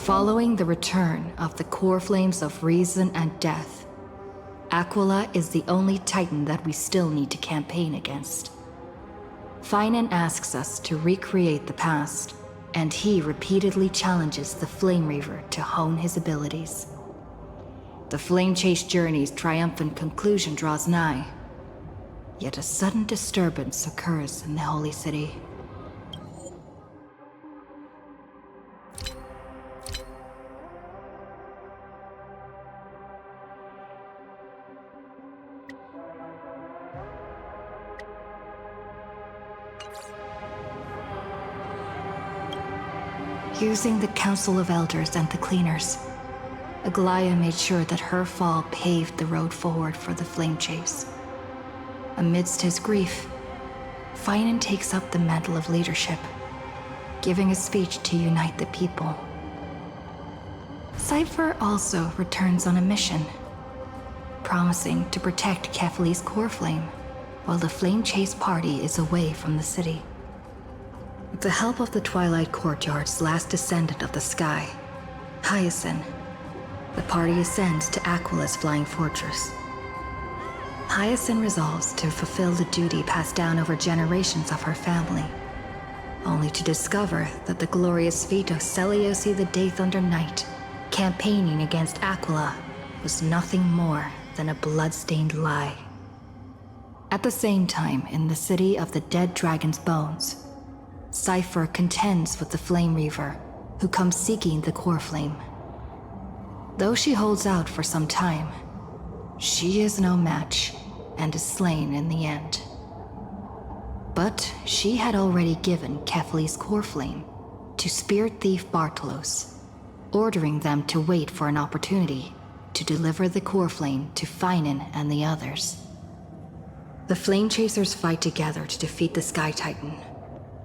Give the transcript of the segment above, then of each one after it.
Following the return of the core flames of reason and death, Aglaea is the only titan that we still need to campaign against. Phainon asks us to recreate the past, and he repeatedly challenges the Flame Reaver to hone his abilities. The Flame Chase journey's triumphant conclusion draws nigh, yet a sudden disturbance occurs in the Holy City. Using the Council of Elders and the Cleaners, Aglaea made sure that her fall paved the road forward for the Flame Chase. Amidst his grief, Phainon takes up the mantle of leadership, giving a speech to unite the people. Cipher also returns on a mission, promising to protect Kefali's core flame while the Flame Chase party is away from the city. With the help of the Twilight Courtyard's last descendant of the sky, Hyacine, the party ascends to Aglaea's flying fortress. Hyacine resolves to fulfill the duty passed down over generations of her family, only to discover that the glorious feat of Seleucus the Day Thunder Knight campaigning against Aglaea was nothing more than a blood-stained lie. At the same time, in the city of the dead dragon's bones, Cipher contends with the Flame Reaver, who comes seeking the core flame. Though she holds out for some time, she is no match and is slain in the end. But she had already given Kefali's core flame to Spirit Thief Bartolos, ordering them to wait for an opportunity to deliver the core flame to Phainon and the others. The Flame Chasers fight together to defeat the Sky Titan,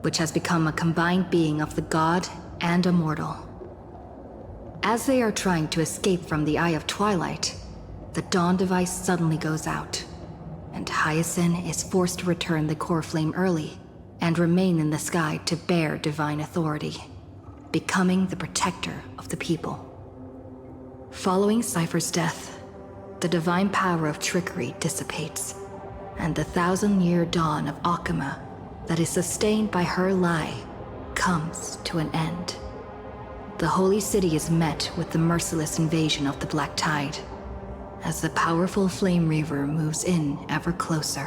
which has become a combined being of the god and a mortal. As they are trying to escape from the Eye of Twilight, the Dawn device suddenly goes out, and Hyacine is forced to return the core flame early and remain in the sky to bear divine authority, becoming the protector of the people. Following Cipher's death, the divine power of trickery dissipates, and the 1,000-year dawn of Akama that is sustained by her lie comes to an end. The Holy City is met with the merciless invasion of the Black Tide, as the powerful Flame Reaver moves in ever closer.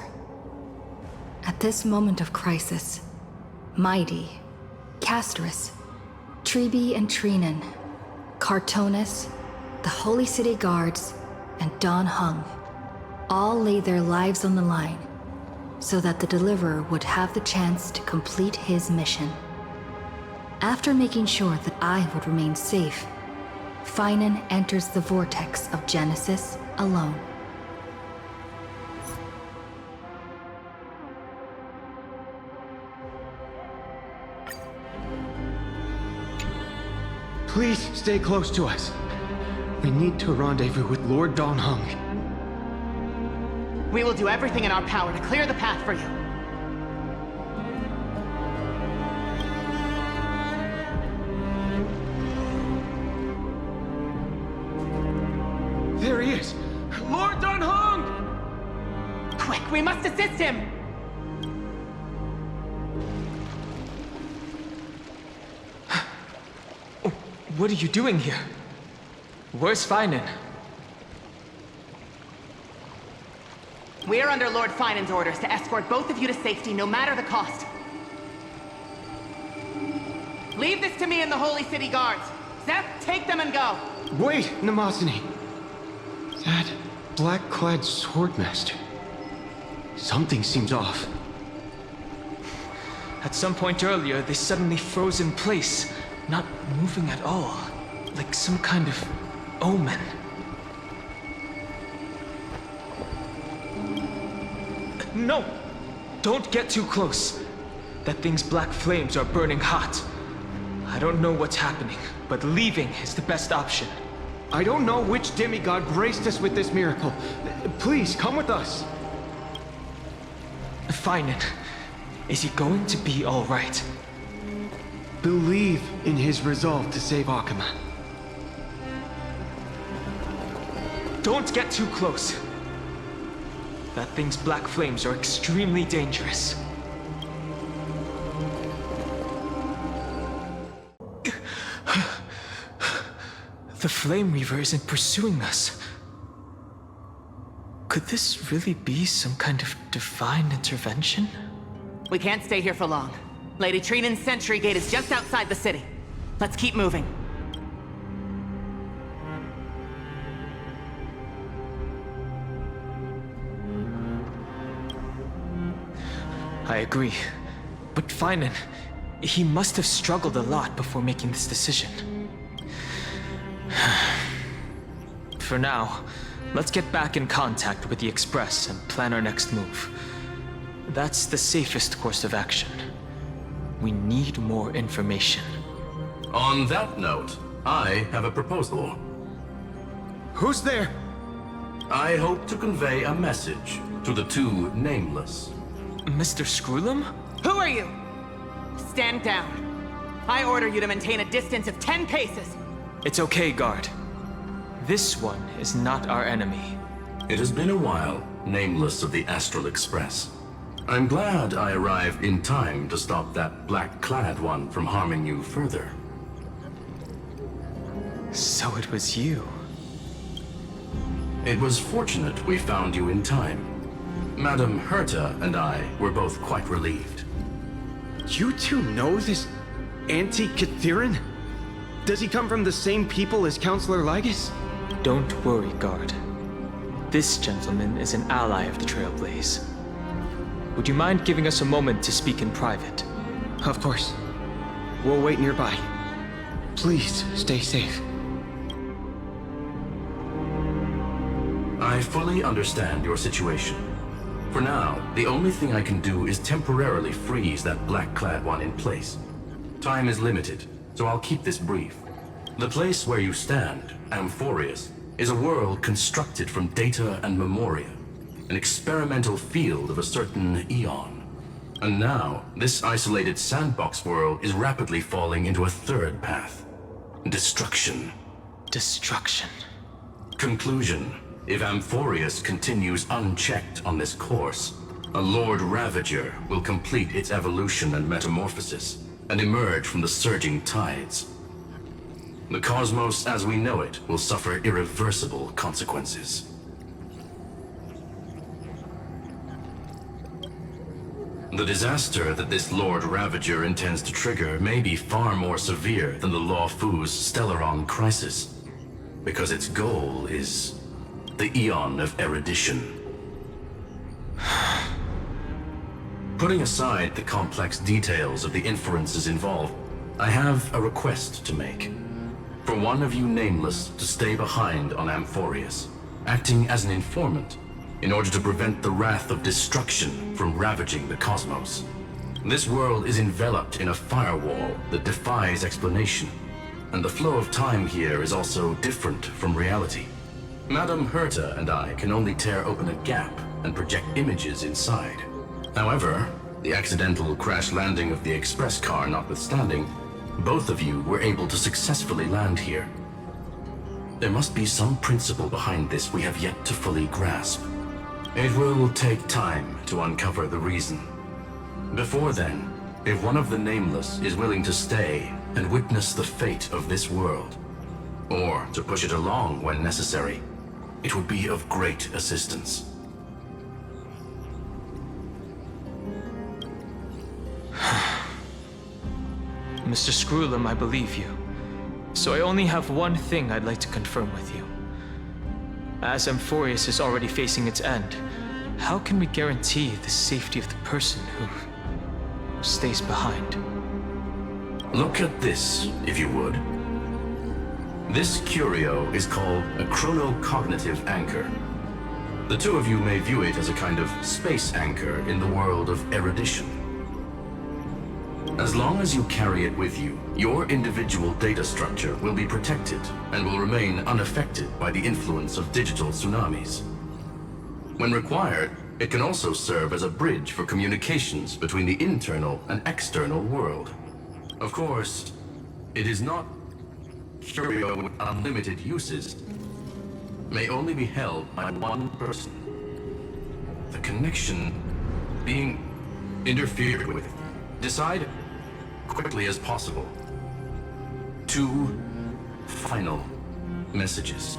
At this moment of crisis, Mydei, Castorice, Tribbie and Phainon, Cartonis, the Holy City Guards, and Don Hung all lay their lives on the line so that the Deliverer would have the chance to complete his mission. After making sure that I would remain safe, Phainon enters the vortex of Genesis alone. Please stay close to us. We need to rendezvous with Lord Don Hung. We will do everything in our power to clear the path for you. There he is! Lord Don Hung! Quick, we must assist him! What are you doing here? Where's Phainon? We are under Lord Phainon's orders to escort both of you to safety, no matter the cost. Leave this to me and the Holy City Guards. Zeph, take them and go. Wait, Mnemosyne. That black-clad swordmaster. Something seems off. At some point earlier, they suddenly froze in place, not moving at all, like some kind of omen. No! Don't get too close. That thing's black flames are burning hot. I don't know what's happening, but leaving is the best option. I don't know which demigod graced us with this miracle. Please, come with us. Phainon, is he going to be all right? Believe in his resolve to save Akama. Don't get too close. That thing's black flames are extremely dangerous. The Flame Reaver isn't pursuing us. Could this really be some kind of divine intervention? We can't stay here for long. Lady Trinan's sentry gate is just outside the city. Let's keep moving. I agree. But Phainon, he must have struggled a lot before making this decision. For now, let's get back in contact with the Express and plan our next move. That's the safest course of action. We need more information. On that note, I have a proposal. Who's there? I hope to convey a message to the two nameless. Mr. Screwlum? Who are you? Stand down. I order you to maintain a distance of 10 paces. It's okay, guard. This one is not our enemy. It has been a while, nameless of the Astral Express. I'm glad I arrived in time to stop that black-clad one from harming you further. So it was you. It was fortunate we found you in time. Madame Herta and I were both quite relieved. You two know this Anti-Catheran? Does he come from the same people as Counselor Lygus? Don't worry, guard. This gentleman is an ally of the Trailblaze. Would you mind giving us a moment to speak in private? Of course. We'll wait nearby. Please, stay safe. I fully understand your situation. For now, the only thing I can do is temporarily freeze that black-clad one in place. Time is limited, so I'll keep this brief. The place where you stand, Amphoreus, is a world constructed from data and memoria, an experimental field of a certain eon. And now, this isolated sandbox world is rapidly falling into a third path. Destruction. Destruction. Conclusion. If Amphoreus continues unchecked on this course, a Lord Ravager will complete its evolution and metamorphosis, and emerge from the surging tides. The cosmos as we know it will suffer irreversible consequences. The disaster that this Lord Ravager intends to trigger may be far more severe than the Law Fu's Stellaron crisis, because its goal is the Eon of Erudition. Putting aside the complex details of the inferences involved, I have a request to make. For one of you nameless to stay behind on Amphoreus, acting as an informant, in order to prevent the wrath of destruction from ravaging the cosmos. This world is enveloped in a firewall that defies explanation, and the flow of time here is also different from reality. Madame Herta and I can only tear open a gap and project images inside. However, the accidental crash landing of the express car notwithstanding, both of you were able to successfully land here. There must be some principle behind this we have yet to fully grasp. It will take time to uncover the reason. Before then, if one of the Nameless is willing to stay and witness the fate of this world, or to push it along when necessary, it would be of great assistance. Mr. Screwlum, I believe you. So I only have one thing I'd like to confirm with you. As Amphoreus is already facing its end, how can we guarantee the safety of the person who stays behind? Look at this, if you would. This curio is called a chronocognitive anchor. The two of you may view it as a kind of space anchor in the world of erudition. As long as you carry it with you, your individual data structure will be protected and will remain unaffected by the influence of digital tsunamis. When required, it can also serve as a bridge for communications between the internal and external world. Of course, it is not curio with unlimited uses. may only be held by one person. The connection being interfered with. Decide quickly as possible. 2 final messages.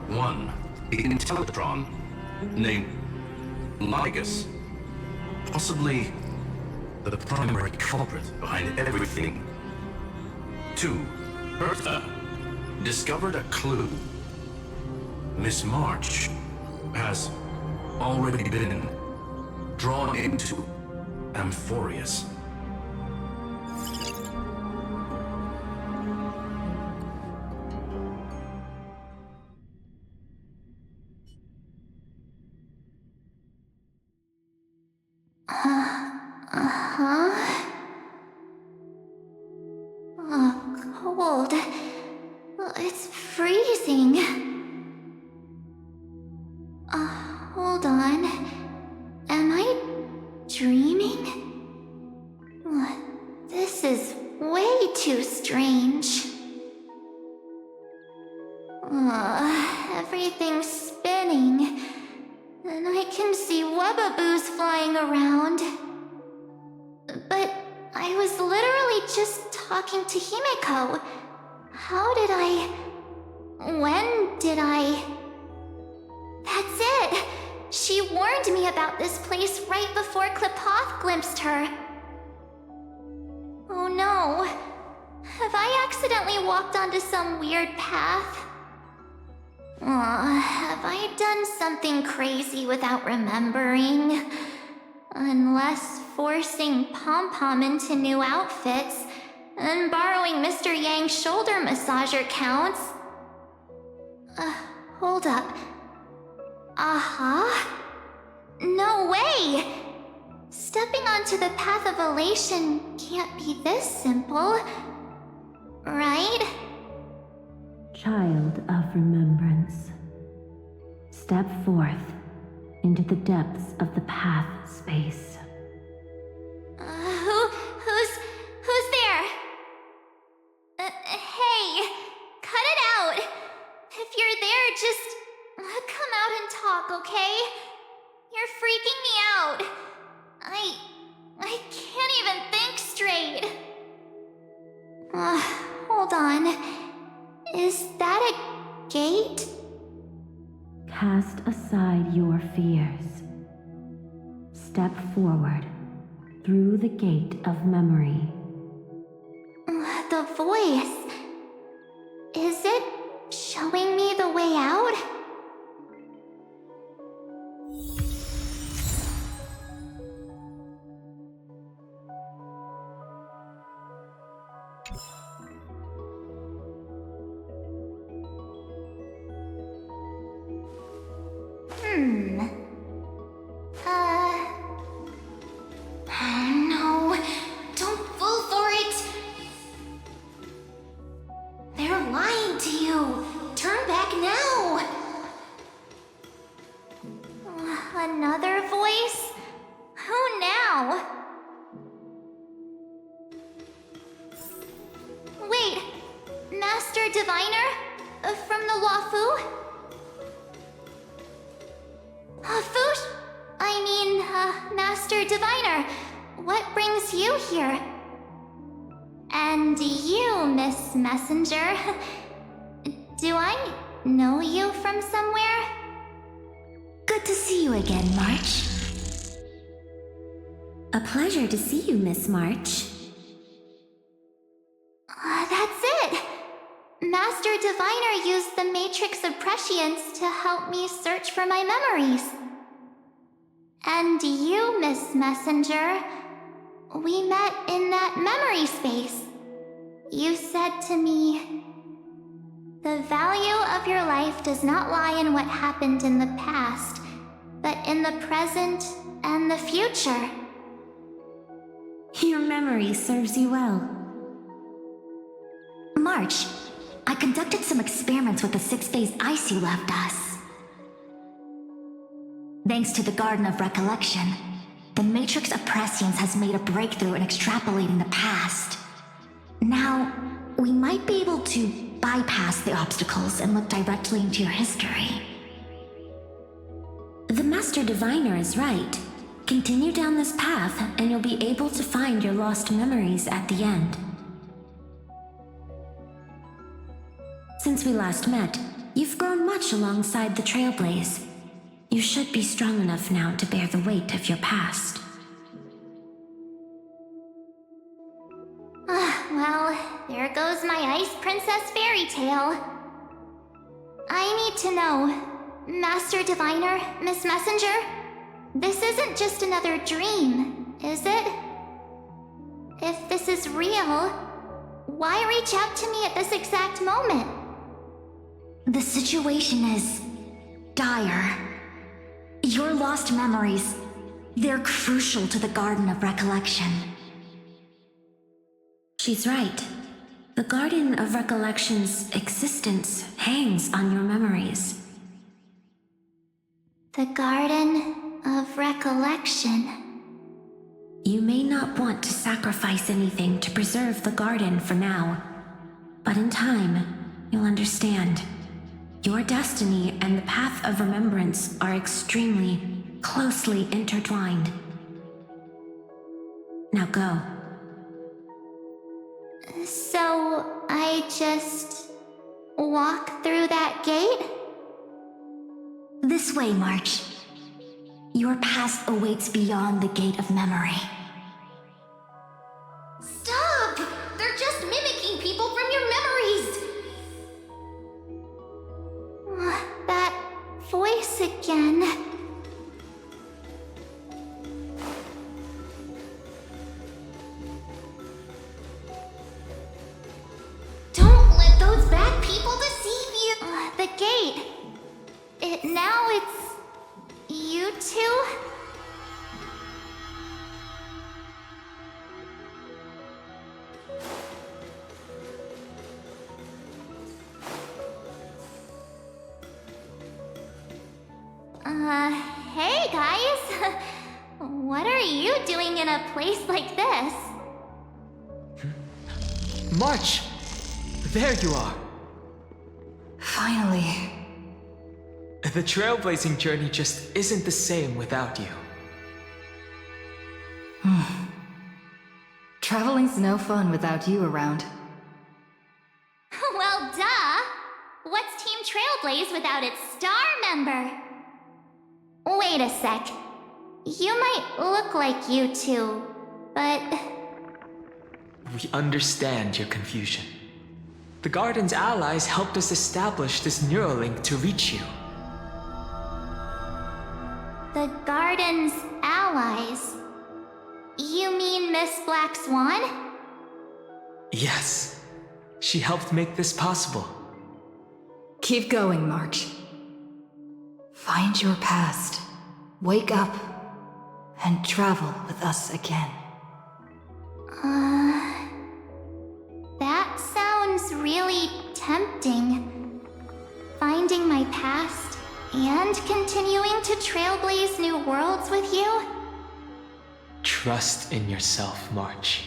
1, Intellatron, named Ligus, possibly the primary culprit behind everything. 2, Bertha, discovered a clue. Miss March has already been drawn into Amphoreus. Cold. It's freezing. Hold on. Am I dreaming? This is way too strange. Everything's spinning, and I can see webaboos flying around. But I was literally just talking to Himeko. How did I... When did I... That's it! She warned me about this place right before Klipoth glimpsed her. Oh no. Have I accidentally walked onto some weird path? Have I done something crazy without remembering? Unless forcing Pom-Pom into new outfits and borrowing Mr. Yang's shoulder massager counts. Hold up. No way! Stepping onto the path of elation can't be this simple, right? Child of remembrance, step forth into the depths of the path space. Who's there? Hey, cut it out. If you're there, just come out and talk, okay? You're freaking me out. I can't even think straight. Hold on. Is that a gate? Cast aside your fears. Step forward through the gate of memory. The voice. Is it showing me the way out? No, don't fall for it. They're lying to you. Turn back now. Another voice? Who now? Wait, Master Diviner? From the Wafu? Master Diviner, what brings you here? And you, Miss Messenger, do I know you from somewhere? Good to see you again, March. A pleasure to see you, Miss March. That's it! Master Diviner used the Matrix of Prescience to help me search for my memories. And you, Miss Messenger, we met in that memory space. You said to me, the value of your life does not lie in what happened in the past, but in the present and the future. Your memory serves you well. March, I conducted some experiments with the 6-phase ice you left us. Thanks to the Garden of Recollection, the Matrix of Prescience has made a breakthrough in extrapolating the past. Now, we might be able to bypass the obstacles and look directly into your history. The Master Diviner is right. Continue down this path, and you'll be able to find your lost memories at the end. Since we last met, you've grown much alongside the Trailblaze. You should be strong enough now to bear the weight of your past. Well, there goes my Ice Princess fairy tale. I need to know, Master Diviner, Miss Messenger, this isn't just another dream, is it? If this is real, why reach out to me at this exact moment? The situation is dire. Your lost memories, they're crucial to the Garden of Recollection. She's right. The Garden of Recollection's existence hangs on your memories. The Garden of Recollection. You may not want to sacrifice anything to preserve the garden for now, but in time, you'll understand. Your destiny and the path of remembrance are extremely, closely intertwined. Now go. So, I just walk through that gate? This way, March. Your past awaits beyond the gate of memory. Stop! They're just mimicking people from your memories! That voice again. Don't let those bad people deceive you! The gate. Now it's... you two? Hey guys! What are you doing in a place like this? March! There you are! Finally. The trailblazing journey just isn't the same without you. Traveling's no fun without you around. Well, duh! What's Team Trailblaze without its star member? Wait a sec. You might look like you two, but... We understand your confusion. The Garden's allies helped us establish this Neuralink to reach you. The Garden's allies? You mean Miss Black Swan? Yes. She helped make this possible. Keep going, March. Find your past, wake up, and travel with us again. That sounds really tempting. Finding my past and continuing to trailblaze new worlds with you? Trust in yourself, March.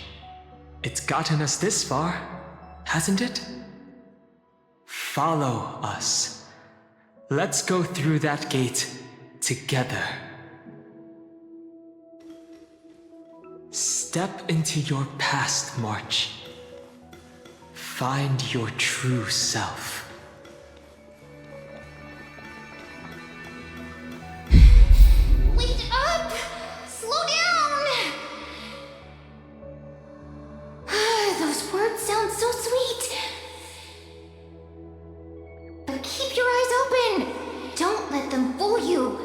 It's gotten us this far, hasn't it? Follow us. Let's go through that gate together. Step into your past, March. Find your true self. Wait up! Slow down! Those words sound so sweet. But keep your eyes open! Don't let them fool you!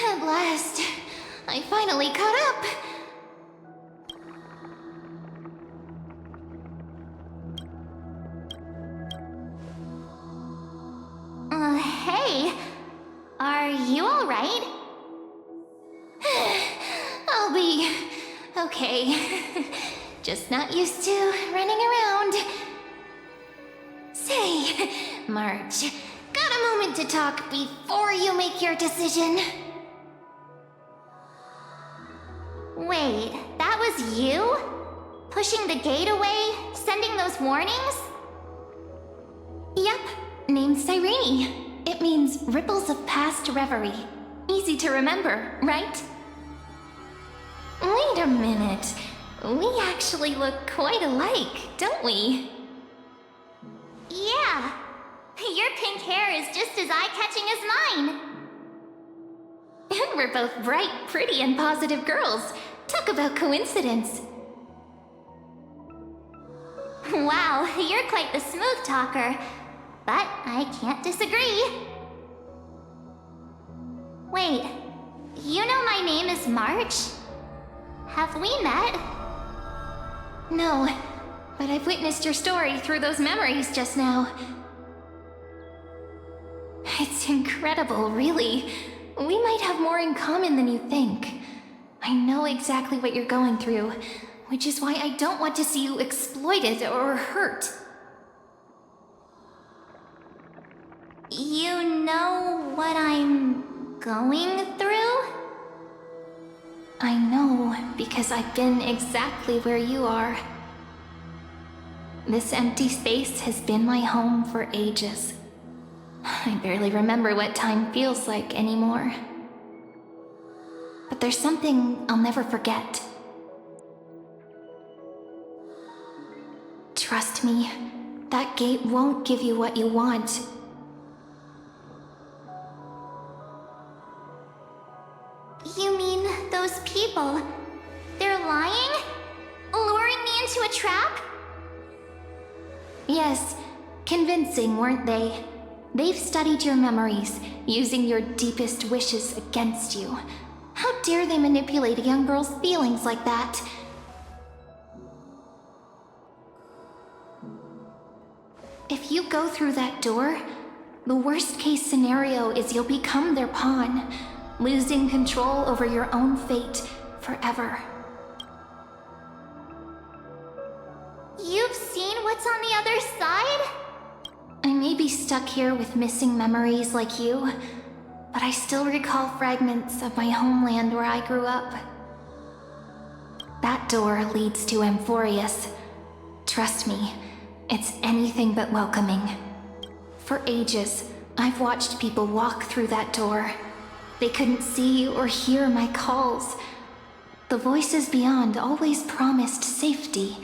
At last, I finally caught up. Hey, are you all right? I'll be okay. Just not used to running around. March. Got a moment to talk before you make your decision? Wait, that was you? Pushing the gate away? Sending those warnings? Yep, named Cyrene. It means ripples of past reverie. Easy to remember, right? Wait a minute. We actually look quite alike, don't we? Yeah. Your pink hair is just as eye-catching as mine. And we're both bright, pretty, and positive girls. Talk about coincidence. Wow, you're quite the smooth talker. But I can't disagree. Wait, you know my name is March? Have we met? No, but I've witnessed your story through those memories just now. It's incredible, really. We might have more in common than you think. I know exactly what you're going through, which is why I don't want to see you exploited or hurt. You know what I'm going through? I know, because I've been exactly where you are. This empty space has been my home for ages. I barely remember what time feels like anymore. But there's something I'll never forget. Trust me, that gate won't give you what you want. You mean those people? They're lying? Luring me into a trap? Yes, convincing, weren't they? They've studied your memories, using your deepest wishes against you. How dare they manipulate a young girl's feelings like that? If you go through that door, the worst case scenario is you'll become their pawn, losing control over your own fate forever. You've seen what's on the other side? I may be stuck here with missing memories like you, but I still recall fragments of my homeland where I grew up. That door leads to Amphoreus. Trust me, it's anything but welcoming. For ages, I've watched people walk through that door. They couldn't see or hear my calls. The voices beyond always promised safety,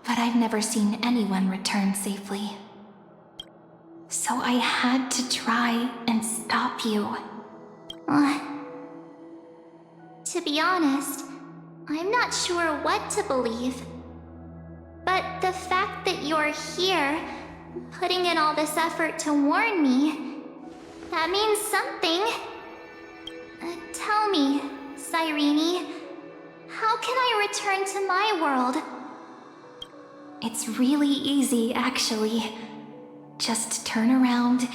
but I've never seen anyone return safely. So I had to try and stop you. To be honest, I'm not sure what to believe. But the fact that you're here, putting in all this effort to warn me, that means something. Tell me, Cyrene, how can I return to my world? It's really easy, actually. Just turn around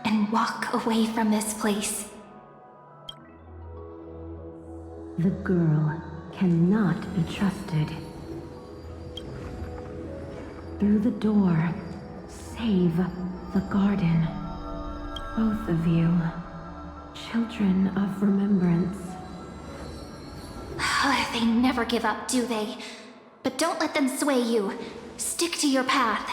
and walk away from this place. The girl cannot be trusted. Through the door, save the garden. Both of you, children of remembrance. They never give up, do they? But don't let them sway you. Stick to your path.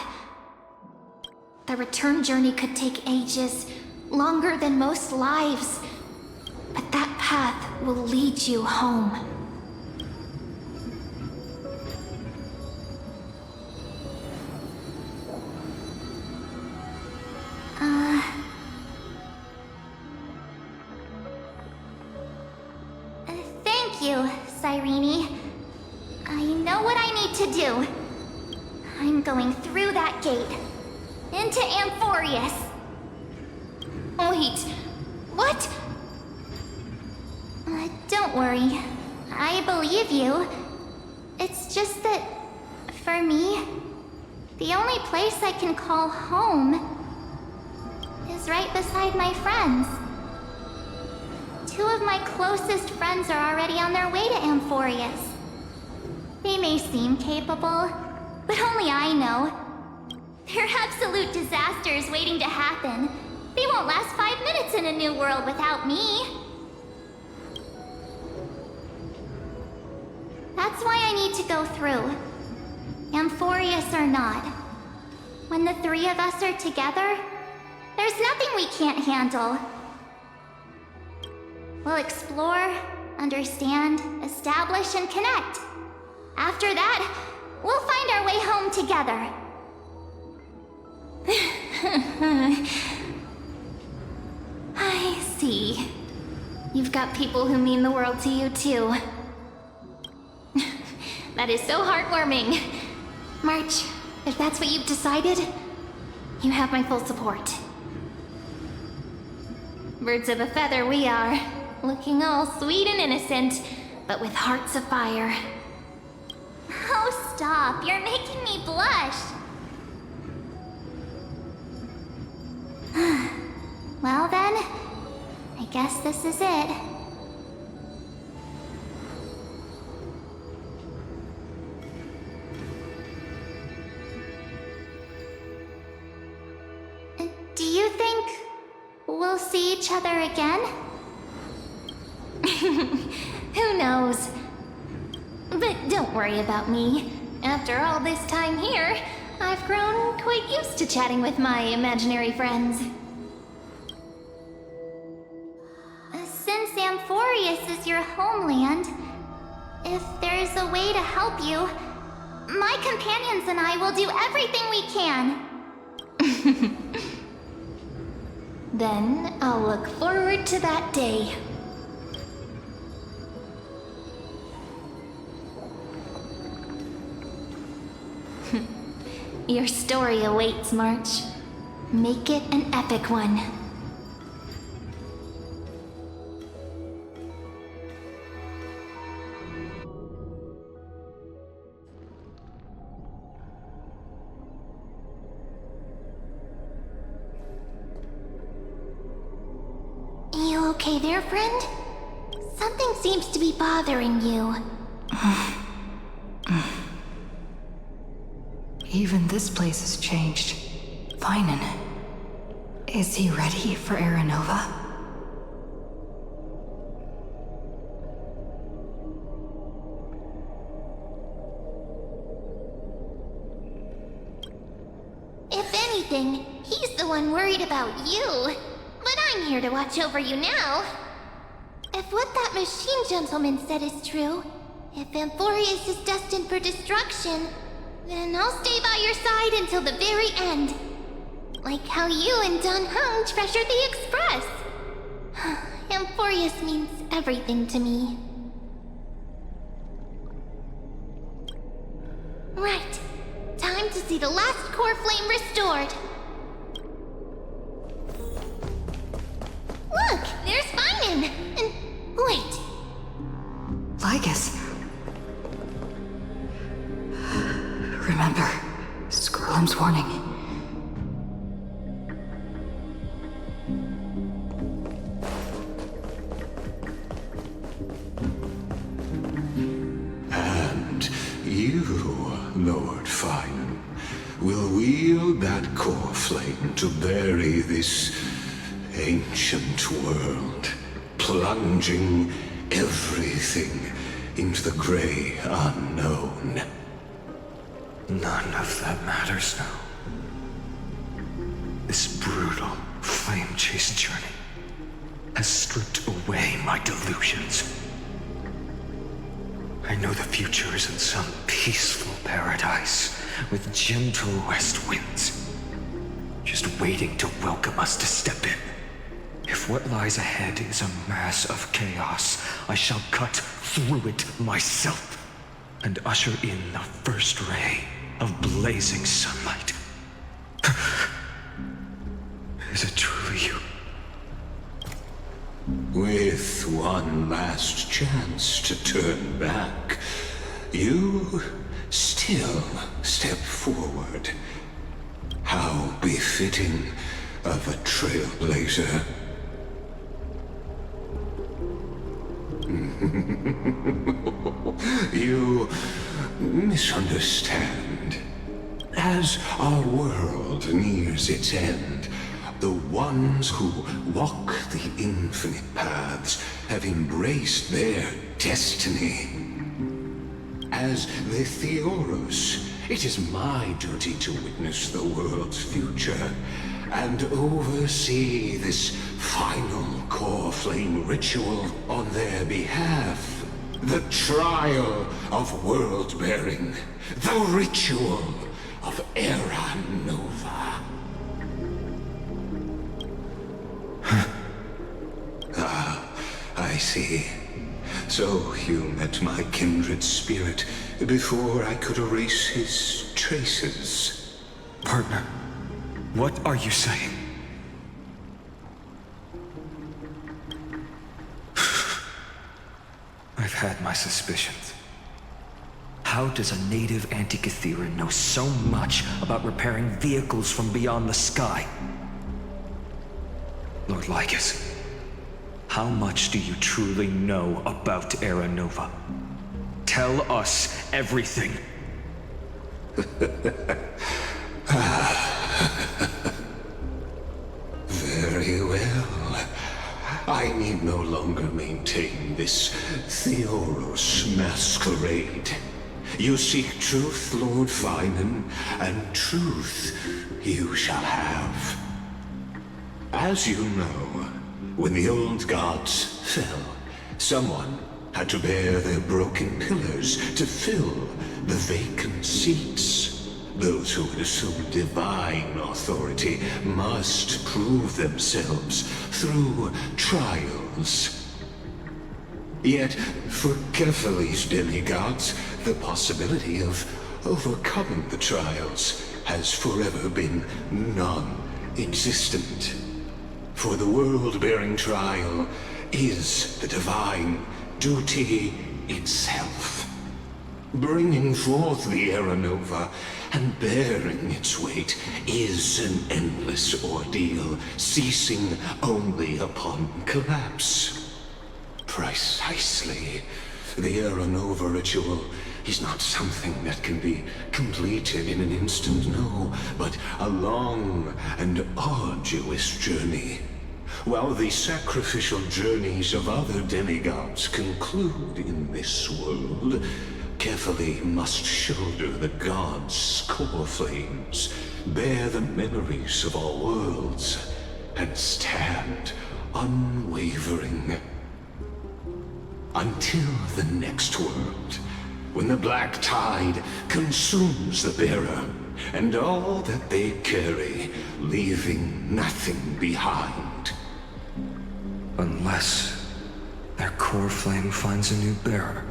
The return journey could take ages, longer than most lives. But that path will lead you home. Thank you, Cyrene. I know what I need to do. I'm going through that gate. Into Amphoreus. Wait, what? Don't worry. I believe you. It's just that, for me, the only place I can call home is right beside my friends. Two of my closest friends are already on their way to Amphoreus. They may seem capable, but only I know. They're absolute disasters waiting to happen. They won't last 5 minutes in a new world without me. That's why I need to go through. Amphoreus or not. When the three of us are together, there's nothing we can't handle. We'll explore, understand, establish, and connect. After that, we'll find our way home together. I see. You've got people who mean the world to you, too. That is so heartwarming. March, if that's what you've decided, you have my full support. Birds of a feather we are, looking all sweet and innocent, but with hearts of fire. Oh, stop. You're making me blush. Well then, I guess this is it. Do you think we'll see each other again? Who knows? But don't worry about me. After all this time here, I've grown quite used to chatting with my imaginary friends. Since Amphoreus is your homeland, if there's a way to help you, my companions and I will do everything we can. Then I'll look forward to that day. Your story awaits, March. Make it an epic one. You okay there, friend? Something seems to be bothering you. Even this place has changed. Phainon. Is he ready for Aranova? If anything, he's the one worried about you. But I'm here to watch over you now. If what that machine gentleman said is true, if Amphoreus is destined for destruction, then I'll stay by your side until the very end. Like how you and Dun Hung treasured the Express. Amphoreus means everything to me. Right. Time to see the last core flame restored. Look! There's Phainon! And wait. Lygus. Remember, Scrollum's warning. And you, Lord Phainon, will wield that core flame to bury this ancient world, plunging everything into the gray unknown. None of that matters now. This brutal, flame-chased journey has stripped away my delusions. I know the future is in some peaceful paradise with gentle west winds, just waiting to welcome us to step in. If what lies ahead is a mass of chaos, I shall cut through it myself and usher in the first ray of blazing sunlight. Is it truly you? With one last chance to turn back, you still step forward. How befitting of a Trailblazer. You misunderstand. As our world nears its end, the ones who walk the infinite paths have embraced their destiny. As the Theoros, it is my duty to witness the world's future and oversee this final core flame ritual on their behalf. The trial of world-bearing, the ritual of Era Nova. I see. So you met my kindred spirit before I could erase his traces. Partner, what are you saying? I've had my suspicions. How does a native Antikytheran know so much about repairing vehicles from beyond the sky? Lord Lycus, how much do you truly know about Era Nova? Tell us everything. Very well. I need no longer maintain this Theoros masquerade. You seek truth, Lord Phainon, and truth you shall have. As you know, when the old gods fell, someone had to bear their broken pillars to fill the vacant seats. Those who would assume divine authority must prove themselves through trials. Yet, for Kephales's demigods, the possibility of overcoming the trials has forever been non-existent. For the world-bearing trial is the divine duty itself. Bringing forth the Era Nova and bearing its weight is an endless ordeal, ceasing only upon collapse. Precisely. The Era Nova ritual is not something that can be completed in an instant, no, but a long and arduous journey. While the sacrificial journeys of other demigods conclude in this world, Kephale must shoulder the gods' core flames, bear the memories of all worlds, and stand unwavering. Until the next world, when the black tide consumes the bearer, and all that they carry, leaving nothing behind. Unless their core flame finds a new bearer.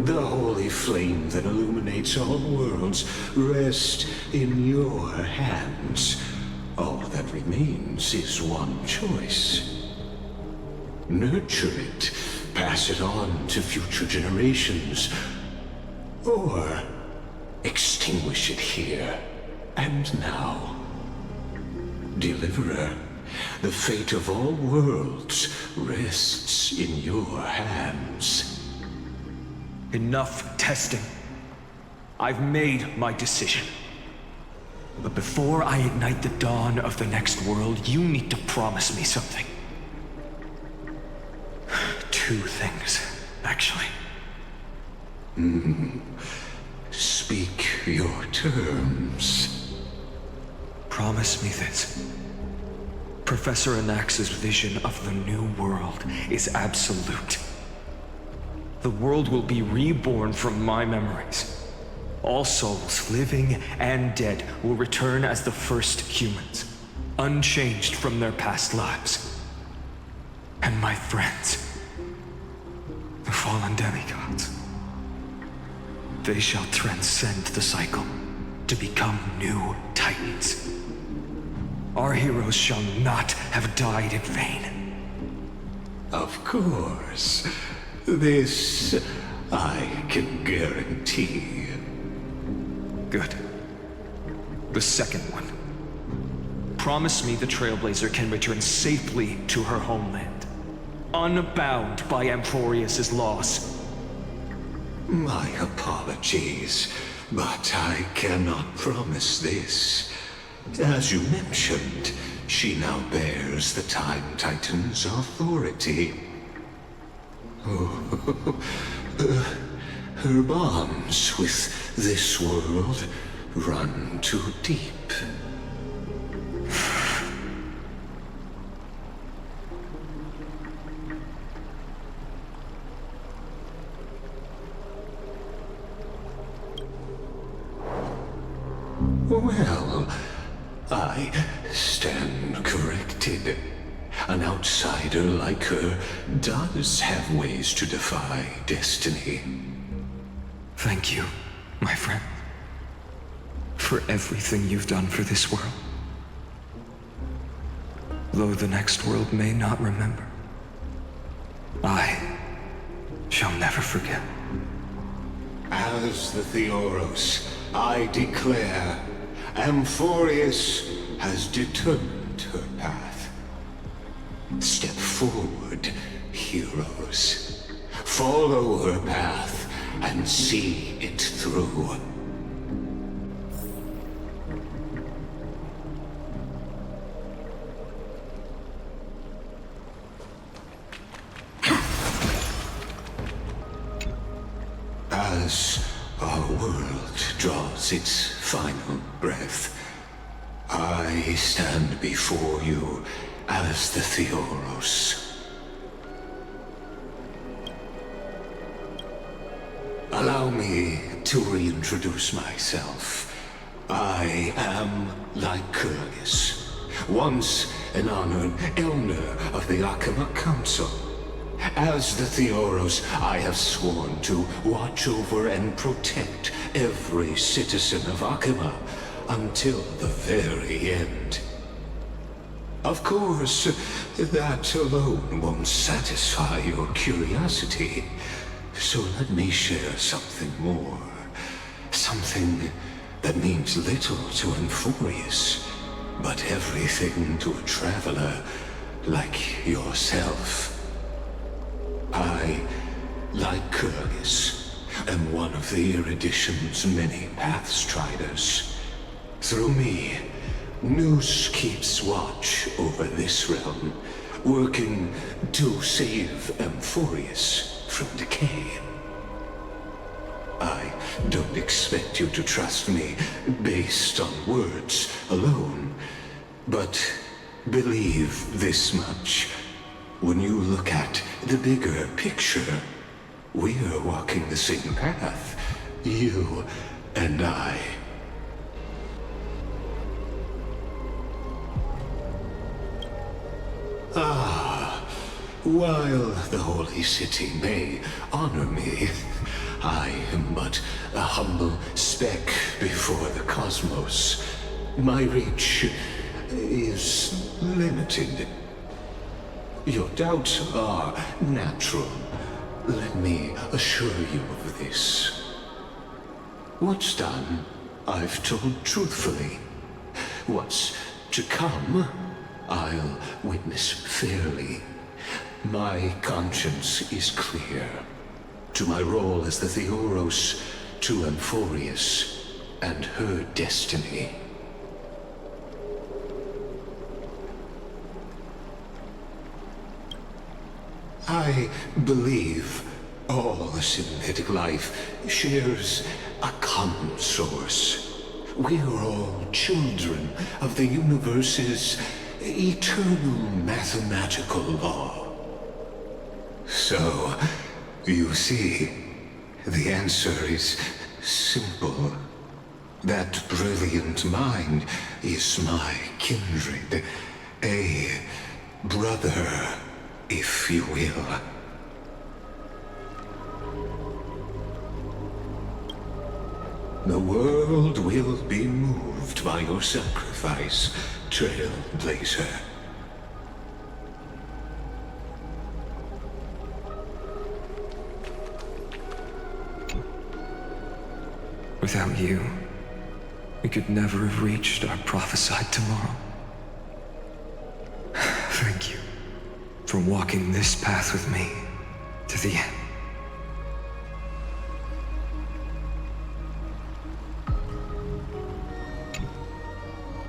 The holy flame that illuminates all worlds rests in your hands. All that remains is one choice. Nurture it, pass it on to future generations, or extinguish it here and now. Deliverer, the fate of all worlds rests in your hands. Enough testing. I've made my decision. But before I ignite the dawn of the next world, you need to promise me something. Two things, actually. Speak your terms. Promise me this. Professor Anaxa's vision of the new world is absolute. The world will be reborn from my memories. All souls, living and dead, will return as the first humans, unchanged from their past lives. And my friends, the fallen demigods, they shall transcend the cycle to become new titans. Our heroes shall not have died in vain. Of course. This I can guarantee. Good. The second one. Promise me the Trailblazer can return safely to her homeland, unbound by Amphoreus' loss. My apologies. but I cannot promise this. As you mentioned, she now bears the Time Titan's authority. Oh, her bonds with this world run too deep. Well, I stand corrected. An outsider like her does have ways to defy destiny. Thank you, my friend, for everything you've done for this world. Though the next world may not remember, I shall never forget. As the Theoros, I declare, Amphoreus has determined her path. Step forward, heroes. Follow her path and see it through. As our world draws its final breath, I stand before you as the Theoros. Allow me to reintroduce myself. I am Lycurgus, once an honored elder of the Akama Council. As the Theoros, I have sworn to watch over and protect every citizen of Akama until the very end. Of course, that alone won't satisfy your curiosity, so let me share something more. Something that means little to Amphoreus, but everything to a traveler like yourself. I, Lycurgus, am one of the Erudition's many Pathstriders. Through me, Nous keeps watch over this realm, working to save Amphoreus from decay. I don't expect you to trust me based on words alone, but believe this much. When you look at the bigger picture, we're walking the same path, you and I. While the Holy City may honor me, I am but a humble speck before the cosmos. My reach is limited. Your doubts are natural. Let me assure you of this. What's done, I've told truthfully. What's to come, I'll witness fairly. My conscience is clear. To my role as the Theoros, to Amphoreus, and her destiny. I believe all synthetic life shares a common source. We are all children of the universe's eternal mathematical law. So, you see, the answer is simple. That brilliant mind is my kindred, a brother, if you will. The world will be moved by your sacrifice, Trailblazer. Without you, we could never have reached our prophesied tomorrow. Thank you for walking this path with me to the end.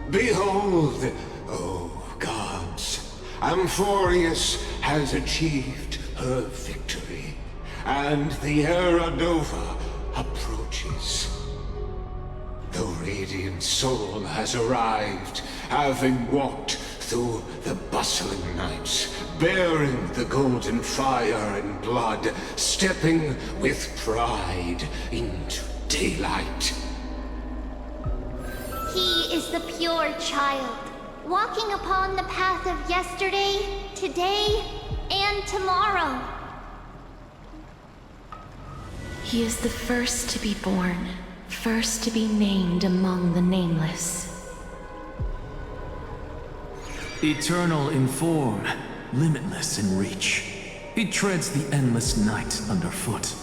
Behold, oh gods, Amphoreus has achieved her victory, and the Era Nova approaches. The radiant soul has arrived, having walked through the bustling nights, bearing the golden fire and blood, stepping with pride into daylight. He is the pure child, walking upon the path of yesterday, today, and tomorrow. He is the first to be born, first to be named among the nameless. Eternal in form, limitless in reach. He treads the endless night underfoot.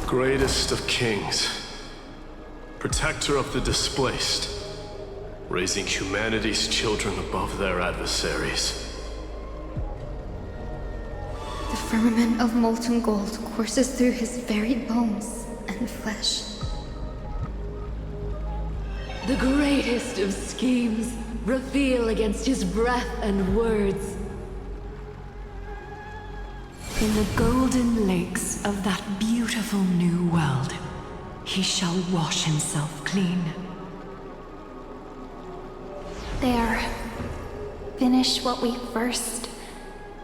Greatest of kings, protector of the displaced, raising humanity's children above their adversaries. The firmament of molten gold courses through his very bones and flesh. The greatest of schemes reveal against his breath and words. In the golden lakes of that beautiful new world, he shall wash himself clean. There. Finish what we first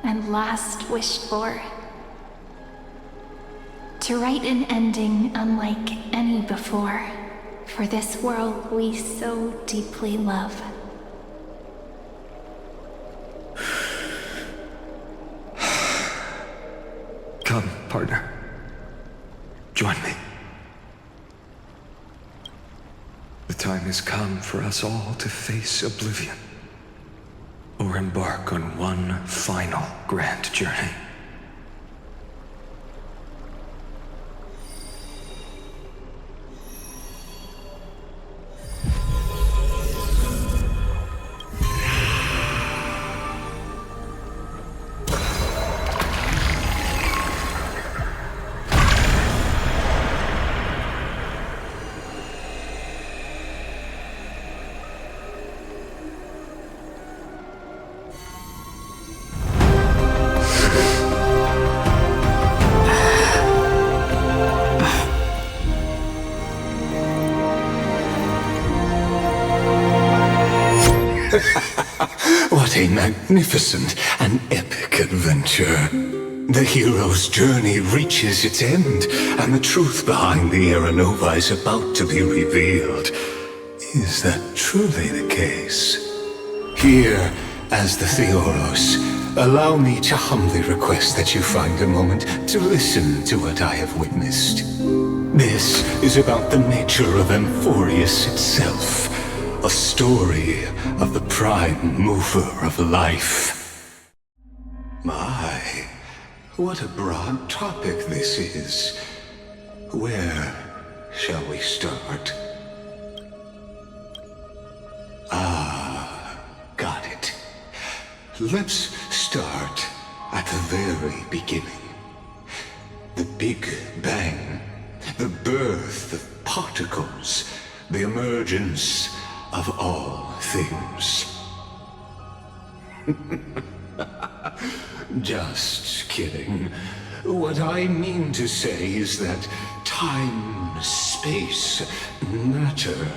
and last wished for. To write an ending unlike any before, for this world we so deeply love. Come, partner. Join me. The time has come for us all to face oblivion, or embark on one final grand journey. What a magnificent and epic adventure. The hero's journey reaches its end, and the truth behind the Era Nova is about to be revealed. Is that truly the case? Here, as the Theoros, allow me to humbly request that you find a moment to listen to what I have witnessed. This is about the nature of Amphoreus itself. A story of the prime mover of life. My, what a broad topic this is. Where shall we start? Got it. Let's start at the very beginning. The Big Bang, the birth of particles, the emergence of all things. Just kidding. What I mean to say is that time, space, matter,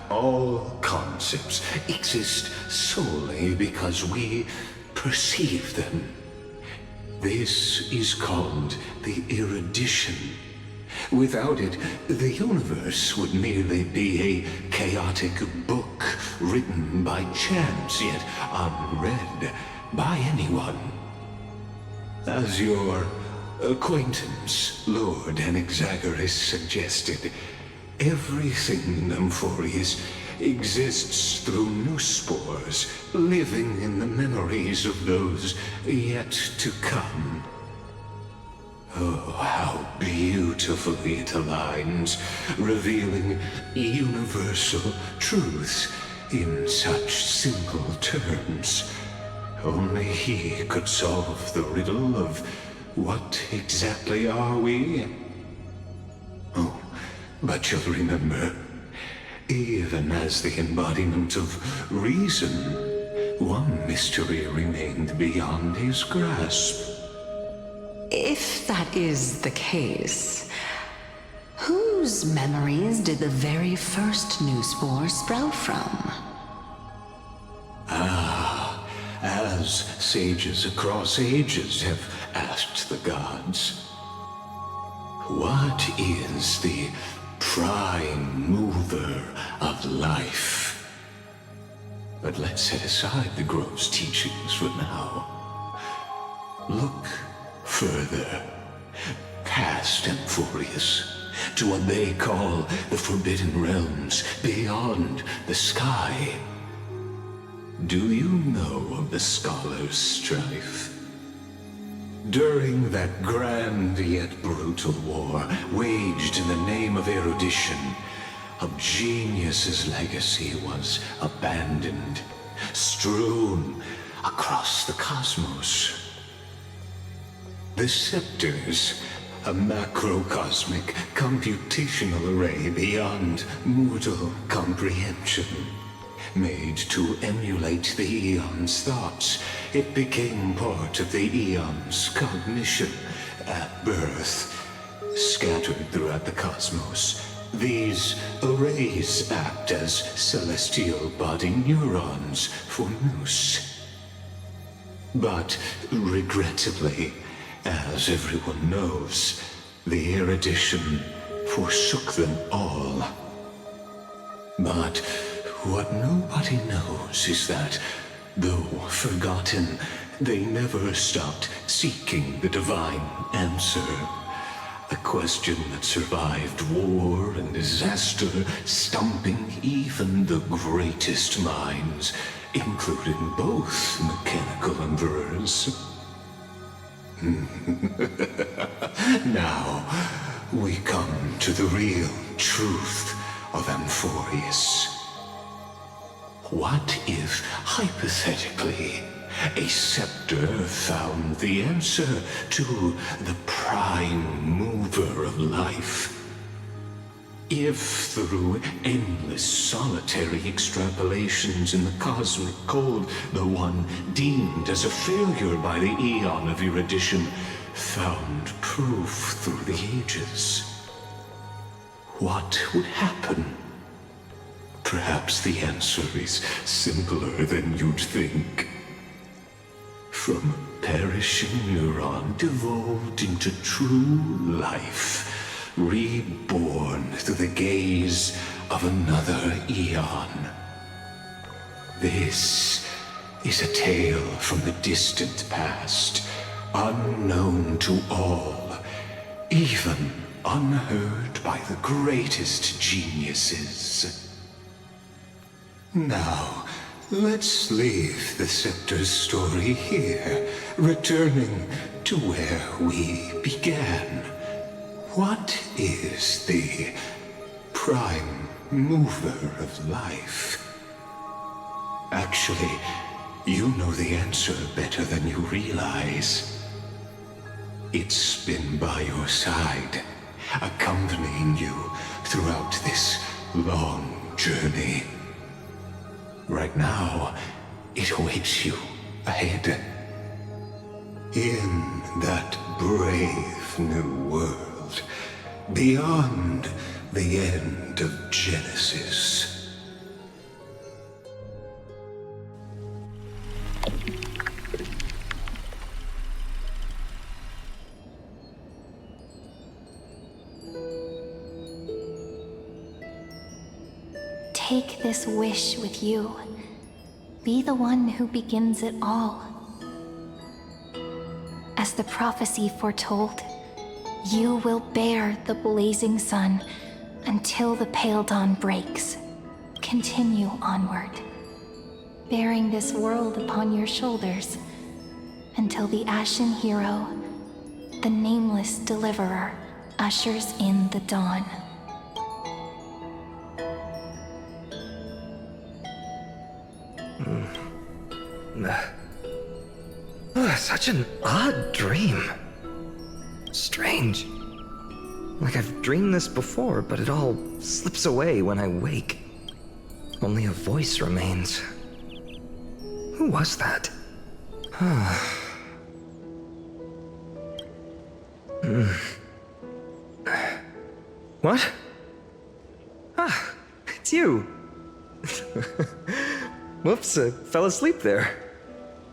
all concepts exist solely because we perceive them. This is called the erudition. Without it, the universe would merely be a chaotic book written by chance, yet unread by anyone. As your acquaintance, Lord Anaxagoras, suggested, everything in Amphoreus exists through new spores, living in the memories of those yet to come. Oh, how beautifully it aligns, revealing universal truths in such simple terms. Only he could solve the riddle of what exactly are we? Oh, but you'll remember, Even as the embodiment of reason, one mystery remained beyond his grasp. If that is the case, whose memories did the very first new spore sprout from? As sages across ages have asked the gods, what is the prime mover of life? But let's set aside the grove's teachings for now. Look further, past Amphoreus, to what they call the Forbidden Realms beyond the sky. Do you know of the Scholar's strife? During that grand yet brutal war, waged in the name of erudition, a genius's legacy was abandoned, strewn across the cosmos. The scepters, a macrocosmic computational array beyond mortal comprehension. Made to emulate the Eon's thoughts, it became part of the Eon's cognition at birth. Scattered throughout the cosmos, these arrays act as celestial body neurons for Nous. But regrettably, as everyone knows, the erudition forsook them all. But what nobody knows is that, though forgotten, they never stopped seeking the divine answer. A question that survived war and disaster, stumping even the greatest minds, including both mechanical emperors. Now, we come to the real truth of Amphoreus. What if, hypothetically, a scepter found the answer to the prime mover of life? If, through endless solitary extrapolations in the cosmic code, the one deemed as a failure by the Eon of erudition found proof through the ages, what would happen? Perhaps the answer is simpler than you'd think. From a perishing neuron devolved into true life, reborn through the gaze of another Eon. This is a tale from the distant past, unknown to all, even unheard by the greatest geniuses. Now, let's leave the Scepter's story here, returning to where we began. What is the prime mover of life? Actually, you know the answer better than you realize. It's been by your side, accompanying you throughout this long journey. Right now, it awaits you ahead. In that brave new world, beyond the end of Genesis. Take this wish with you. Be the one who begins it all. As the prophecy foretold, you will bear the blazing sun until the pale dawn breaks. Continue onward, bearing this world upon your shoulders until the Ashen Hero, the nameless deliverer, ushers in the dawn. Such an odd dream. Strange. Like I've dreamed this before, but it all slips away when I wake. Only a voice remains. Who was that? What? Ah, it's you. Whoops, I fell asleep there.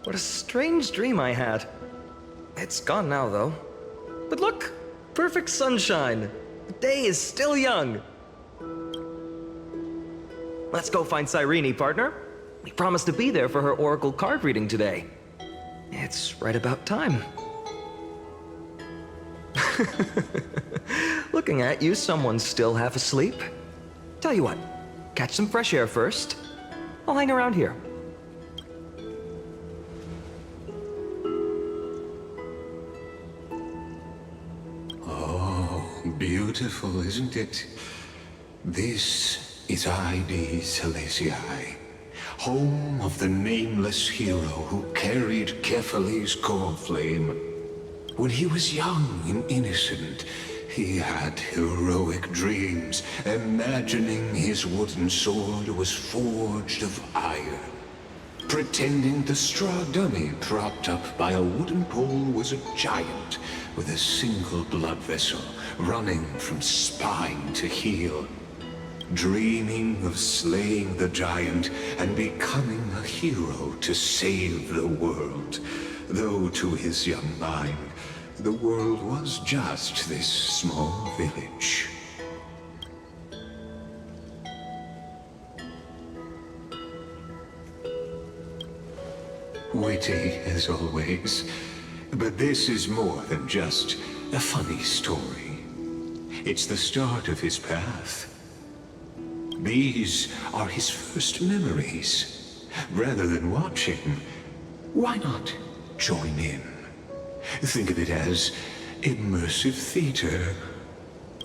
What a strange dream I had. It's gone now, though. But look, perfect sunshine. The day is still young. Let's go find Cyrene, partner. We promised to be there for her oracle card reading today. It's right about time. Looking at you, someone's still half asleep. Tell you what, catch some fresh air first. I'll hang around here. Oh, beautiful, isn't it? This is Hades Celestii, home of the nameless hero who carried Kephales's core flame. When he was young and innocent, he had heroic dreams, imagining his wooden sword was forged of iron. Pretending the straw dummy propped up by a wooden pole was a giant with a single blood vessel running from spine to heel. Dreaming of slaying the giant and becoming a hero to save the world. Though to his young mind, the world was just this small village. Witty as always, but this is more than just a funny story. It's the start of his path. These are his first memories. Rather than watching, why not join in? Think of it as immersive theater.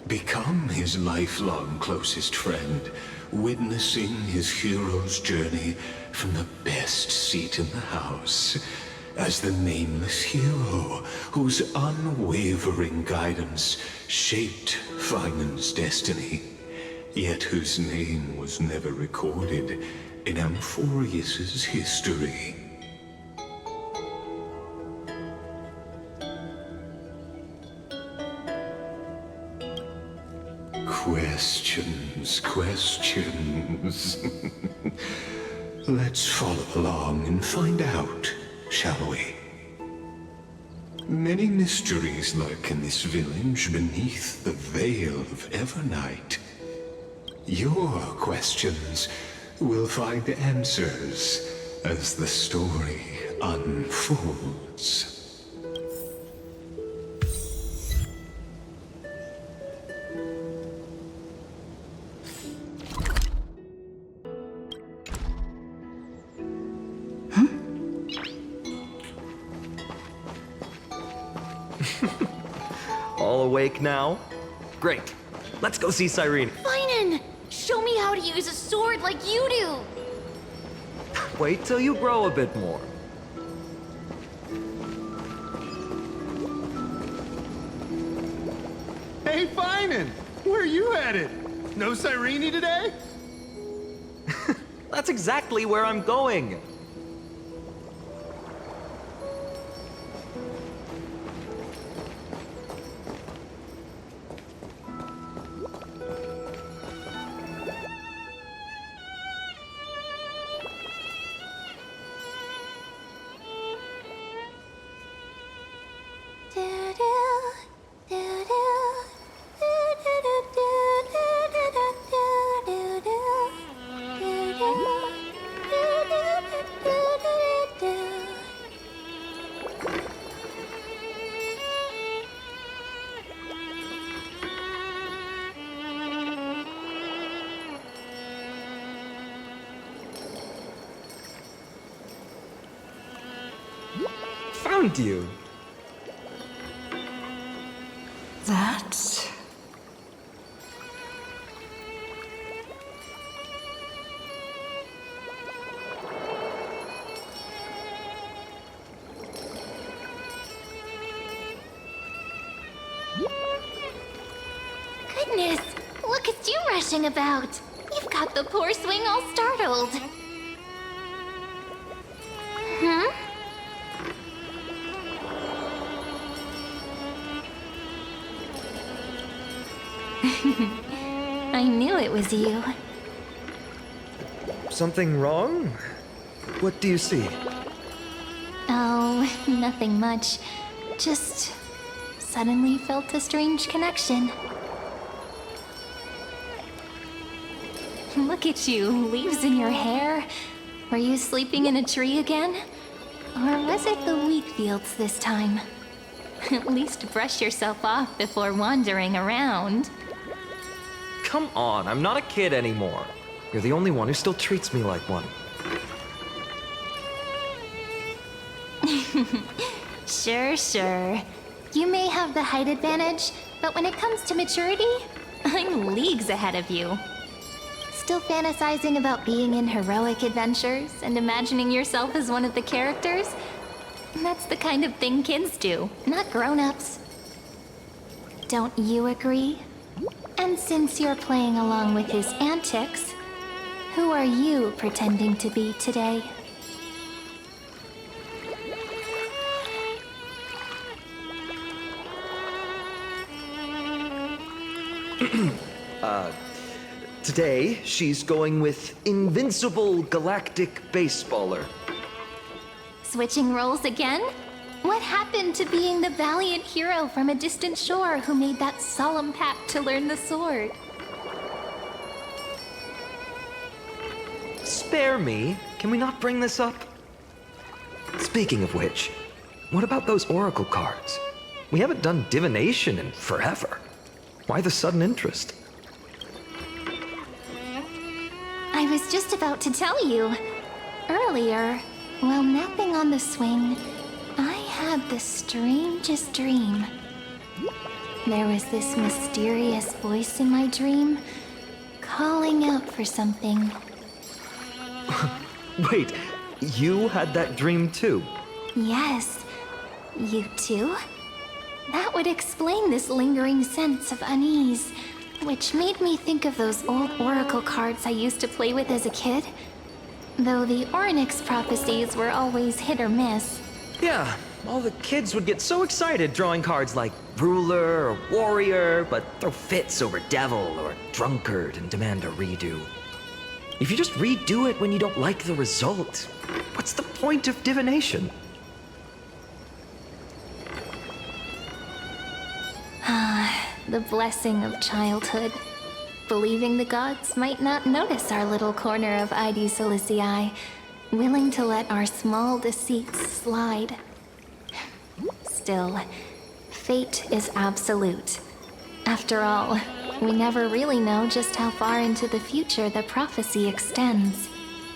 Become his lifelong closest friend, witnessing his hero's journey from the best seat in the house, as the nameless hero whose unwavering guidance shaped Phainon's destiny, yet whose name was never recorded in Amphoreus' history. Questions. Let's follow along and find out, shall we? Many mysteries lurk in this village beneath the veil of Evernight. Your questions will find answers as the story unfolds. All awake now? Great. Let's go see Cyrene. Phainon! Show me how to use a sword like you do! Wait till you grow a bit more. Hey, Phainon! Where are you headed? No Cyrene today? That's exactly where I'm going. Found you. That... Goodness, look at you rushing about. You've got the poor swing all startled. Huh? I knew it was you. Something wrong? What do you see? Oh, nothing much. Just suddenly felt a strange connection. Look at you, leaves in your hair. Were you sleeping in a tree again? Or was it the wheat fields this time? At least brush yourself off before wandering around. Come on, I'm not a kid anymore. You're the only one who still treats me like one. Sure. You may have the height advantage, but when it comes to maturity, I'm leagues ahead of you. Still fantasizing about being in heroic adventures and imagining yourself as one of the characters? That's the kind of thing kids do, not grown-ups. Don't you agree? And since you're playing along with his antics, who are you pretending to be today? Today, she's going with Invincible Galactic Baseballer. Switching roles again? What happened to being the valiant hero from a distant shore who made that solemn pact to learn the sword? Spare me. Can we not bring this up? Speaking of which, what about those oracle cards? We haven't done divination in forever. Why the sudden interest? I was just about to tell you. Earlier, while napping on the swing, I had the strangest dream. There was this mysterious voice in my dream, calling out for something. Wait, you had that dream too? Yes, you too? That would explain this lingering sense of unease, which made me think of those old oracle cards I used to play with as a kid. Though the Ornyx prophecies were always hit or miss. Yeah, all the kids would get so excited drawing cards like ruler or warrior, but throw fits over devil or drunkard and demand a redo. If you just redo it when you don't like the result, what's the point of divination? The blessing of childhood. Believing the gods might not notice our little corner of ID Silicii, willing to let our small deceits slide. Still, fate is absolute. After all, we never really know just how far into the future the prophecy extends.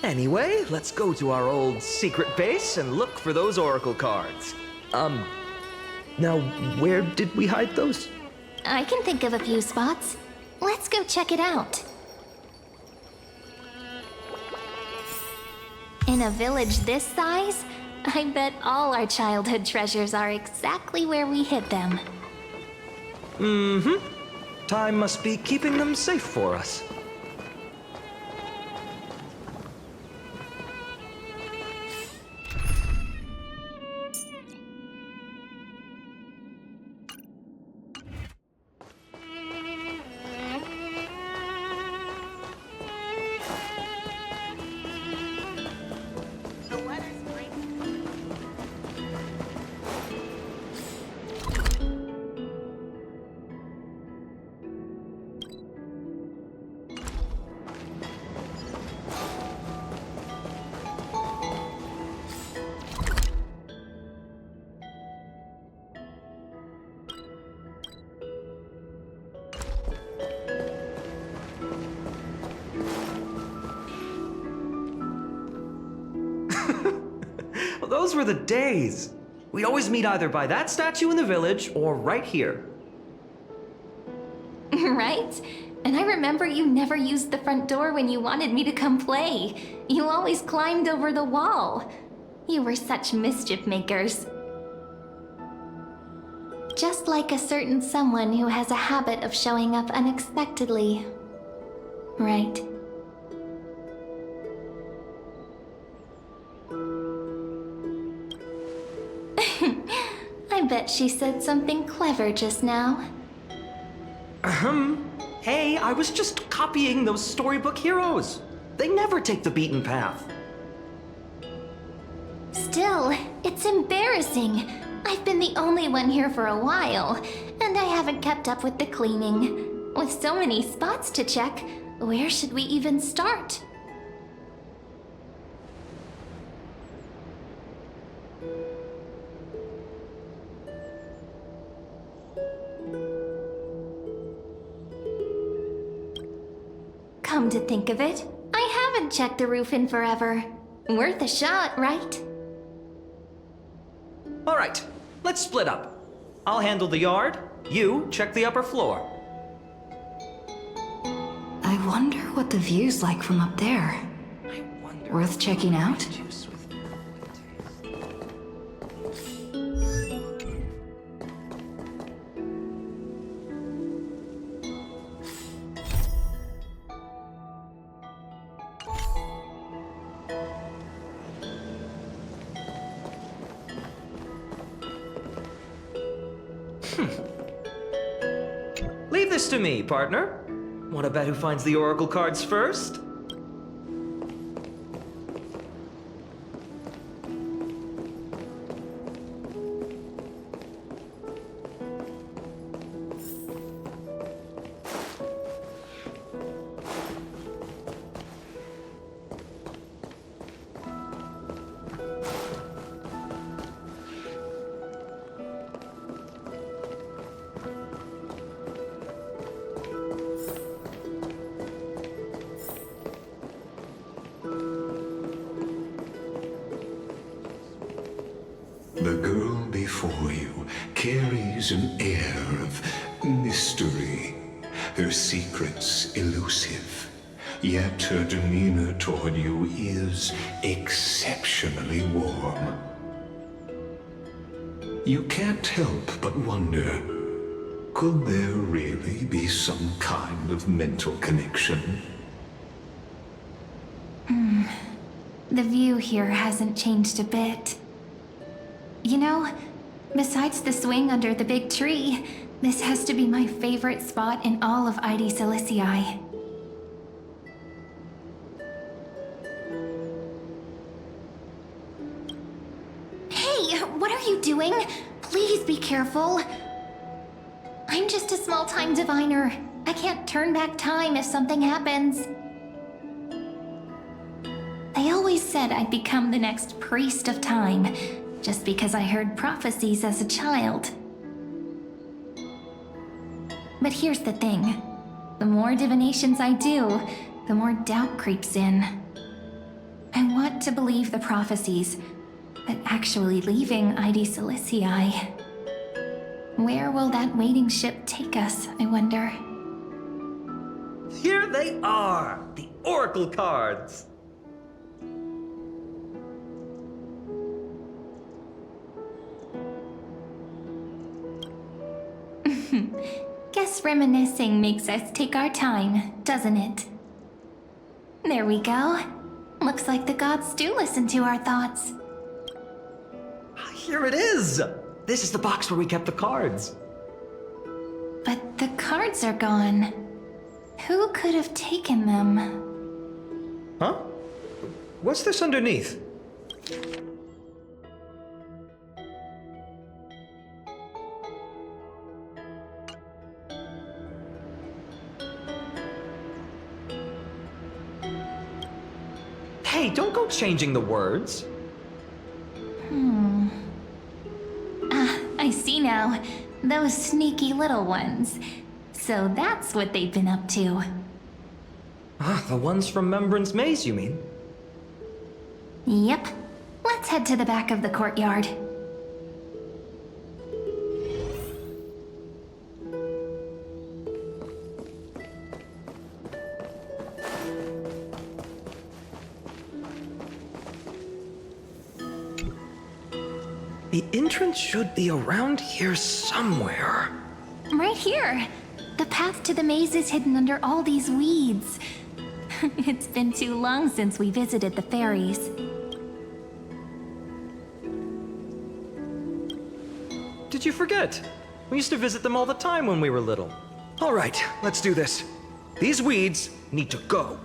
Anyway, let's go to our old secret base and look for those oracle cards. Now, where did we hide those? I can think of a few spots. Let's go check it out. In a village this size, I bet all our childhood treasures are exactly where we hid them. Mm-hmm. Time must be keeping them safe for us. Well, those were the days. We'd always meet either by that statue in the village or right here. Right? And I remember you never used the front door when you wanted me to come play. You always climbed over the wall. You were such mischief makers. Just like a certain someone who has a habit of showing up unexpectedly. Right? bet she said something clever just now. Hey, I was just copying those storybook heroes. They never take the beaten path. Still, it's embarrassing. I've been the only one here for a while, and I haven't kept up with the cleaning. With so many spots to check, where should we even start? Come to think of it, I haven't checked the roof in forever. Worth a shot, right? All right, let's split up. I'll handle the yard, you check the upper floor. I wonder what the view's like from up there. Worth checking out? Leave this to me, partner. Want to bet who finds the oracle cards first? The girl before you carries an air of mystery, her secrets elusive, yet her demeanor toward you is exceptionally warm. You can't help but wonder, could there really be some kind of mental connection? The view here hasn't changed a bit. You know, besides the swing under the big tree, this has to be my favorite spot in all of Ide Silicii. Hey, what are you doing? Please be careful. I'm just a small-time diviner. I can't turn back time if something happens. They always said I'd become the next priest of time, just because I heard prophecies as a child. But here's the thing. The more divinations I do, the more doubt creeps in. I want to believe the prophecies, but actually leaving Ide Silicii. Where will that waiting ship take us, I wonder? Here they are, the oracle cards. Guess reminiscing makes us take our time, doesn't it? There we go. Looks like the gods do listen to our thoughts. Here it is! This is the box where we kept the cards. But the cards are gone. Who could have taken them? Huh? What's this underneath? Hey, don't go changing the words. I see now. Those sneaky little ones. So that's what they've been up to. The ones from Remembrance Maze, you mean? Yep. Let's head to the back of the courtyard. The entrance should be around here somewhere. Right here. The path to the maze is hidden under all these weeds. It's been too long since we visited the fairies. Did did you forget? We used to visit them all the time when we were little. All right, let's do this. These weeds need to go.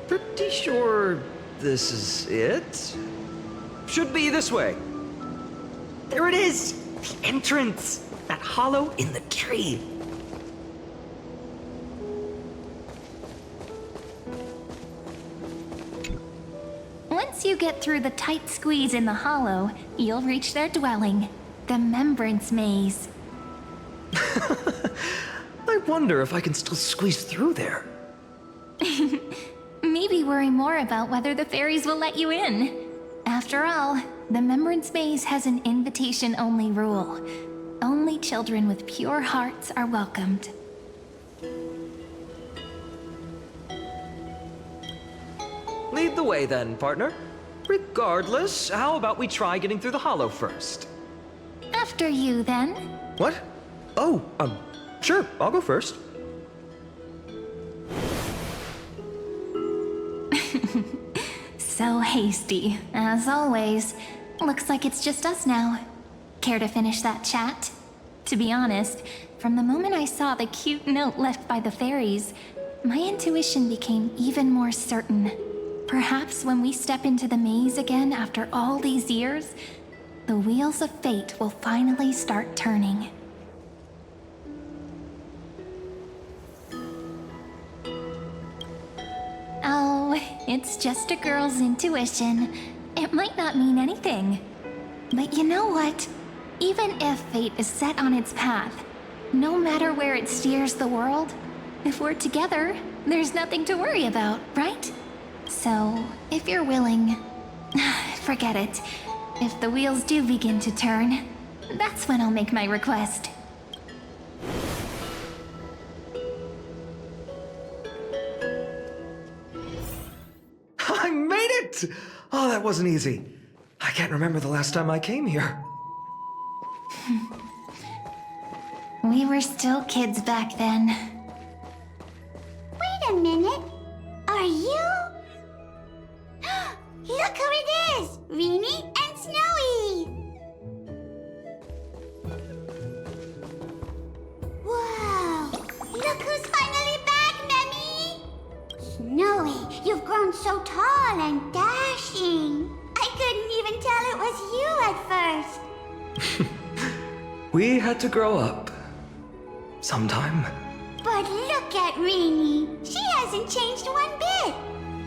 Pretty sure this is it? Should be this way. There it is! The entrance! That hollow in the tree. Once you get through the tight squeeze in the hollow, you'll reach their dwelling, the Remembrance Maze. I wonder if I can still squeeze through there. Maybe worry more about whether the fairies will let you in. After all, the Remembrance Maze has an invitation-only rule. Only children with pure hearts are welcomed. Lead the way then, partner. Regardless, how about we try getting through the hollow first? After you, then. What? Oh, sure, I'll go first. So hasty, as always. Looks like it's just us now. Care to finish that chat? To be honest, from the moment I saw the cute note left by the fairies, my intuition became even more certain. Perhaps when we step into the maze again after all these years, the wheels of fate will finally start turning. Oh, it's just a girl's intuition. It might not mean anything. But you know what? Even if fate is set on its path, no matter where it steers the world, if we're together, there's nothing to worry about, right? So, if you're willing, forget it. If the wheels do begin to turn, that's when I'll make my request. I made it! Oh, that wasn't easy. I can't remember the last time I came here. We were still kids back then. Wait a minute. Are you? Look who it is! Rini and Snowy! Wow! Look who's finally back, Memmy! Snowy, you've grown so tall and dashing. I couldn't even tell it was you at first. We had to grow up. Sometime. But look at Rini. She hasn't changed one bit.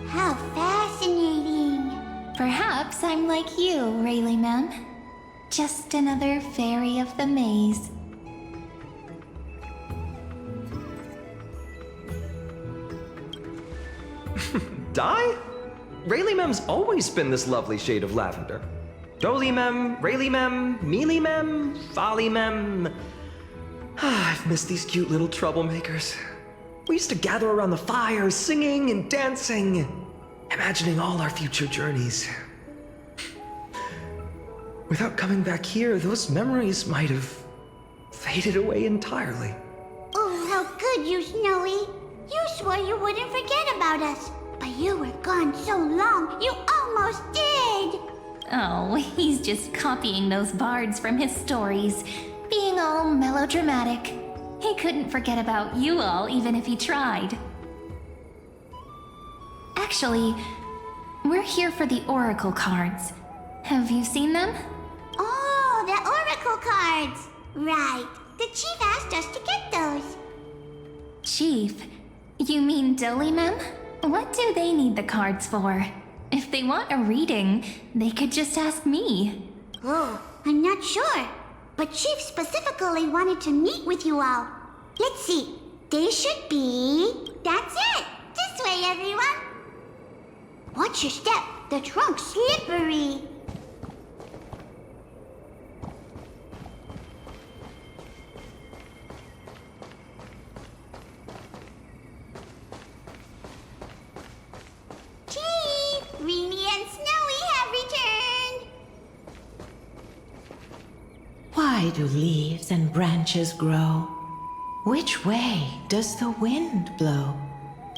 How fascinating. Perhaps I'm like you, Rayleigh Mem. Just another fairy of the maze. Dye? Rayleigh Mem's always been this lovely shade of lavender. Doly Mem, Rayleigh Mem, Mealy Mem, Folly Mem. I've missed these cute little troublemakers. We used to gather around the fire, singing and dancing, imagining all our future journeys. Without coming back here, those memories might have faded away entirely. Oh, how good you, Snowy. You swore you wouldn't forget about us. But you were gone so long, you almost did. Oh, he's just copying those bards from his stories, being all melodramatic. He couldn't forget about you all, even if he tried. Actually, we're here for the Oracle cards. Have you seen them? Oh, the Oracle cards. Right. The Chief asked us to get those. Chief? You mean Doly Mem? What do they need the cards for? If they want a reading, they could just ask me. Oh, I'm not sure. But Chief specifically wanted to meet with you all. Let's see. They should be... That's it! This way, everyone! Watch your step. The trunk's slippery. Chief! Rini and Snowy have returned! Why do leaves and branches grow? Which way does the wind blow?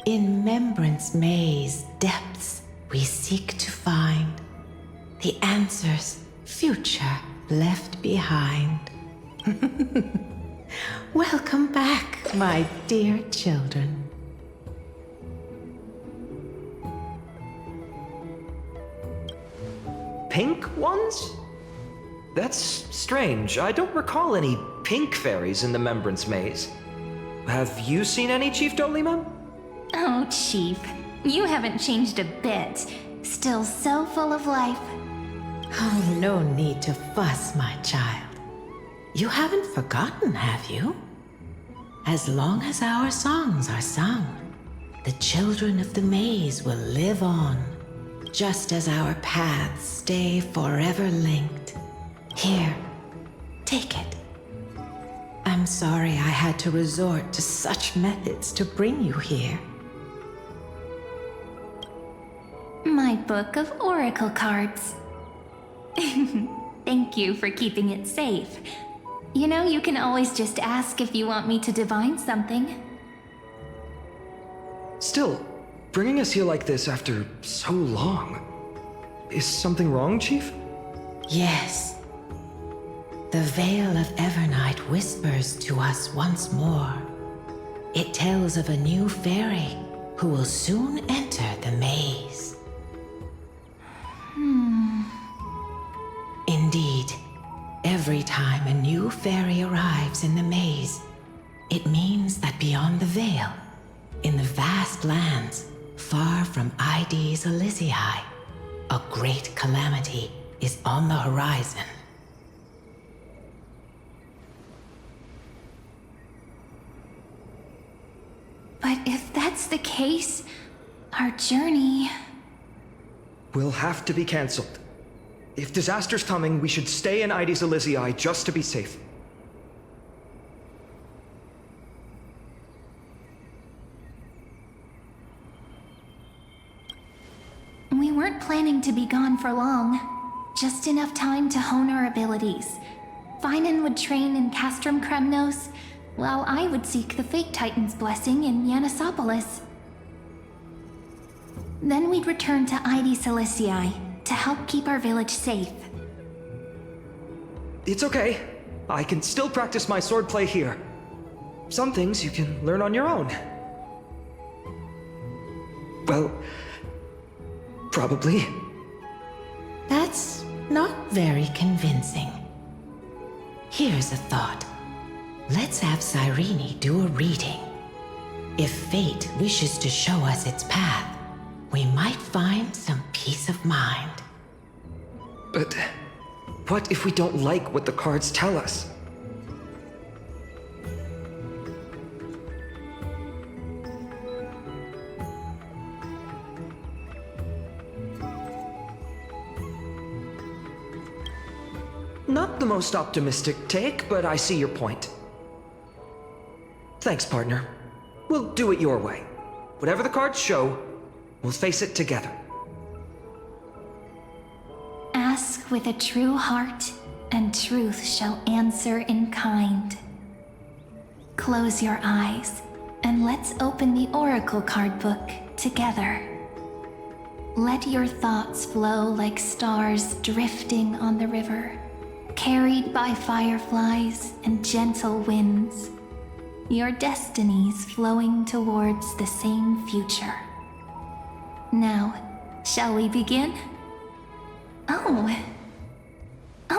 In Remembrance Maze depths we seek to find the answers, future left behind. Welcome back, my dear children. Pink ones? That's strange. I don't recall any pink fairies in the Remembrance Maze. Have you seen any, Chief Dolima? Oh, Chief. You haven't changed a bit. Still so full of life. Oh, no need to fuss, my child. You haven't forgotten, have you? As long as our songs are sung, the children of the maze will live on, just as our paths stay forever linked. Here, take it. I'm sorry I had to resort to such methods to bring you here. My book of oracle cards. Thank you for keeping it safe. You know, you can always just ask if you want me to divine something. Still, bringing us here like this after so long. Is something wrong, Chief? Yes. The Veil of Evernight whispers to us once more. It tells of a new fairy who will soon enter the maze. Indeed, every time a new fairy arrives in the maze, it means that beyond the veil, in the vast lands far from Ides Elysiae, a great calamity is on the horizon. But if that's the case, our journey... Will have to be cancelled. If disaster's coming, we should stay in Ides Elysiae just to be safe. We weren't planning to be gone for long. Just enough time to hone our abilities. Phainon would train in Castrum Kremnos, while I would seek the Fate Titan's blessing in Yanisopolis. Then we'd return to Ides Elysiae to help keep our village safe. It's okay. I can still practice my swordplay here. Some things you can learn on your own. Well, probably. That's not very convincing. Here's a thought. Let's have Cyrene do a reading. If fate wishes to show us its path, we might find some peace of mind. But what if we don't like what the cards tell us? Not the most optimistic take, but I see your point. Thanks, partner. We'll do it your way. Whatever the cards show, we'll face it together. Ask with a true heart, and truth shall answer in kind. Close your eyes, and let's open the Oracle card book together. Let your thoughts flow like stars drifting on the river, carried by fireflies and gentle winds. Your destinies flowing towards the same future. Now, shall we begin? Oh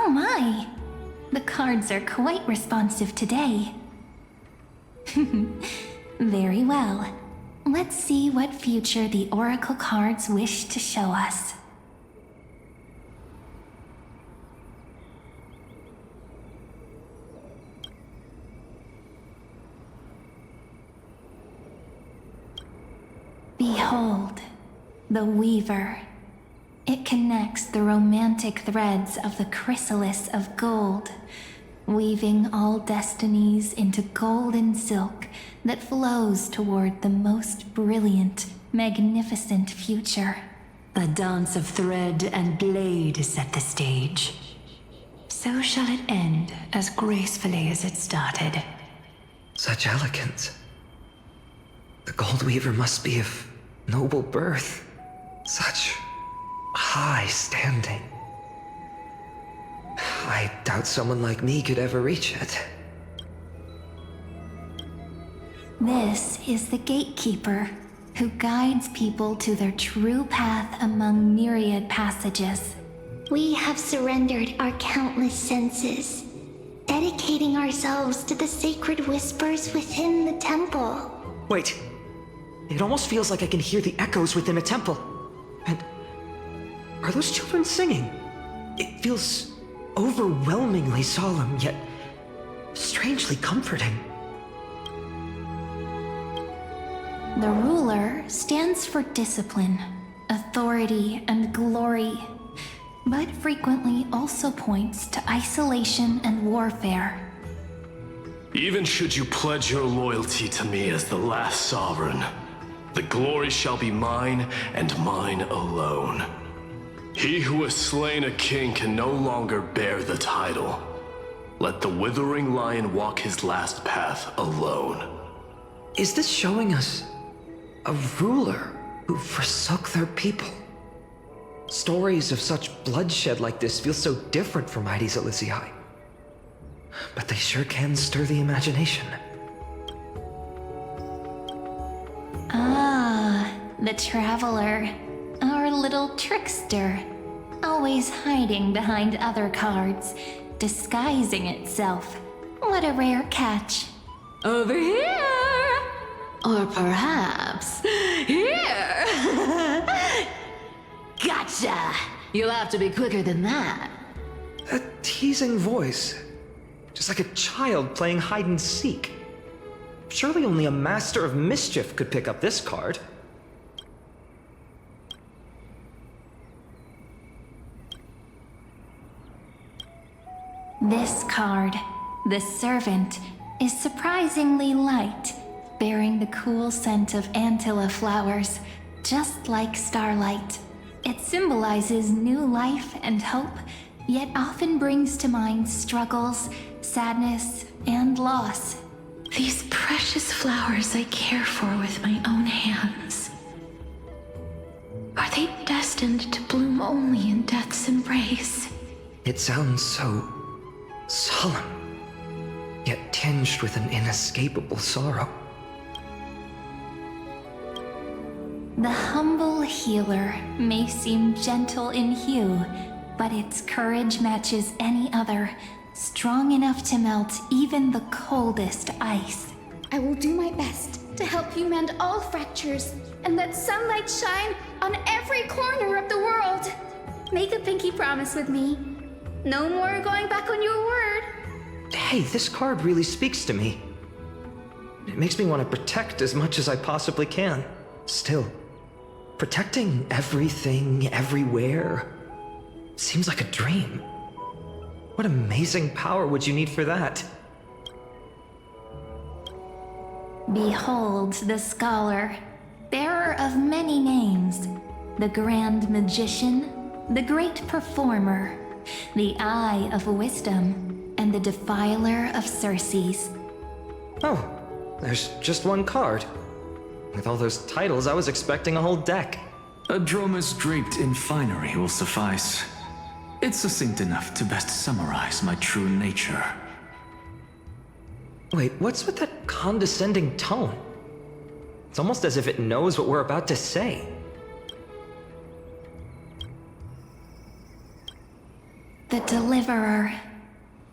my! The cards are quite responsive today. Very well. Let's see what future the Oracle cards wish to show us. Behold, the Weaver. It connects the romantic threads of the chrysalis of gold, weaving all destinies into golden silk that flows toward the most brilliant, magnificent future. A dance of thread and blade set the stage. So shall it end as gracefully as it started. Such elegance. The Gold Weaver must be of noble birth. Such high standing. I doubt someone like me could ever reach it. This is the gatekeeper, who guides people to their true path among myriad passages. We have surrendered our countless senses, dedicating ourselves to the sacred whispers within the temple. Wait. It almost feels like I can hear the echoes within a temple. And are those children singing? It feels overwhelmingly solemn, yet strangely comforting. The ruler stands for discipline, authority, and glory, but frequently also points to isolation and warfare. Even should you pledge your loyalty to me as the last sovereign, the glory shall be mine and mine alone. He who has slain a king can no longer bear the title. Let the withering lion walk his last path alone. Is this showing us a ruler who forsook their people? Stories of such bloodshed like this feel so different from Mydei's Elysiae. But they sure can stir the imagination. Ah, the Traveler. Our little trickster. Always hiding behind other cards, disguising itself. What a rare catch. Over here! Or perhaps here! Gotcha! You'll have to be quicker than that. A teasing voice. Just like a child playing hide and seek. Surely only a master of mischief could pick up this card. This card, the Servant, is surprisingly light, bearing the cool scent of Antilla flowers, just like starlight. It symbolizes new life and hope, yet often brings to mind struggles, sadness, and loss. These precious flowers I care for with my own hands. Are they destined to bloom only in death's embrace? It sounds so solemn, yet tinged with an inescapable sorrow. The humble healer may seem gentle in hue, but its courage matches any other, strong enough to melt even the coldest ice. I will do my best to help you mend all fractures and let sunlight shine on every corner of the world. Make a pinky promise with me. No more going back on your word. Hey, this card really speaks to me. It makes me want to protect as much as I possibly can. Still, protecting everything, everywhere, seems like a dream. What amazing power would you need for that? Behold the scholar, bearer of many names, the grand magician, the great performer, the eye of wisdom, and the defiler of Circes. Oh, there's just one card. With all those titles, I was expecting a whole deck. A Dromus draped in finery will suffice. It's succinct enough to best summarize my true nature. Wait, what's with that condescending tone? It's almost as if it knows what we're about to say. The Deliverer.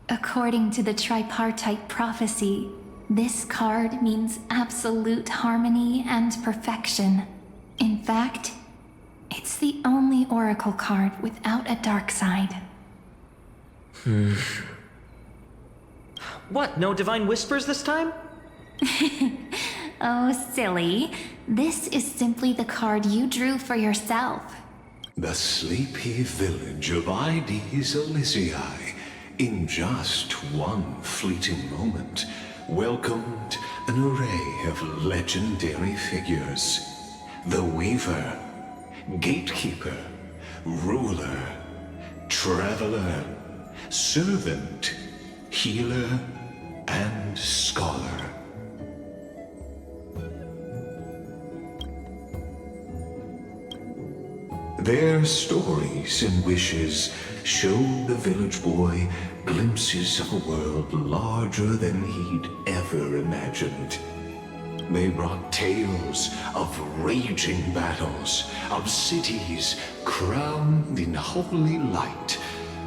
According to the tripartite prophecy, this card means absolute harmony and perfection. In fact, it's the only oracle card without a dark side. What, no divine whispers this time? Oh, silly. This is simply the card you drew for yourself. The sleepy village of Mydei's Elysiae, in just one fleeting moment, welcomed an array of legendary figures. The Weaver, Gatekeeper, Ruler, Traveler, Servant, Healer, and Scholar. Their stories and wishes showed the village boy glimpses of a world larger than he'd ever imagined. They brought tales of raging battles, of cities crowned in holy light,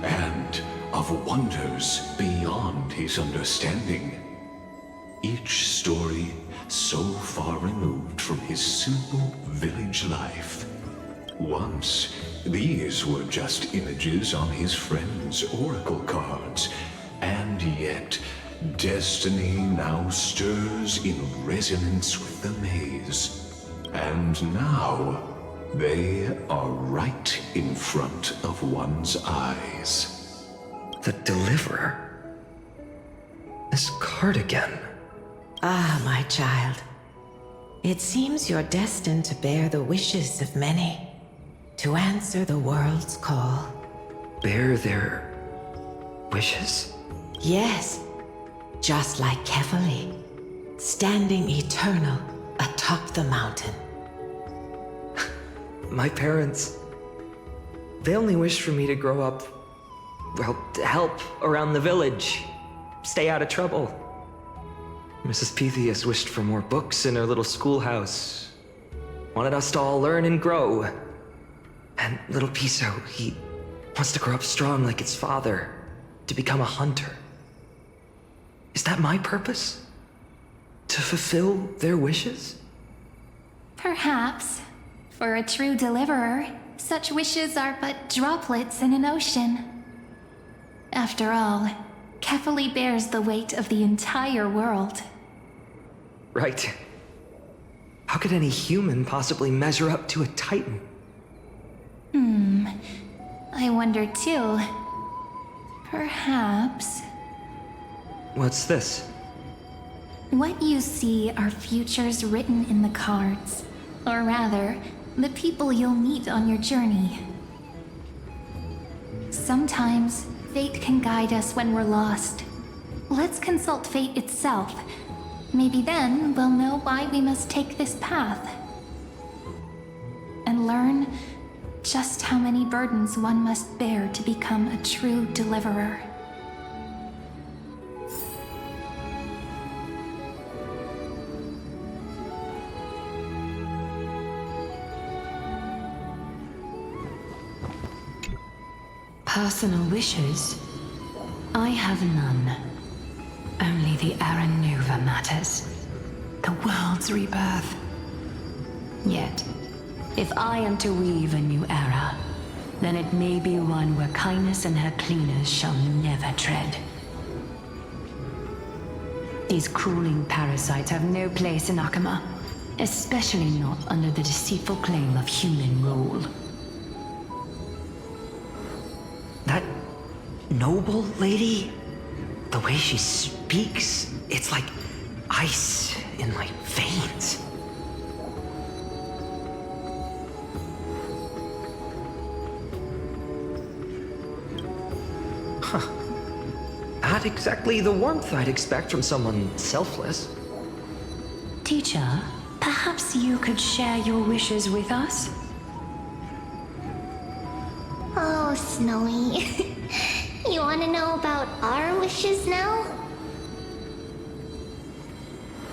and of wonders beyond his understanding. Each story so far removed from his simple village life. Once, these were just images on his friend's oracle cards, and yet destiny now stirs in resonance with the maze. And now, they are right in front of one's eyes. The Deliverer? This card again. Ah, my child. It seems you're destined to bear the wishes of many, to answer the world's call. Bear their wishes? Yes, just like Kefali, standing eternal atop the mountain. My parents, they only wished for me to grow up, well, to help around the village, stay out of trouble. Mrs. Pythias wished for more books in her little schoolhouse, wanted us to all learn and grow. And little Piso, he wants to grow up strong like its father, to become a hunter. Is that my purpose? To fulfill their wishes? Perhaps. For a true deliverer, such wishes are but droplets in an ocean. After all, Kefali bears the weight of the entire world. Right. How could any human possibly measure up to a Titan? I wonder too. Perhaps... What's this? What you see are futures written in the cards. Or rather, the people you'll meet on your journey. Sometimes, fate can guide us when we're lost. Let's consult fate itself. Maybe then we'll know why we must take this path. And learn just how many burdens one must bear to become a true deliverer. Personal wishes? I have none. Only the Aranuva matters. The world's rebirth. Yet, if I am to weave a new era, then it may be one where kindness and her cleaners shall never tread. These crawling parasites have no place in Akama, especially not under the deceitful claim of human rule. That noble lady? The way she speaks, it's like ice in my veins. Huh. Not exactly the warmth I'd expect from someone selfless. Teacher, perhaps you could share your wishes with us? Oh, Snowy. You want to know about our wishes now?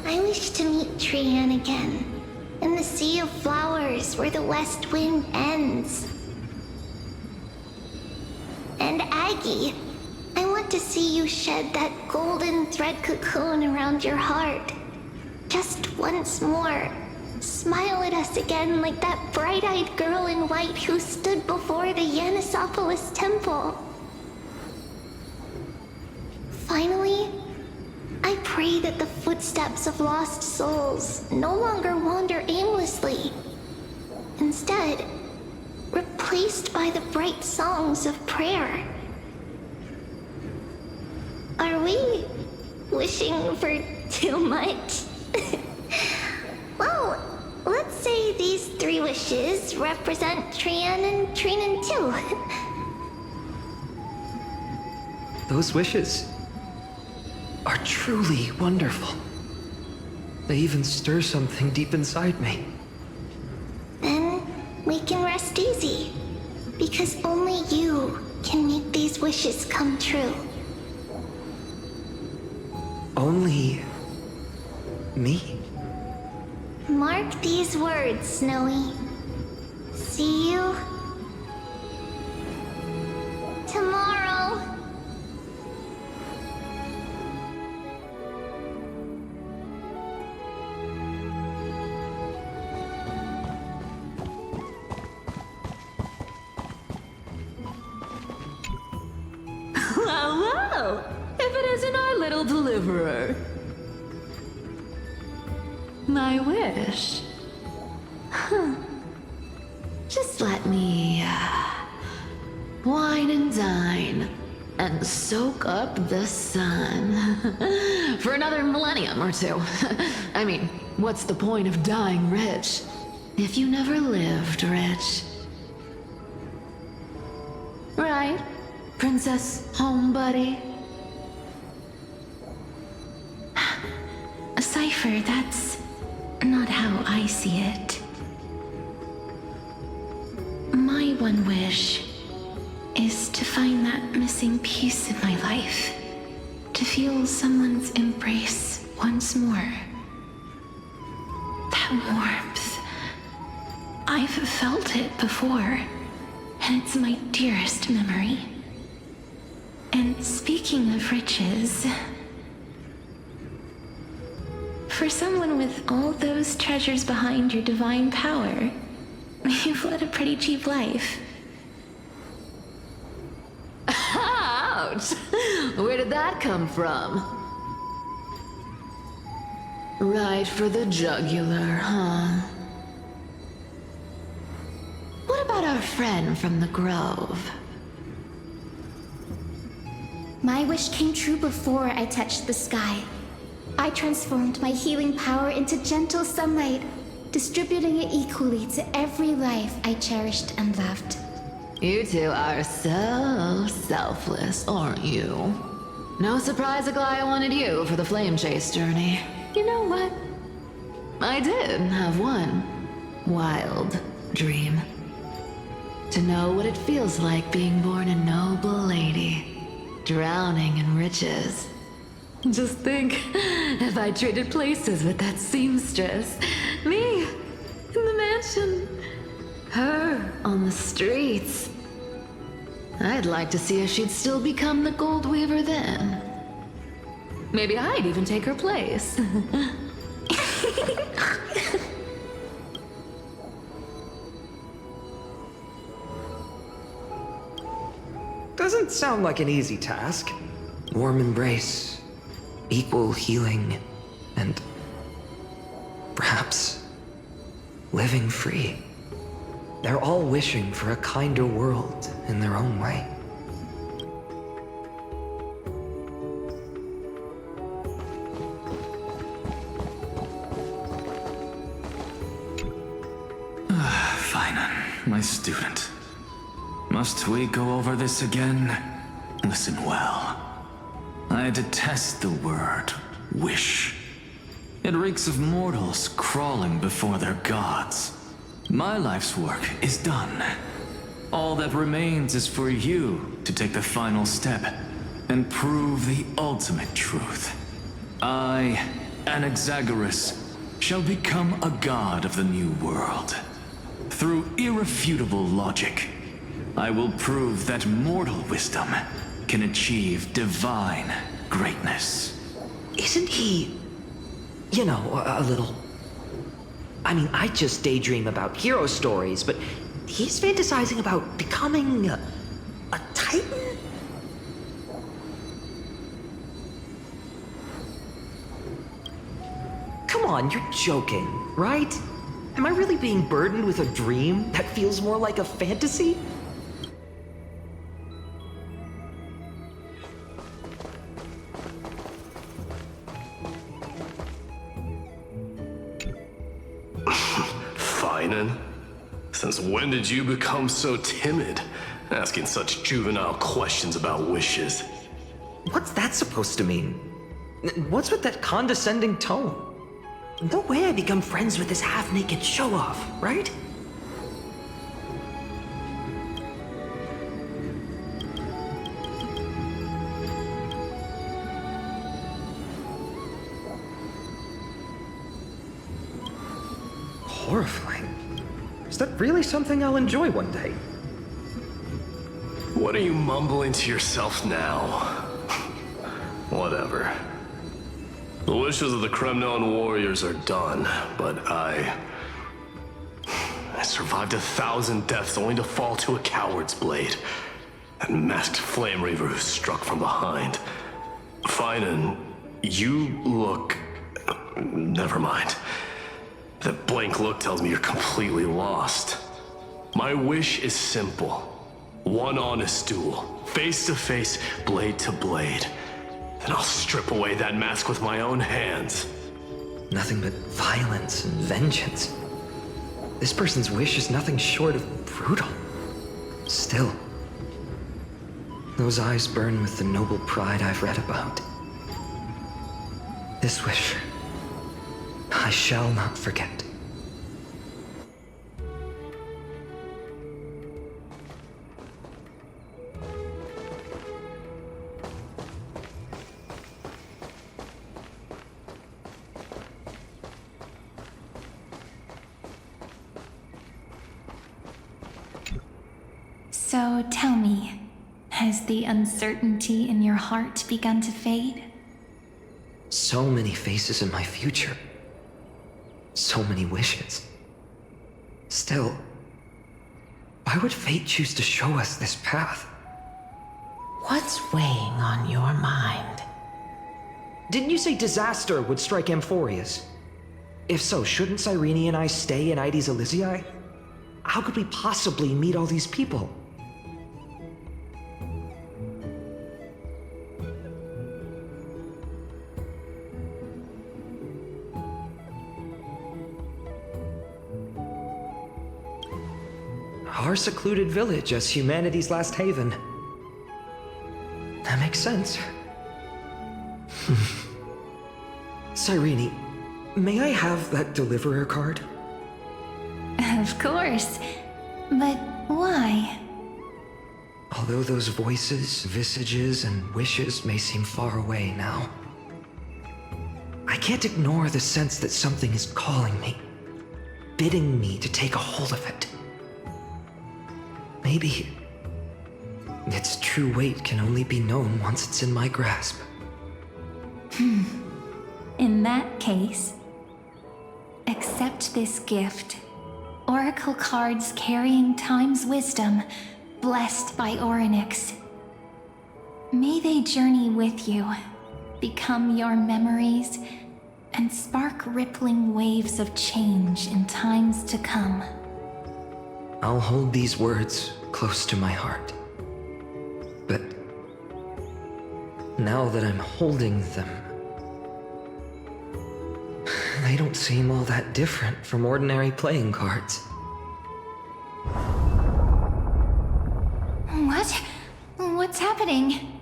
I wish to meet Trian again, in the Sea of Flowers where the West Wind ends. And Aggie, I want to see you shed that golden thread cocoon around your heart. Just once more. Smile at us again like that bright-eyed girl in white who stood before the Yanisopolis temple. Finally, I pray that the footsteps of lost souls no longer wander aimlessly. Instead, replaced by the bright songs of prayer. Are we wishing for too much? Well, let's say these 3 wishes represent Trian and Trinan too. Those wishes are truly wonderful. They even stir something deep inside me. Then, we can rest easy. Because only you can make these wishes come true. Only... me? Mark these words, Snowy. See you... tomorrow. Well, if it isn't our little deliverer. My wish. Huh. Just let me, wine and dine, and soak up the sun. For another millennium or two. I mean, what's the point of dying rich if you never lived rich? Right, Princess Homebuddy? Cipher, that's not how I see it. My one wish is to find that missing piece in my life. To feel someone's embrace once more. That warmth. I've felt it before, and it's my dearest memory. And speaking of riches, for someone with all those treasures behind your divine power, you've led a pretty cheap life. Ouch! Where did that come from? Right for the jugular, huh? What about our friend from the Grove? My wish came true before I touched the sky. I transformed my healing power into gentle sunlight, distributing it equally to every life I cherished and loved. You two are so selfless, aren't you? No surprise Aglaea wanted you for the flame chase journey. You know what? I did have one wild dream. To know what it feels like being born a noble lady, drowning in riches. Just think, if I traded places with that seamstress, me in the mansion, her on the streets. I'd like to see if she'd still become the gold weaver then. Maybe I'd even take her place. Doesn't sound like an easy task. Warm embrace, equal healing, and perhaps living free. They're all wishing for a kinder world in their own way. Phainon, my student. Must we go over this again? Listen well. I detest the word wish. It reeks of mortals crawling before their gods. My life's work is done. All that remains is for you to take the final step and prove the ultimate truth. I, Anaxagoras, shall become a god of the new world. Through irrefutable logic, I will prove that mortal wisdom can achieve divine greatness. Isn't he, you know, a little... I mean, I just daydream about hero stories, but he's fantasizing about becoming a titan? Come on, you're joking, right? Am I really being burdened with a dream that feels more like a fantasy? Phainon? Since when did you become so timid, asking such juvenile questions about wishes? What's that supposed to mean? What's with that condescending tone? No way I become friends with this half-naked show-off, right? Horrifying. Is that really something I'll enjoy one day? What are you mumbling to yourself now? Whatever. The wishes of the Kremnon warriors are done, but I survived 1,000 deaths only to fall to a coward's blade. That masked flame reaver who struck from behind. Phainon, you look... Never mind. That blank look tells me you're completely lost. My wish is simple. One honest duel, face to face, blade to blade. Then I'll strip away that mask with my own hands. Nothing but violence and vengeance. This person's wish is nothing short of brutal. Still, those eyes burn with the noble pride I've read about. This wish, I shall not forget. So tell me, has the uncertainty in your heart begun to fade? So many faces in my future. So many wishes. Still, why would fate choose to show us this path? What's weighing on your mind? Didn't you say disaster would strike Amphoreus? If so, shouldn't Cyrene and I stay in Ides Elysiae? How could we possibly meet all these people? Our secluded village as humanity's last haven. That makes sense. Cyrene, may I have that deliverer card? Of course. But why? Although those voices, visages, and wishes may seem far away now, I can't ignore the sense that something is calling me, bidding me to take a hold of it. Maybe its true weight can only be known once it's in my grasp. In that case, accept this gift. Oracle cards carrying time's wisdom, blessed by Orynyx. May they journey with you, become your memories, and spark rippling waves of change in times to come. I'll hold these words close to my heart. But now that I'm holding them, they don't seem all that different from ordinary playing cards. What? What's happening?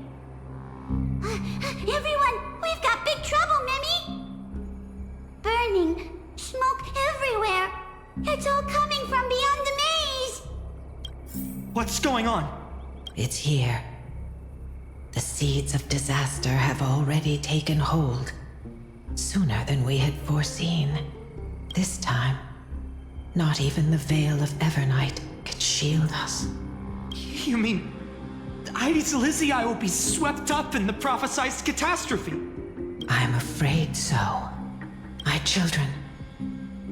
Everyone, we've got big trouble, Mimi! Burning, smoke everywhere. It's all coming from beyond the maze! What's going on? It's here. The seeds of disaster have already taken hold. Sooner than we had foreseen. This time, not even the veil of Evernight could shield us. You mean Ides Elysiae will be swept up in the prophesied catastrophe? I'm afraid so. My children,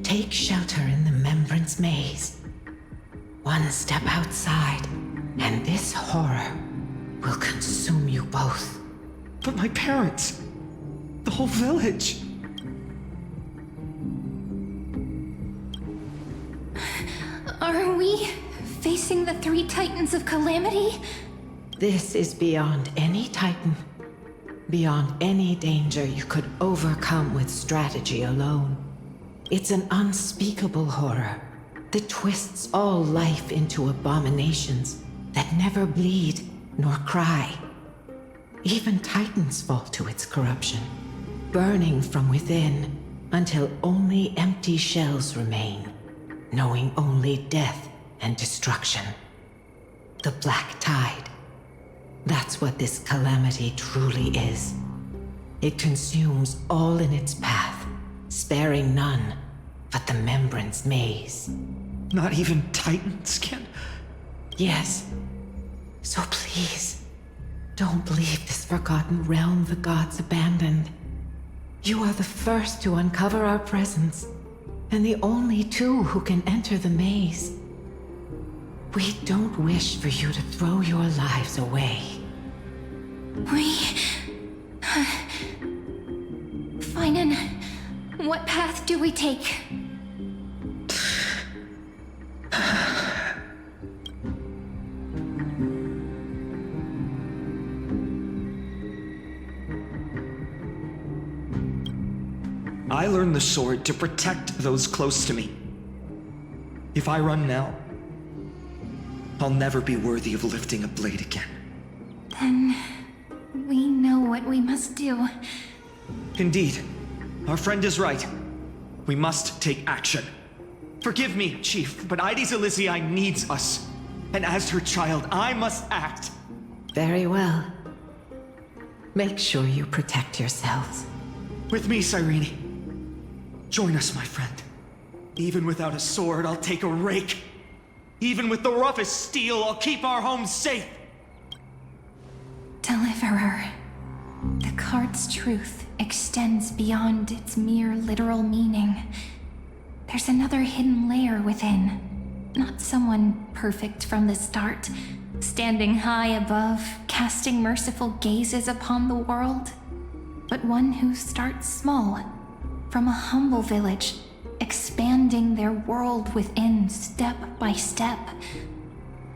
take shelter in the Remembrance Maze. One step outside, and this horror will consume you both. But my parents, the whole village. Are we facing the three titans of calamity? This is beyond any titan. Beyond any danger you could overcome with strategy alone. It's an unspeakable horror that twists all life into abominations that never bleed nor cry. Even titans fall to its corruption, burning from within until only empty shells remain, knowing only death and destruction. The Black Tide. That's what this calamity truly is. It consumes all in its path, sparing none but the Remembrance Titan's maze. Not even Titans can... Yes. So please, don't leave this forgotten realm the gods abandoned. You are the first to uncover our presence, and the only two who can enter the maze. We don't wish for you to throw your lives away. Phainon, what path do we take? I learned the sword to protect those close to me. If I run now, I'll never be worthy of lifting a blade again. Then we know what we must do. Indeed, our friend is right. We must take action. Forgive me, Chief, but Ides Elysiae needs us. And as her child, I must act. Very well. Make sure you protect yourselves. With me, Cyrene. Join us, my friend. Even without a sword, I'll take a rake. Even with the roughest steel, I'll keep our home safe. Deliverer. The card's truth extends beyond its mere literal meaning. There's another hidden layer within. Not someone perfect from the start, standing high above, casting merciful gazes upon the world, but one who starts small, from a humble village, expanding their world within step by step,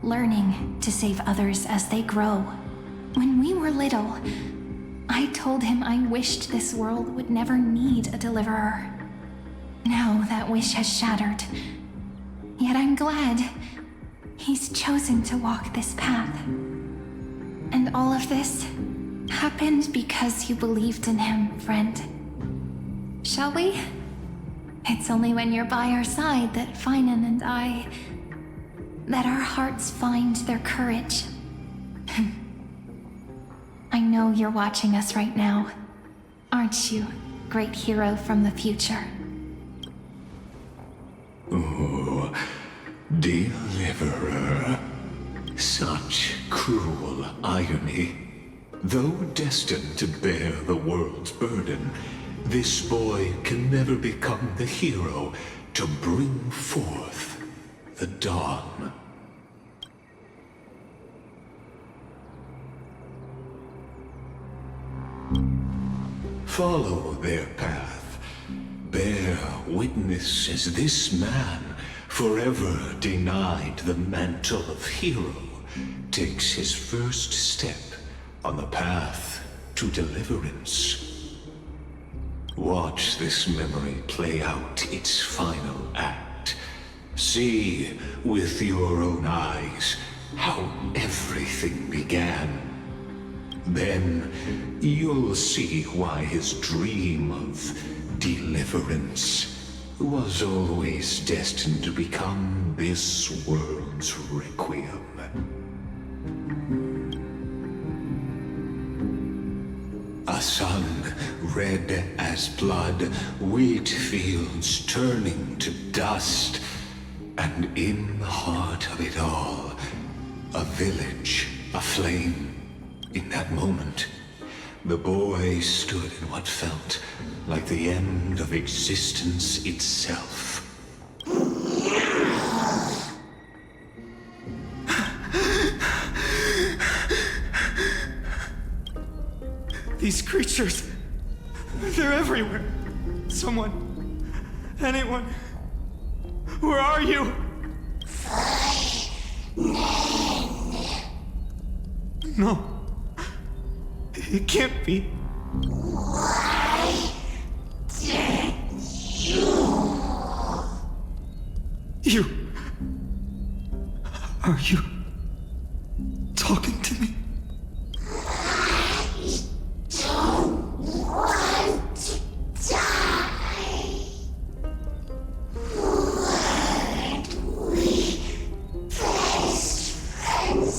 learning to save others as they grow. When we were little, I told him I wished this world would never need a deliverer. Now that wish has shattered. Yet I'm glad he's chosen to walk this path. And all of this happened because you believed in him, friend. Shall we? It's only when you're by our side that Phainon and that our hearts find their courage. I know you're watching us right now. Aren't you, great hero from the future? Oh, Deliverer. Such cruel irony. Though destined to bear the world's burden, this boy can never become the hero to bring forth the dawn. Follow their path. Bear witness as this man, forever denied the mantle of hero, takes his first step on the path to deliverance. Watch this memory play out its final act. See with your own eyes how everything began. Then you'll see why his dream of deliverance was always destined to become this world's requiem. A sun red as blood, wheat fields turning to dust, and in the heart of it all, a village aflame. In that moment, the boy stood in what felt like the end of existence itself. These creatures, they're everywhere. Someone, anyone, where are you? No. It can't be. Why did you... Are you talking to me? I don't want to die. Weren't we best friends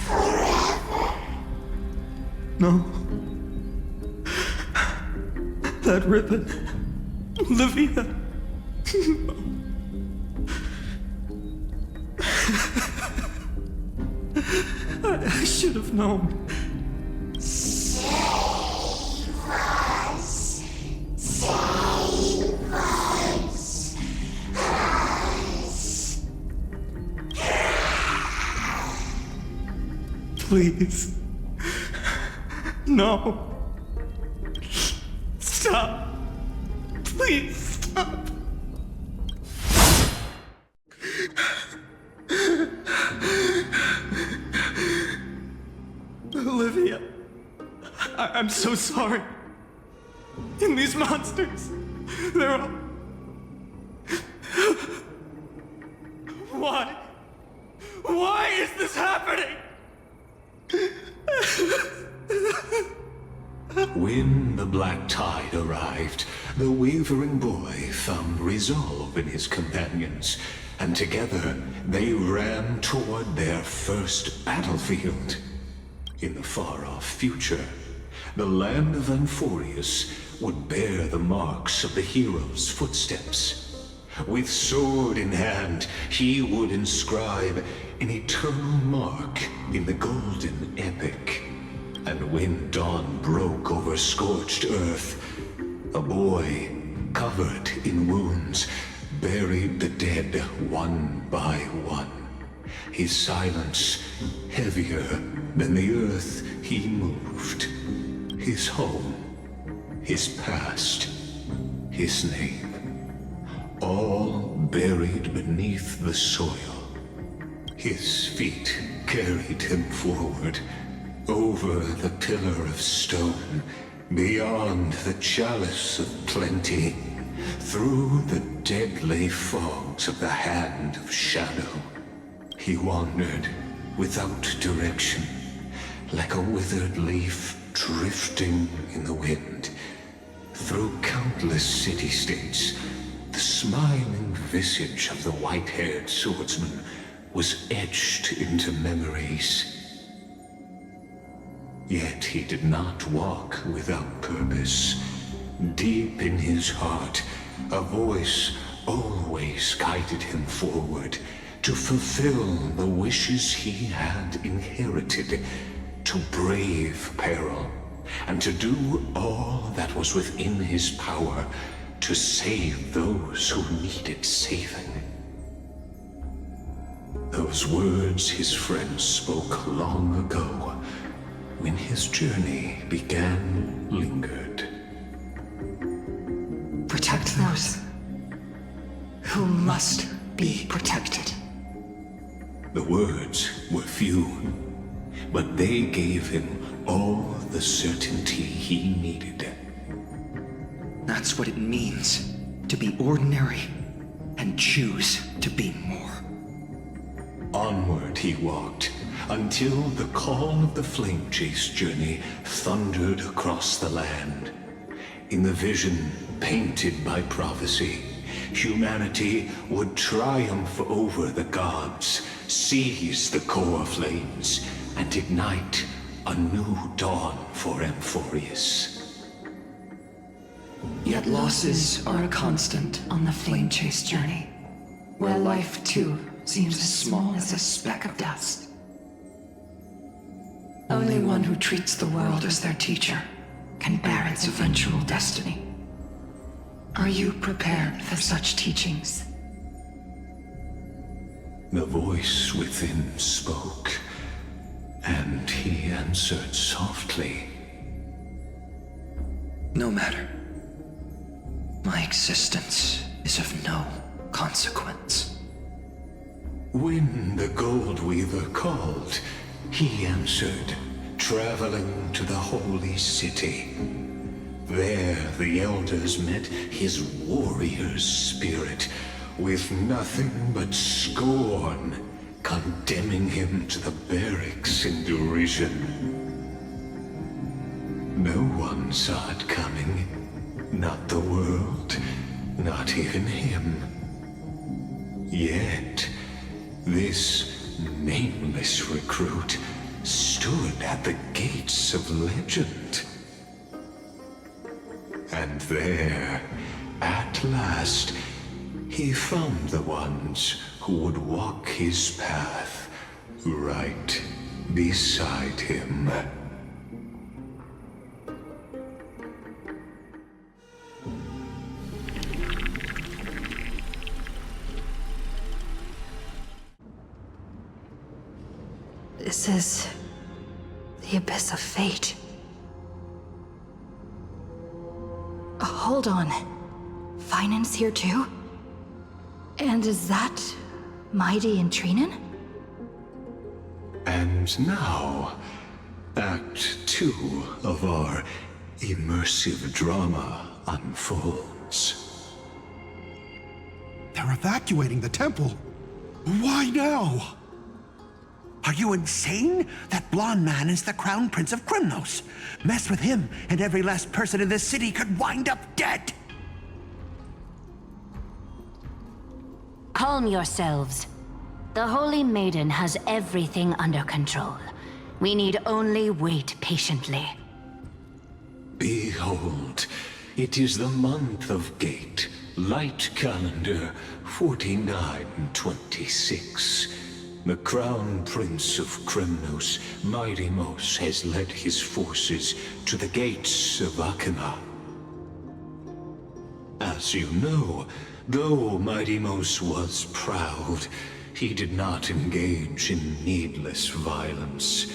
forever? No. That ribbon. Olivia. I should have known. Save us. Save us. Please. No. Stop. Please stop. Olivia, I'm so sorry. And these monsters, they're all... Why? Why is this happening? When the black tide arrived, the wavering boy found resolve in his companions, and together they ran toward their first battlefield. In the far-off future, the land of Amphoreus would bear the marks of the hero's footsteps. With sword in hand, he would inscribe an eternal mark in the golden epic. And when dawn broke over scorched earth, a boy, covered in wounds, buried the dead one by one. His silence heavier than the earth he moved. His home, his past, his name, all buried beneath the soil. His feet carried him forward, over the pillar of stone, beyond the chalice of plenty, through the deadly fogs of the hand of shadow. He wandered without direction, like a withered leaf drifting in the wind. Through countless city-states, the smiling visage of the white-haired swordsman was etched into memories. Yet he did not walk without purpose. Deep in his heart, a voice always guided him forward to fulfill the wishes he had inherited, to brave peril, and to do all that was within his power to save those who needed saving. Those words his friends spoke long ago, when his journey began, lingered. Protect those who must be protected. The words were few, but they gave him all the certainty he needed. That's what it means to be ordinary and choose to be more. Onward he walked, until the call of the flame chase journey thundered across the land. In the vision painted by prophecy, humanity would triumph over the gods, seize the core flames, and ignite a new dawn for Amphoreus. Yet losses are a constant on the flame chase journey, where life too seems as small as a speck of dust. Only one who treats the world as their teacher can bear its eventual destiny. Are you prepared for such teachings? The voice within spoke, and he answered softly. No matter. My existence is of no consequence. When the Gold Weaver called, he answered, traveling to the holy city. There the elders met his warrior's spirit, with nothing but scorn, condemning him to the barracks in derision. No one saw it coming, not the world, not even him. Yet, this nameless recruit stood at the gates of legend. And there, at last, he found the ones who would walk his path right beside him. This is the Abyss of Fate. Hold on. Phainon's here too? And is that Mydei and Phainon? And now, Act 2 of our immersive drama unfolds. They're evacuating the temple. Why now? Are you insane? That blonde man is the Crown Prince of Krymnos. Mess with him, and every last person in this city could wind up dead. Calm yourselves. The Holy Maiden has everything under control. We need only wait patiently. Behold, it is the month of Gate, light calendar 4926. The Crown Prince of Krymnos, Mydei, has led his forces to the gates of Achenar. As you know, though Mydei was proud, he did not engage in needless violence.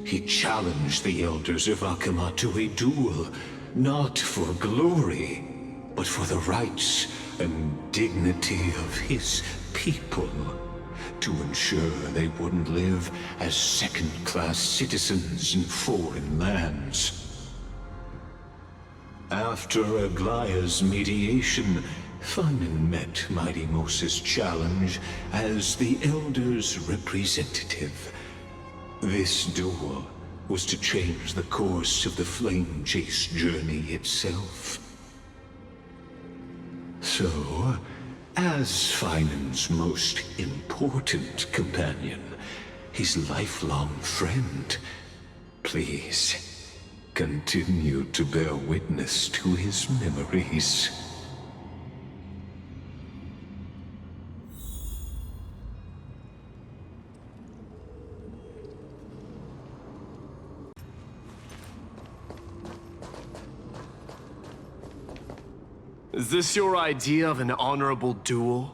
He challenged the elders of Achenar to a duel, not for glory, but for the rights and dignity of his people, to ensure they wouldn't live as second-class citizens in foreign lands. After Aglaea's mediation, Phainon met Mydei challenge as the Elder's representative. This duel was to change the course of the Flame Chase journey itself. So, as Phainon's most important companion, his lifelong friend, please continue to bear witness to his memories. Is this your idea of an honorable duel?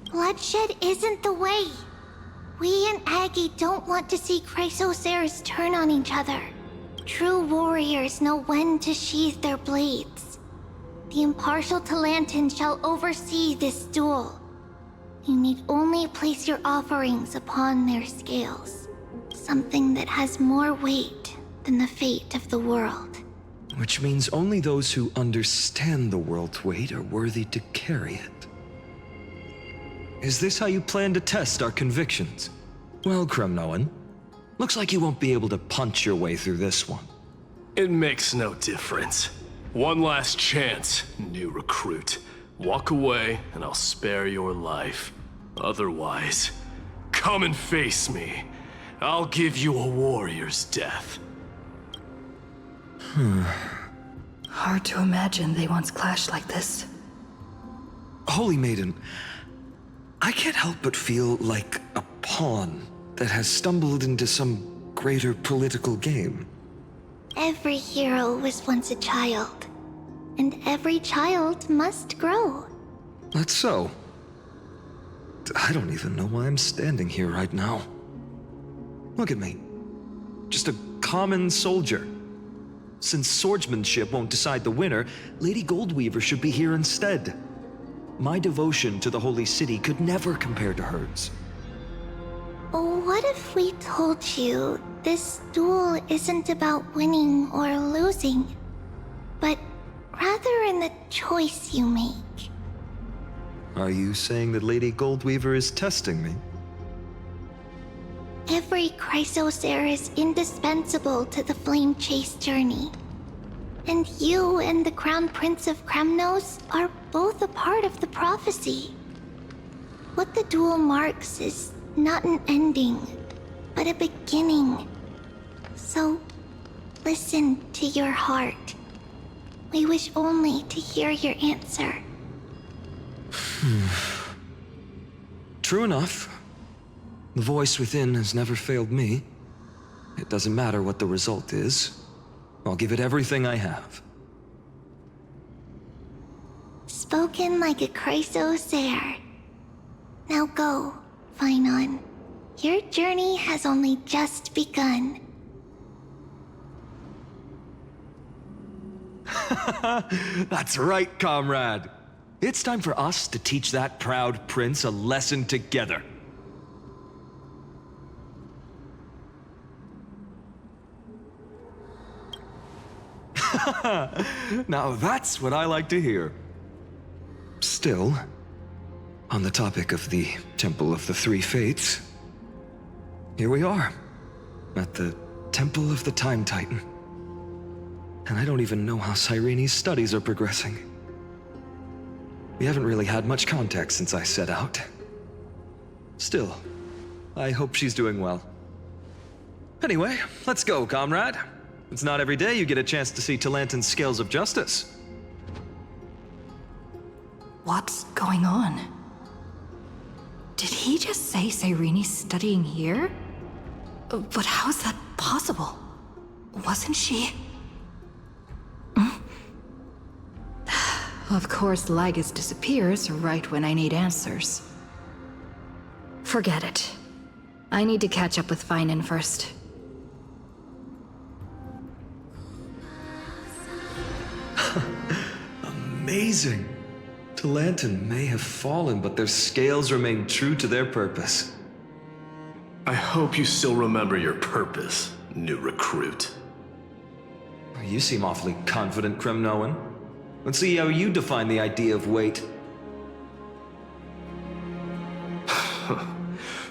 Bloodshed isn't the way. We and Aggie don't want to see Chrysoceres turn on each other. True warriors know when to sheathe their blades. The impartial Talantin shall oversee this duel. You need only place your offerings upon their scales. Something that has more weight than the fate of the world. Which means only those who understand the world's weight are worthy to carry it. Is this how you plan to test our convictions? Well, Krymnoan, looks like you won't be able to punch your way through this one. It makes no difference. One last chance, new recruit. Walk away, and I'll spare your life. Otherwise, come and face me. I'll give you a warrior's death. Hard to imagine they once clashed like this. Holy Maiden, I can't help but feel like a pawn that has stumbled into some greater political game. Every hero was once a child, and every child must grow. That's so. I don't even know why I'm standing here right now. Look at me. Just a common soldier. Since swordsmanship won't decide the winner, Lady Goldweaver should be here instead. My devotion to the Holy City could never compare to hers. What if we told you this duel isn't about winning or losing, but rather in the choice you make? Are you saying that Lady Goldweaver is testing me? Every Chrysocer is indispensable to the Flame Chase journey. And you and the Crown Prince of Krymnos are both a part of the prophecy. What the duel marks is not an ending, but a beginning. So, listen to your heart. We wish only to hear your answer. true enough. The voice within has never failed me. It doesn't matter what the result is. I'll give it everything I have. Spoken like a chrysosaur. Now go, Phainon. Your journey has only just begun. That's right, comrade. It's time for us to teach that proud prince a lesson together. Now that's what I like to hear. Still, on the topic of the Temple of the Three Fates, here we are, at the Temple of the Time Titan. And I don't even know how Cyrene's studies are progressing. We haven't really had much contact since I set out. Still, I hope she's doing well. Anyway, let's go, comrade. It's not every day you get a chance to see Talantin's scales of justice. What's going on? Did he just say Cyrene's studying here? But how's that possible? Wasn't she? Of course, Lygus disappears right when I need answers. Forget it. I need to catch up with Phainon first. Amazing! Talantin may have fallen, but their scales remain true to their purpose. I hope you still remember your purpose, new recruit. You seem awfully confident, Kremnoan. Let's see how you define the idea of weight.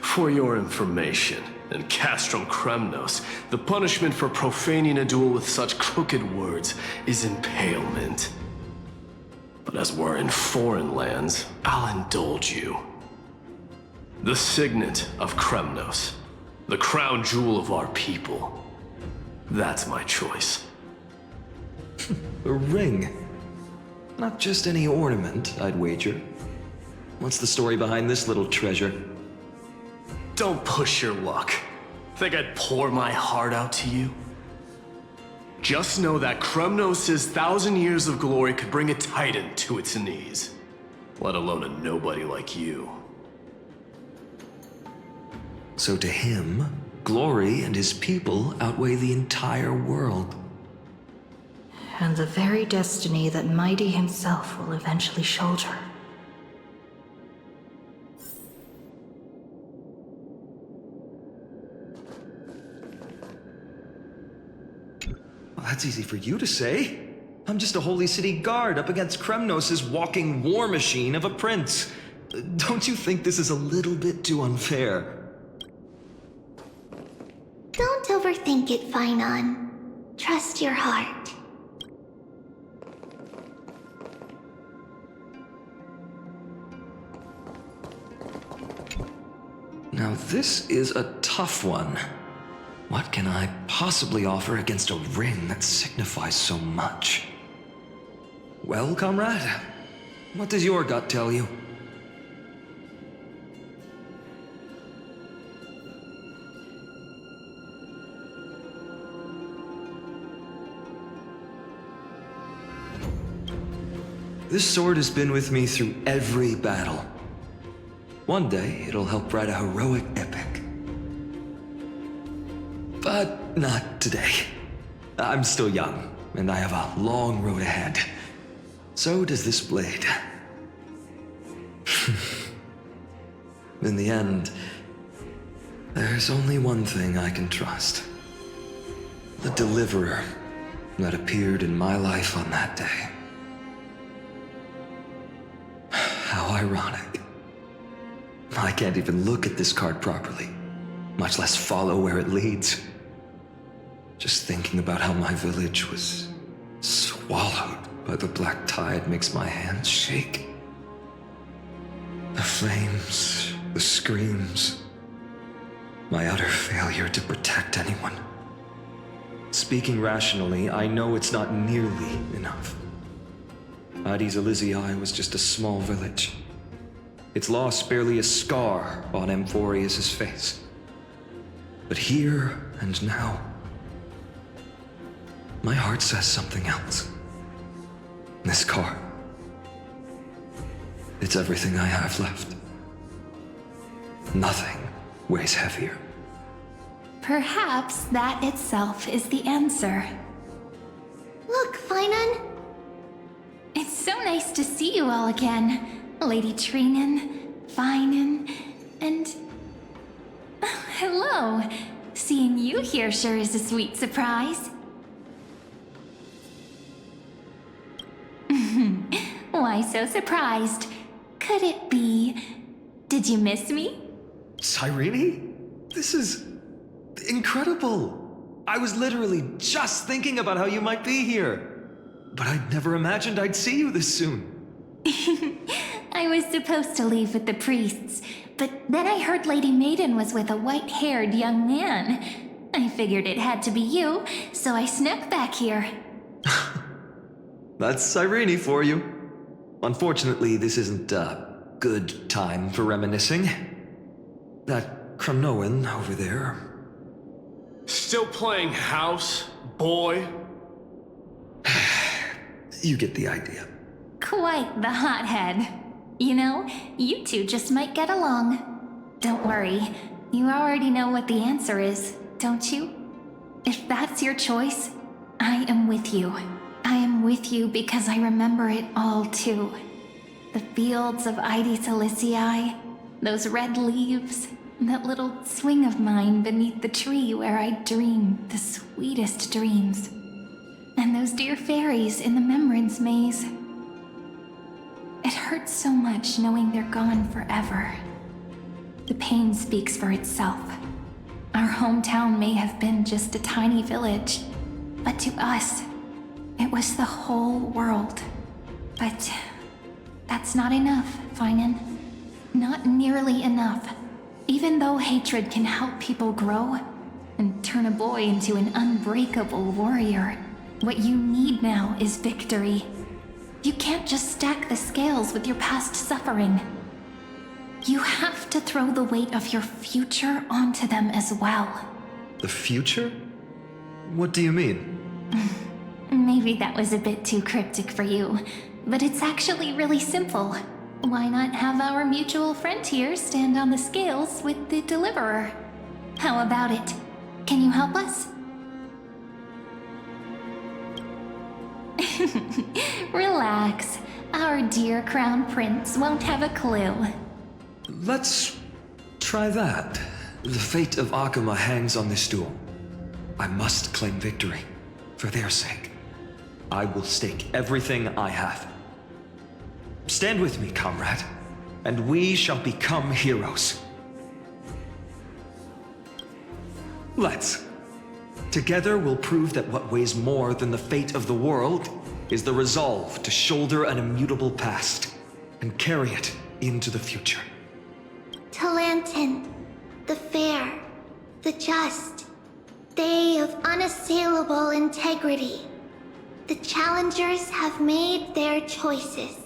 For your information, in Castrum Kremnos, the punishment for profaning a duel with such crooked words is impalement. But as we're in foreign lands, I'll indulge you. The signet of Kremnos, the crown jewel of our people. That's my choice. A ring. Not just any ornament, I'd wager. What's the story behind this little treasure? Don't push your luck. Think I'd pour my heart out to you? Just know that Kremnos' 1,000 years of glory could bring a titan to its knees. Let alone a nobody like you. So to him, glory and his people outweigh the entire world. And the very destiny that Mydei himself will eventually shoulder. Well, that's easy for you to say. I'm just a holy city guard up against Kremnos' walking war machine of a prince. Don't you think this is a little bit too unfair? Don't overthink it, Phainon. Trust your heart. Now this is a tough one. What can I possibly offer against a ring that signifies so much? Well, comrade, what does your gut tell you? This sword has been with me through every battle. One day, it'll help write a heroic epic. But not today. I'm still young, and I have a long road ahead. So does this blade. In the end, there's only one thing I can trust. The deliverer that appeared in my life on that day. How ironic. I can't even look at this card properly, much less follow where it leads. Just thinking about how my village was swallowed by the black tide makes my hands shake. The flames, the screams, my utter failure to protect anyone. Speaking rationally, I know it's not nearly enough. Addis Elysiae was just a small village. its loss barely a scar on Amphoreus' face. But here and now, my heart says something else. This card, it's everything I have left. Nothing weighs heavier. Perhaps that itself is the answer. Look, Phainon! It's so nice to see you all again. Lady Trinan, Phainon, and... hello! Seeing you here sure is a sweet surprise. Why so surprised? Could it be... Did you miss me? Cyrene? This is... incredible! I was literally just thinking about how you might be here. But I'd never imagined I'd see you this soon. I was supposed to leave with the priests, but then I heard Lady Maiden was with a white-haired young man. I figured it had to be you, so I snuck back here. That's Cyrene for you. Unfortunately, this isn't a good time for reminiscing. That Cronoan over there... Still playing house, boy? You get the idea. Quite the hothead. You know, you two just might get along. Don't worry, you already know what the answer is, don't you? If that's your choice, I am with you. I am with you because I remember it all too. The fields of Ide Silicii, those red leaves, that little swing of mine beneath the tree where I dreamed the sweetest dreams. And those dear fairies in the Remembrance maze. It hurts so much knowing they're gone forever. The pain speaks for itself. Our hometown may have been just a tiny village, but to us, it was the whole world. But that's not enough, Phainon. Not nearly enough. Even though hatred can help people grow and turn a boy into an unbreakable warrior, what you need now is victory. You can't just stack the scales with your past suffering. You have to throw the weight of your future onto them as well. The future? What do you mean? Maybe that was a bit too cryptic for you, but it's actually really simple. Why not have our mutual friend here stand on the scales with the deliverer? How about it? Can you help us? Relax. Our dear Crown Prince won't have a clue. Let's try that. The fate of Akama hangs on this duel. I must claim victory, for their sake. I will stake everything I have. Stand with me, comrade, and we shall become heroes. Let's. Together we'll prove that what weighs more than the fate of the world is the resolve to shoulder an immutable past and carry it into the future. Talantin, the fair, the just, they of unassailable integrity. The challengers have made their choices.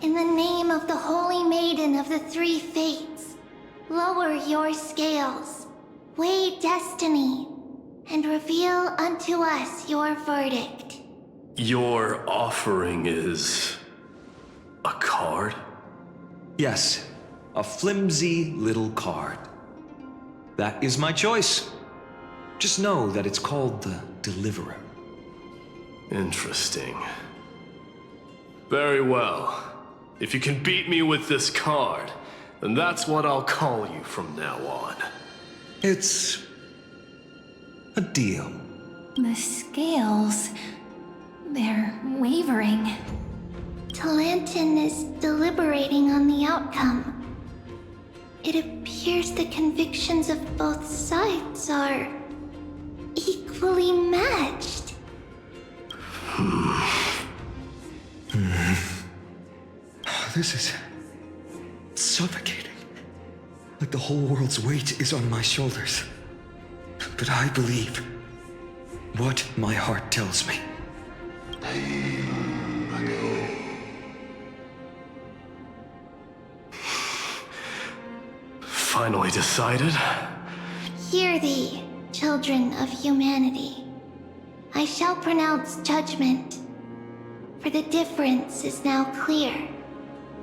In the name of the Holy Maiden of the Three Fates, lower your scales, weigh destiny, and reveal unto us your verdict. Your offering is... a card? Yes, a flimsy little card. That is my choice. Just know that it's called the Deliverer. Interesting. Very well. If you can beat me with this card, then that's what I'll call you from now on. It's... a deal. The scales... they're wavering. Talantin is deliberating on the outcome. It appears the convictions of both sides are... equally matched. This is... suffocating. Like the whole world's weight is on my shoulders. But I believe what my heart tells me. finally decided? Hear thee, children of humanity. I shall pronounce judgment, for the difference is now clear.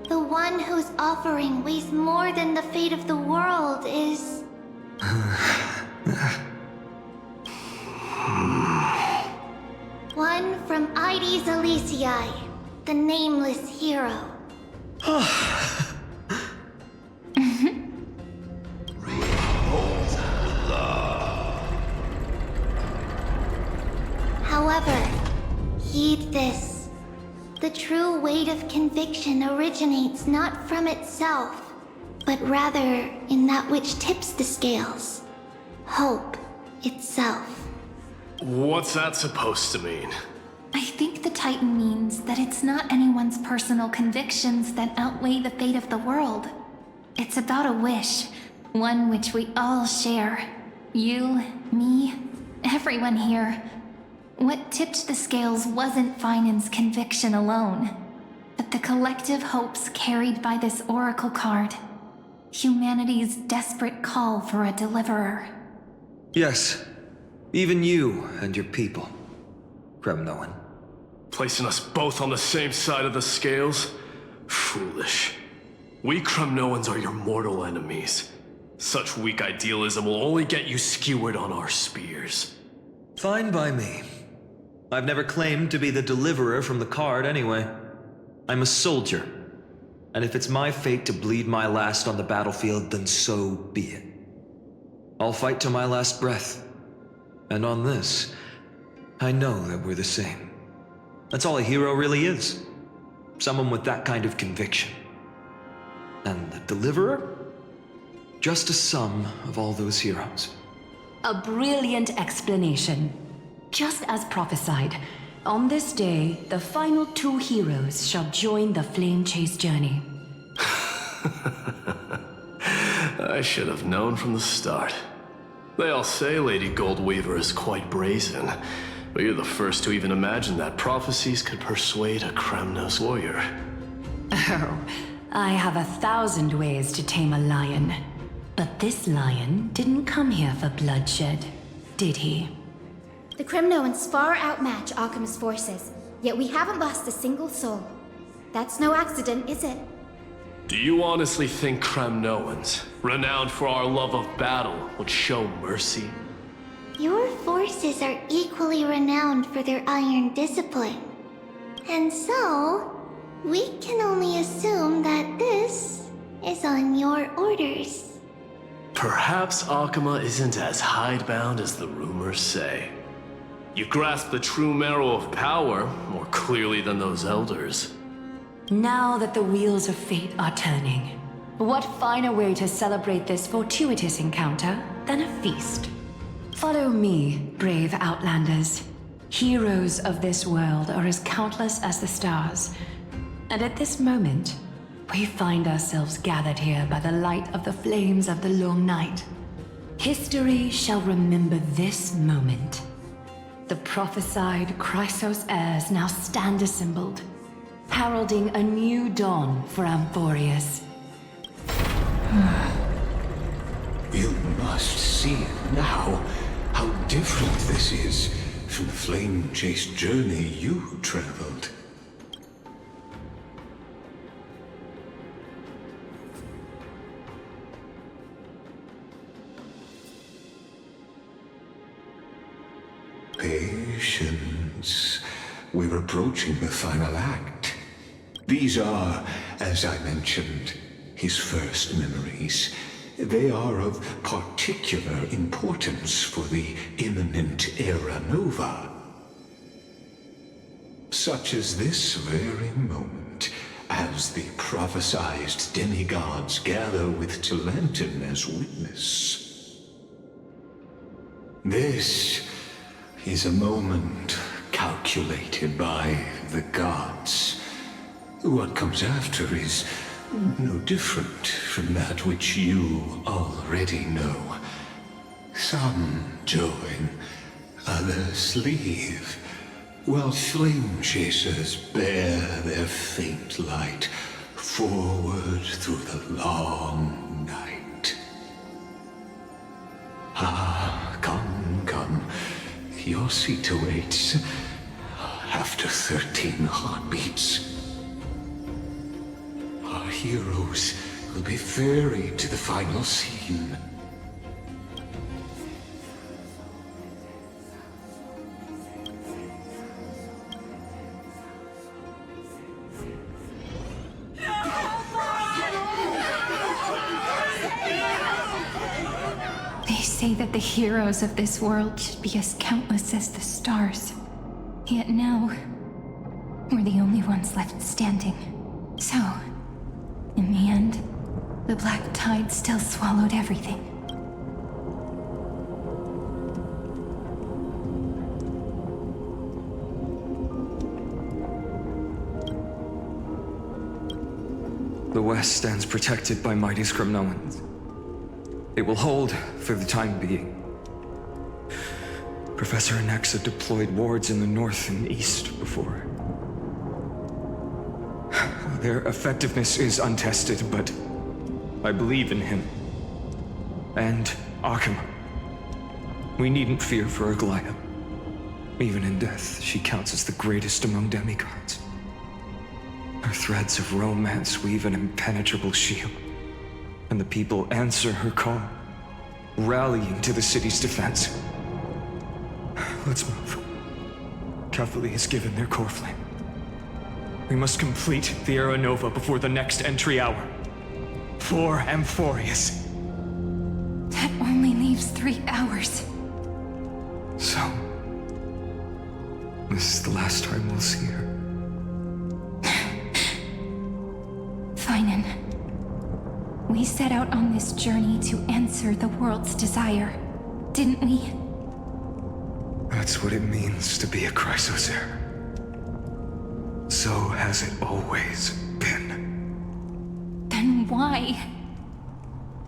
The one whose offering weighs more than the fate of the world is... one from Ides Elysiae, the nameless hero. However, heed this. The true weight of conviction originates not from itself, but rather in that which tips the scales. Hope itself. What's that supposed to mean? I think the Titan means that it's not anyone's personal convictions that outweigh the fate of the world. It's about a wish, one which we all share. You, me, everyone here. What tipped the scales wasn't Phainon's conviction alone, but the collective hopes carried by this oracle card. Humanity's desperate call for a deliverer. Yes, even you and your people, Kremnoan. Placing us both on the same side of the scales? Foolish. We Kremnoans are your mortal enemies. Such weak idealism will only get you skewered on our spears. Fine by me. I've never claimed to be the deliverer from the card anyway. I'm a soldier. And if it's my fate to bleed my last on the battlefield, then so be it. I'll fight to my last breath. And on this, I know that we're the same. That's all a hero really is. Someone with that kind of conviction. And the deliverer? Just a sum of all those heroes. A brilliant explanation. Just as prophesied, on this day, the final two heroes shall join the Flame Chase journey. I should have known from the start. They all say Lady Goldweaver is quite brazen, but you're the first to even imagine that prophecies could persuade a Kremnos warrior. Oh, I have 1,000 ways to tame a lion. But this lion didn't come here for bloodshed, did he? The Kremnoans far outmatch Occam's forces, yet we haven't lost a single soul. That's no accident, is it? Do you honestly think Kremnoans, renowned for our love of battle, would show mercy? Your forces are equally renowned for their iron discipline. And so, we can only assume that this is on your orders. Perhaps Occama isn't as hidebound as the rumors say. You grasp the true marrow of power more clearly than those elders. Now that the wheels of fate are turning, what finer way to celebrate this fortuitous encounter than a feast? Follow me, brave Outlanders. Heroes of this world are as countless as the stars. And at this moment, we find ourselves gathered here by the light of the flames of the long night. History shall remember this moment. The prophesied Chrysos heirs now stand assembled, heralding a new dawn for Amphoreus. You must see it now, how different this is from the flame chase journey you traveled. Patience. We're approaching the final act. These are, as I mentioned, his first memories. They are of particular importance for the imminent Era Nova. Such as this very moment, as the prophesized demigods gather with Talentum as witness. This is a moment calculated by the gods. What comes after is no different from that which you already know. Some join, others leave, while flame chasers bear their faint light forward through the long night. Your seat awaits after 13 heartbeats. Our heroes will be ferried to the final scene. They say that the heroes of this world should be as countless as the stars. Yet now, we're the only ones left standing. So, in the end, the black tide still swallowed everything. The West stands protected by Mydei's Cremnoans. It will hold for the time being. Professor Anaxa deployed wards in the north and east before. Their effectiveness is untested, but I believe in him. And Arkham. We needn't fear for Aglaea. Even in death, she counts as the greatest among demigods. Her threads of romance weave an impenetrable shield, and the people answer her call, rallying to the city's defense. Let's move. Cavalry has given their core flame. We must complete the Era Nova before the next entry hour. For Amphoreus. That only leaves 3 hours. So, this is the last time we'll see her. Phainon. We set out on this journey to answer the world's desire, didn't we? That's what it means to be a Chrysos heir. So has it always been. Then why?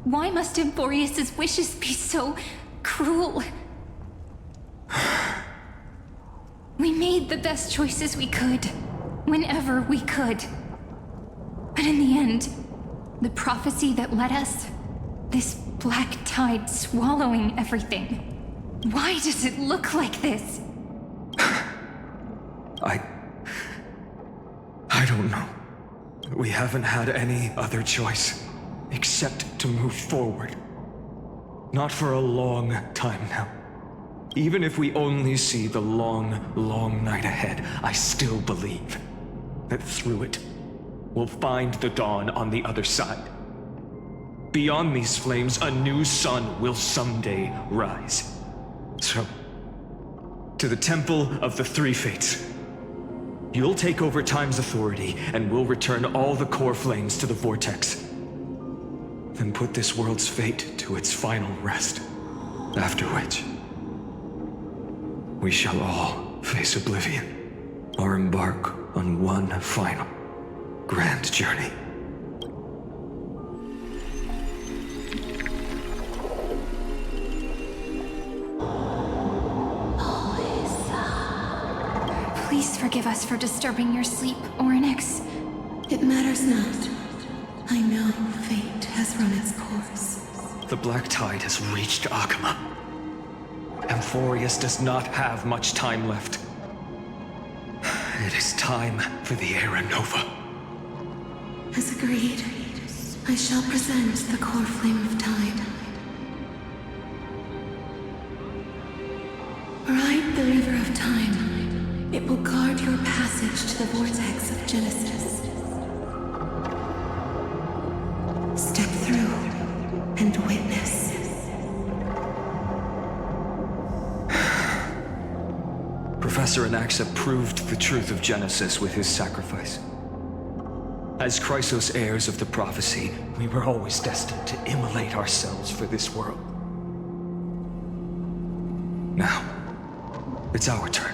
Why must Amphoreus' wishes be so cruel? We made the best choices we could, whenever we could. But in the end, the prophecy that led us, this black tide swallowing everything. Why does it look like this? I don't know. We haven't had any other choice, except to move forward. Not for a long time now. Even if we only see the long, long night ahead, I still believe that through it, we'll find the dawn on the other side. Beyond these flames, a new sun will someday rise. So, to the Temple of the Three Fates. You'll take over Time's authority, and we'll return all the core flames to the Vortex. Then put this world's fate to its final rest. After which, we shall all face oblivion, or embark on one final grand journey. Please forgive us for disturbing your sleep, Orynyx. It matters not. I know fate has run its course. The black tide has reached Akama. Amphoreus does not have much time left. It is time for the Era Nova. As agreed, I shall present the core flame of time. Ride the river of time. It will guard your passage to the vortex of Genesis. Step through and witness. Professor Anaxa proved the truth of Genesis with his sacrifice. As Chrysos heirs of the prophecy, we were always destined to immolate ourselves for this world. Now, it's our turn.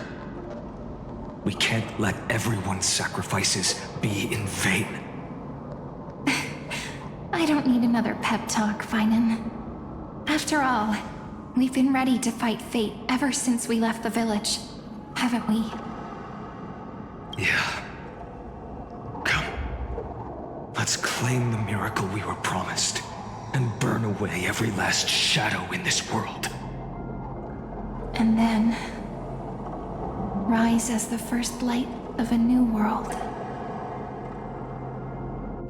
We can't let everyone's sacrifices be in vain. I don't need another pep talk, Phainon. After all, we've been ready to fight fate ever since we left the village, haven't we? Yeah. Come. Let's claim the miracle we were promised, and burn away every last shadow in this world. And then, rise as the first light of a new world.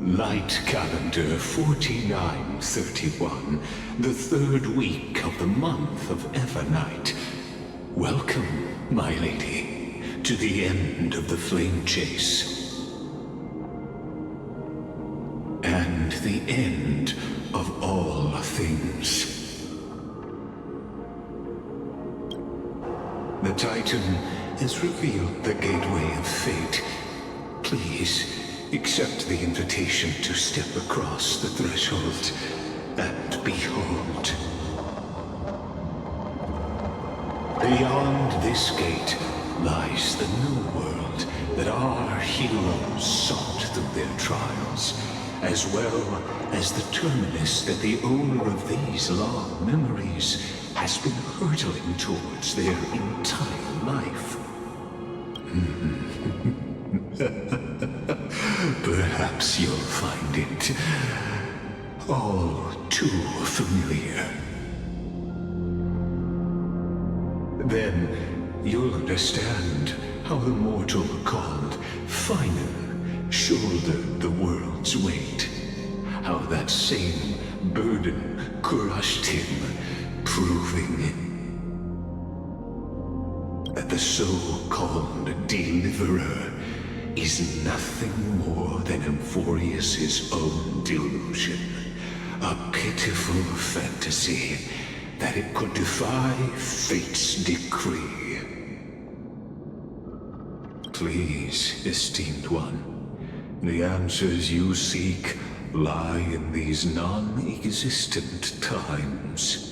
Light calendar 4931, the third week of the month of Evernight. Welcome, my lady, to the end of the flame chase. And the end of all things. The Titan has revealed the gateway of fate. Please, accept the invitation to step across the threshold and behold. Beyond this gate lies the new world that our heroes sought through their trials, as well as the terminus that the owner of these long memories has been hurtling towards their entire life. Perhaps you'll find it all too familiar. Then you'll understand how the mortal called Phainon shouldered the world's weight. How that same burden crushed him, proving that the so-called deliverer is nothing more than Amphoreus' own delusion. A pitiful fantasy that it could defy fate's decree. Please, esteemed one, the answers you seek lie in these non-existent times.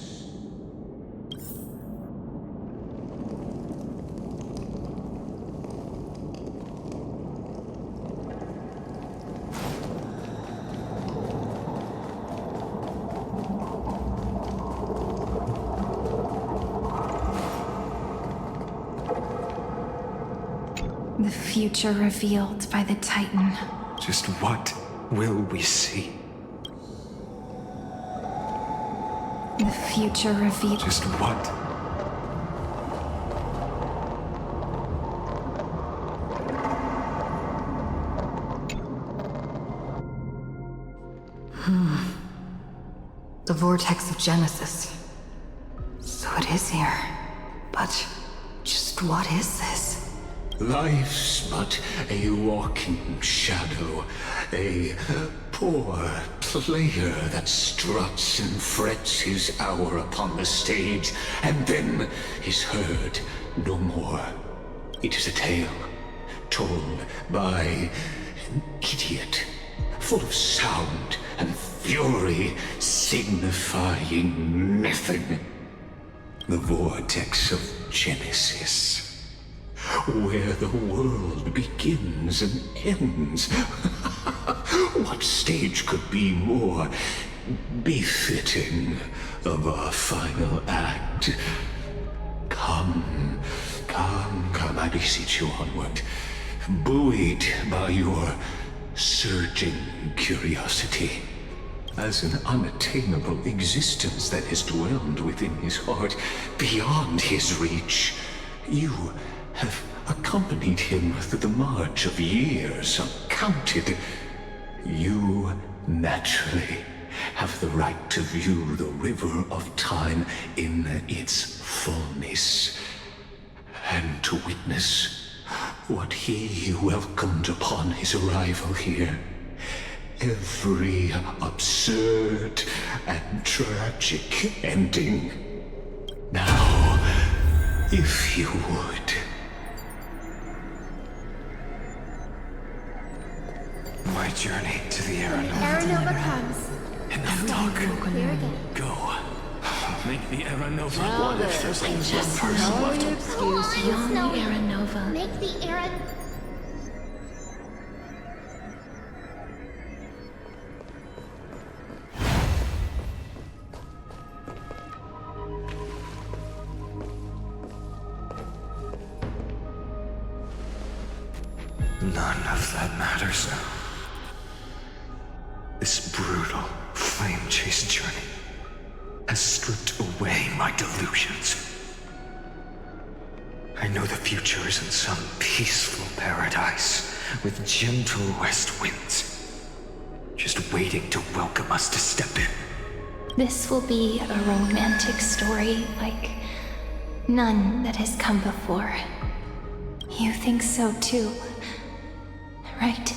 The future revealed by the Titan. Just what will we see? The future revealed. Just what? The vortex of Genesis. So it is here. But just what is this? Life's but a walking shadow, a poor player that struts and frets his hour upon the stage, and then is heard no more. It is a tale told by an idiot, full of sound and fury, signifying nothing. The vortex of Genesis. Where the world begins and ends. What stage could be more befitting of our final act? Come, I beseech you onward, buoyed by your surging curiosity. As an unattainable existence that has dwelled within his heart, beyond his reach, you have accompanied him through the march of years uncounted. You naturally have the right to view the river of time in its fullness, and to witness what he welcomed upon his arrival here. Every absurd and tragic ending. Now, if you would. My journey to the Aranova. Aranova comes. Enough talk. Clear again. Go. Make the Aranova. What if there's only just one person no left? excuse beyond beyond the Aranova. Make the None of that matters now. This brutal flame chase journey has stripped away my delusions. I know the future is in some peaceful paradise with gentle west winds, just waiting to welcome us to step in. This will be a romantic story like none that has come before. You think so too, right?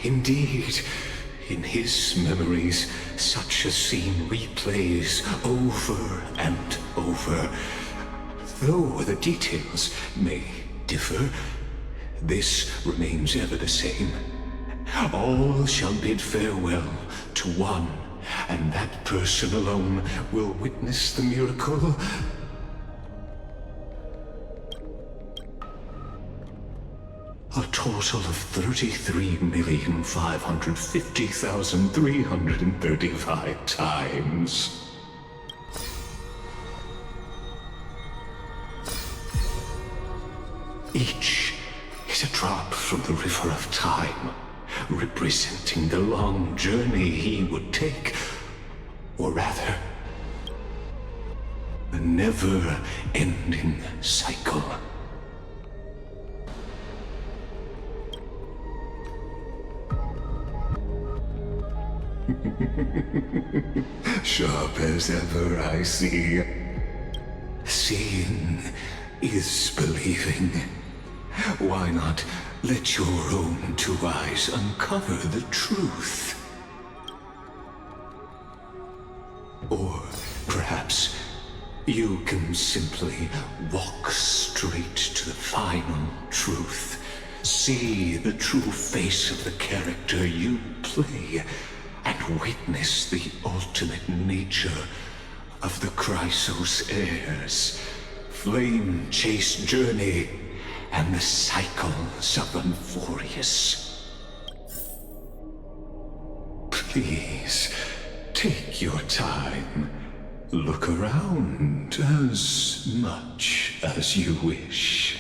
Indeed, in his memories, such a scene replays over and over. Though the details may differ, this remains ever the same. All shall bid farewell to one, and that person alone will witness the miracle. A total of 33,550,335 times. Each is a drop from the river of time, representing the long journey he would take, or rather, the never-ending cycle. Sharp as ever, I see. Seeing is believing. Why not let your own two eyes uncover the truth? Or perhaps you can simply walk straight to the final truth. See the true face of the character you play, and witness the ultimate nature of the Chrysos heirs, flame-chased journey, and the cycles of Amphoreus. Please, take your time. Look around as much as you wish.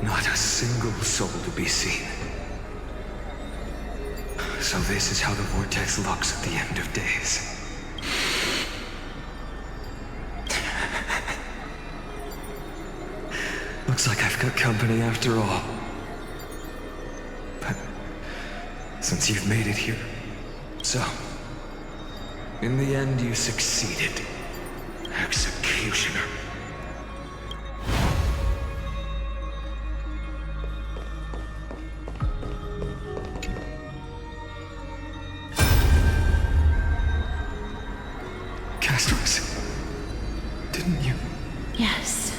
Not a single soul to be seen. So this is how the vortex looks at the end of days. Looks like I've got company after all. But since you've made it here, so in the end you succeeded, Executioner. Castorice, didn't you? Yes.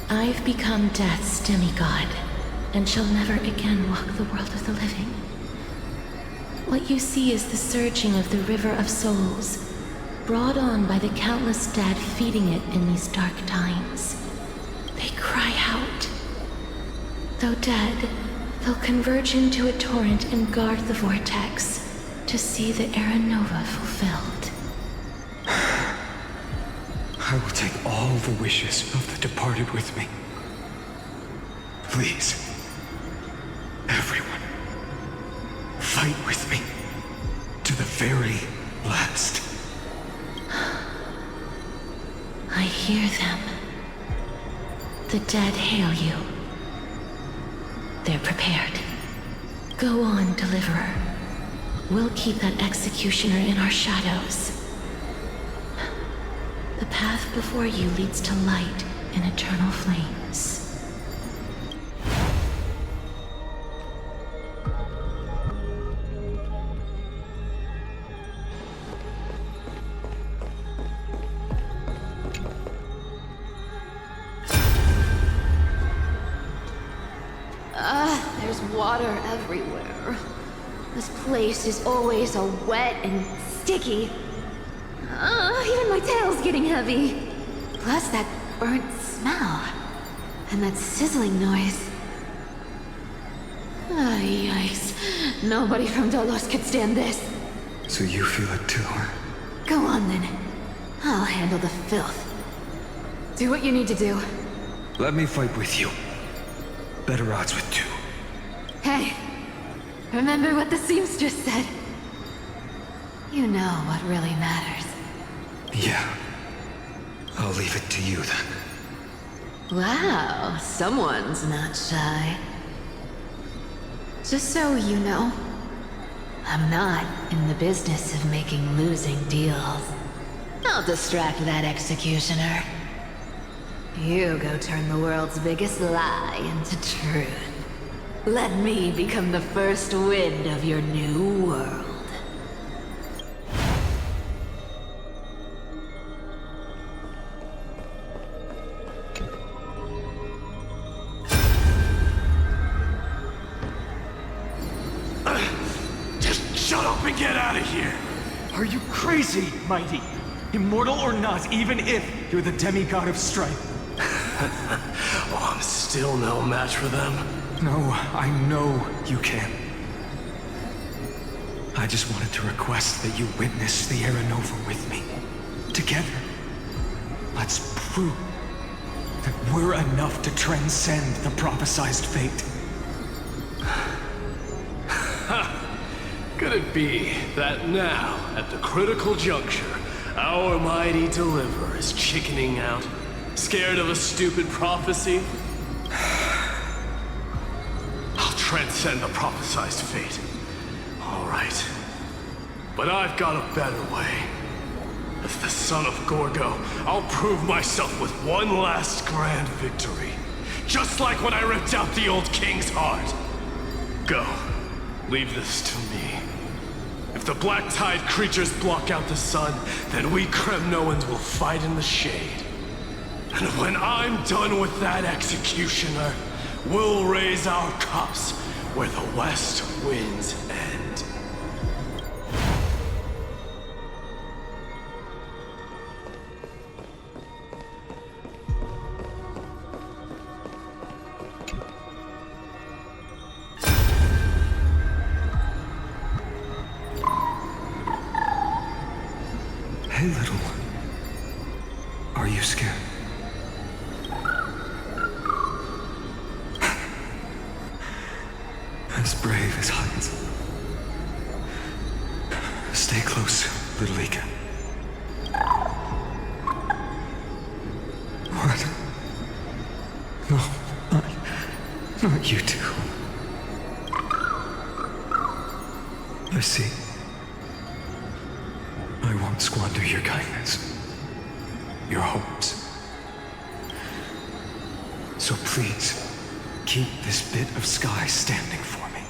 I've become Death's demigod, and shall never again walk the world of the living. What you see is the surging of the river of souls, brought on by the countless dead feeding it in these dark times. They cry out. Though dead, they'll converge into a torrent and guard the vortex to see the Era Nova fulfilled. I will take all the wishes of the departed with me. Please, everyone, fight with me to the very last. I hear them. The dead hail you. They're prepared. Go on, Deliverer. We'll keep that executioner in our shadows. The path before you leads to light and eternal flames. There's water everywhere. This place is always so wet and sticky. Even my tail's getting heavy. Plus that burnt smell. And that sizzling noise. Yikes. Nobody from Dolos could stand this. So you feel it too, huh? Go on then. I'll handle the filth. Do what you need to do. Let me fight with you. Better odds with two. Hey, remember what the seamstress said? You know what really matters. Yeah. I'll leave it to you then. Wow, someone's not shy. Just so you know, I'm not in the business of making losing deals. I'll distract that executioner. You go turn the world's biggest lie into truth. Let me become the first wind of your new world. Just shut up and get out of here! Are you crazy, Mydei? Immortal or not, even if you're the demigod of strife. Oh, I'm still no match for them. No, I know you can. I just wanted to request that you witness the Era Nova with me. Together. Let's prove that we're enough to transcend the prophesized fate. Could it be that now, at the critical juncture, our mighty deliverer is chickening out? Scared of a stupid prophecy? I'll transcend the prophesized fate. All right. But I've got a better way. As the son of Gorgo, I'll prove myself with one last grand victory. Just like when I ripped out the old king's heart. Go. Leave this to me. If the Black Tide creatures block out the sun, then we Kremnoans will fight in the shade. And when I'm done with that executioner, we'll raise our cups where the west winds end. Hey, little one. Are you scared? As brave as heights. Stay close, little Ika. What? No, not you two. I see. I won't squander your kindness. Your hopes. So please, keep this bit of sky standing for me.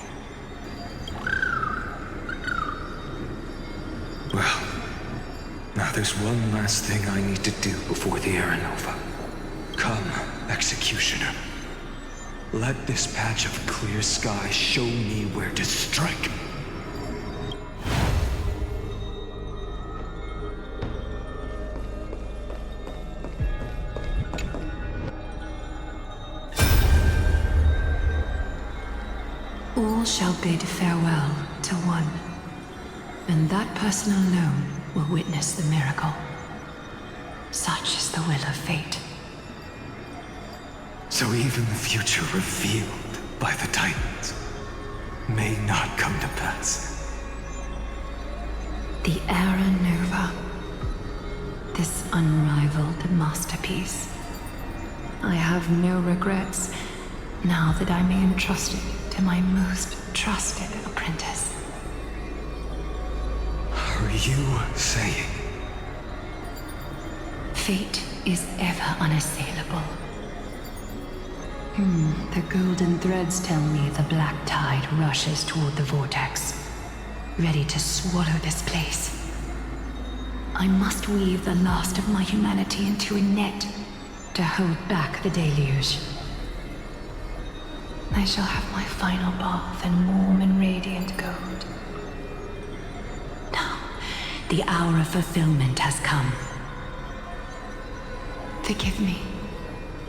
Well, now there's one last thing I need to do before the Era Nova. Come, Executioner. Let this patch of clear sky show me where to strike. All shall bid farewell to one, and that person alone will witness the miracle. Such is the will of fate. So even the future revealed by the Titans may not come to pass. The Era Nova. This unrivaled masterpiece. I have no regrets now that I may entrust it to my most trusted apprentice. Are you saying? Fate is ever unassailable. The golden threads tell me the black tide rushes toward the vortex, ready to swallow this place. I must weave the last of my humanity into a net to hold back the deluge. I shall have my final bath in warm and radiant gold. Now, the hour of fulfillment has come. Forgive me.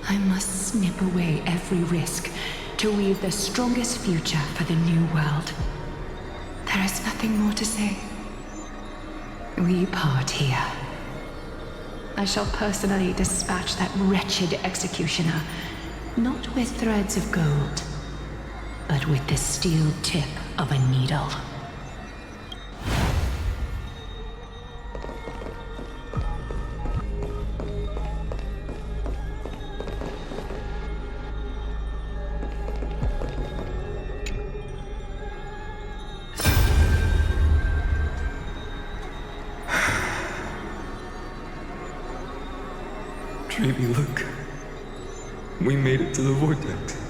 I must snip away every risk to weave the strongest future for the new world. There is nothing more to say. We part here. I shall personally dispatch that wretched executioner, not with threads of gold, but with the steel tip of a needle. Tribbie, look. We made it to the vortex.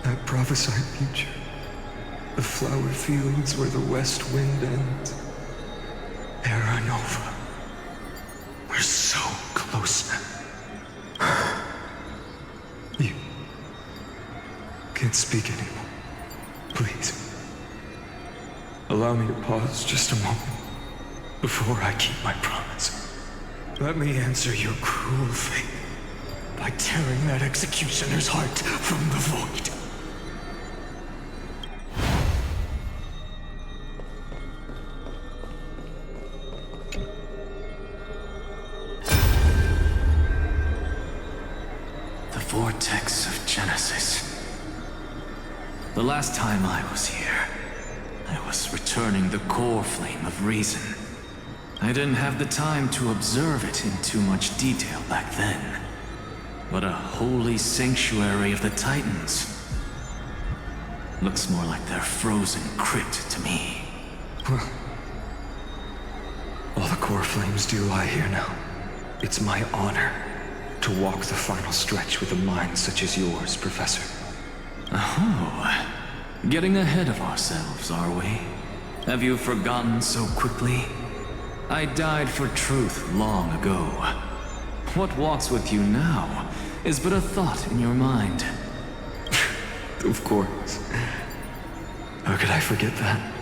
That prophesied future. The flower fields where the west wind ends. Era Nova. We're so close now. You can't speak anymore. Please. Allow me to pause just a moment before I keep my promise. Let me answer your cruel fate by tearing that executioner's heart from the void. The Vortex of Genesis. The last time I was here, I was returning the core flame of reason. I didn't have the time to observe it in too much detail back then. But a holy sanctuary of the Titans. Looks more like their frozen crypt to me. Well, all the core flames do lie here now. It's my honor to walk the final stretch with a mind such as yours, Professor. Oh, getting ahead of ourselves, are we? Have you forgotten so quickly? I died for truth long ago. What walks with you now is but a thought in your mind. Of course. How could I forget that?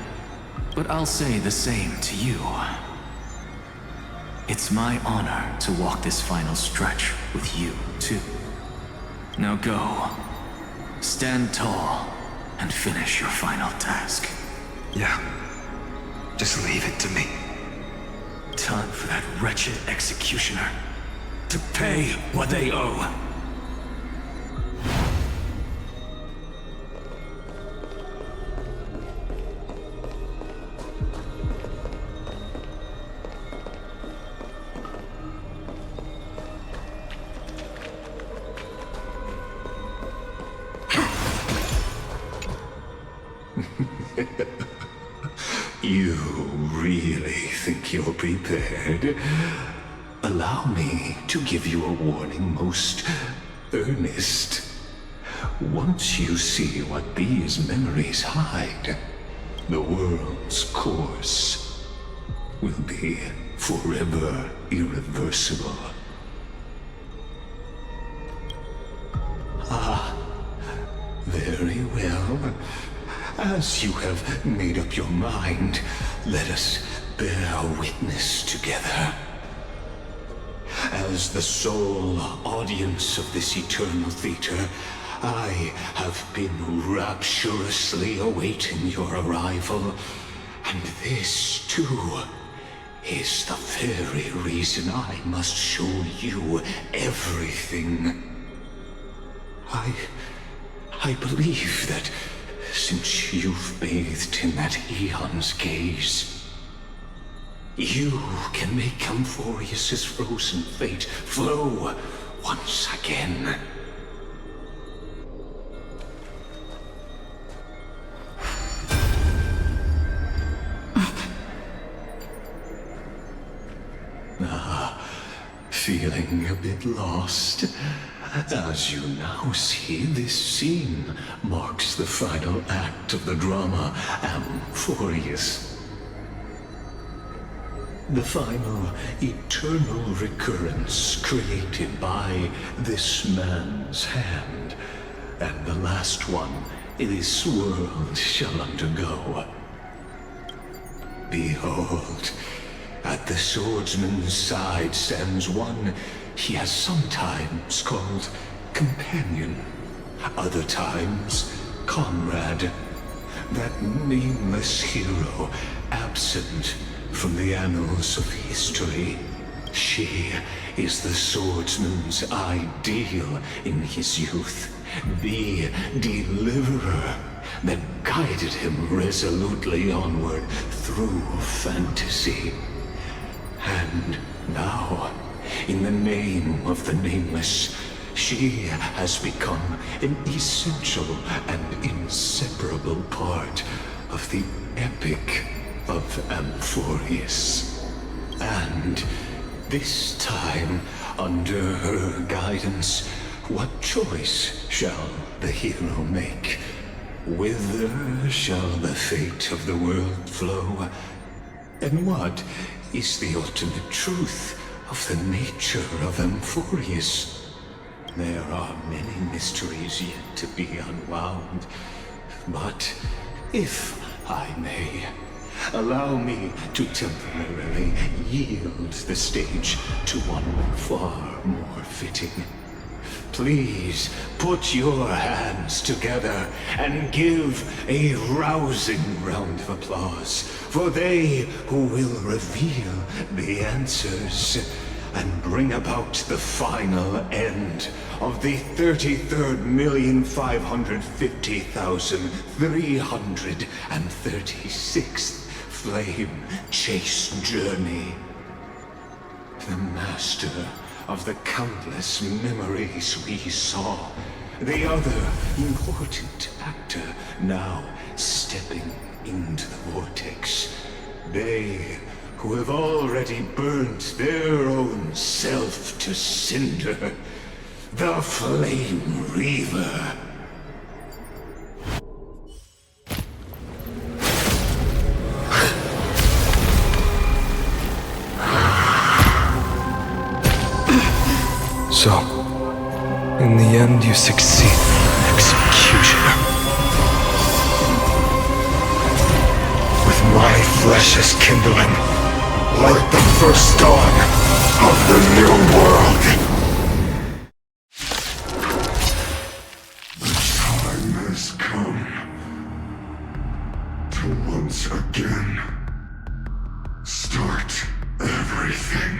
But I'll say the same to you. It's my honor to walk this final stretch with you, too. Now go. Stand tall and finish your final task. Yeah. Just leave it to me. Time for that wretched executioner to pay what they owe. You really think you're prepared? Allow me to give you a warning most earnest. Once you see what these memories hide, the world's course will be forever irreversible. Ah, very well. As you have made up your mind, let us bear witness together. As the sole audience of this eternal theater, I have been rapturously awaiting your arrival, and this, too, is the very reason I must show you everything. I believe that since you've bathed in that eon's gaze, you can make Amphoreus' frozen fate flow once again. Feeling a bit lost? As you now see, this scene marks the final act of the drama Amphoreus. The final eternal recurrence created by this man's hand, and the last one this world shall undergo. Behold, at the swordsman's side stands one he has sometimes called companion, other times comrade. That nameless hero, absent from the annals of history. She is the swordsman's ideal in his youth, the deliverer that guided him resolutely onward through fantasy. And now, in the name of the Nameless, she has become an essential and inseparable part of the epic of Amphoreus. And this time, under her guidance, what choice shall the hero make? Whither shall the fate of the world flow? And what is the ultimate truth of the nature of Amphoreus? There are many mysteries yet to be unwound, but if I may, allow me to temporarily yield the stage to one far more fitting. Please put your hands together and give a rousing round of applause for they who will reveal the answers and bring about the final end of the 33,550,336th flame chase journey. The master of the countless memories we saw, the other important actor now stepping into the vortex. They who have already burnt their own self to cinder, the Flame Reaver. So, in the end you succeed, Executioner. With my flesh as kindling, like the first dawn of the new world. The time has come to once again start everything.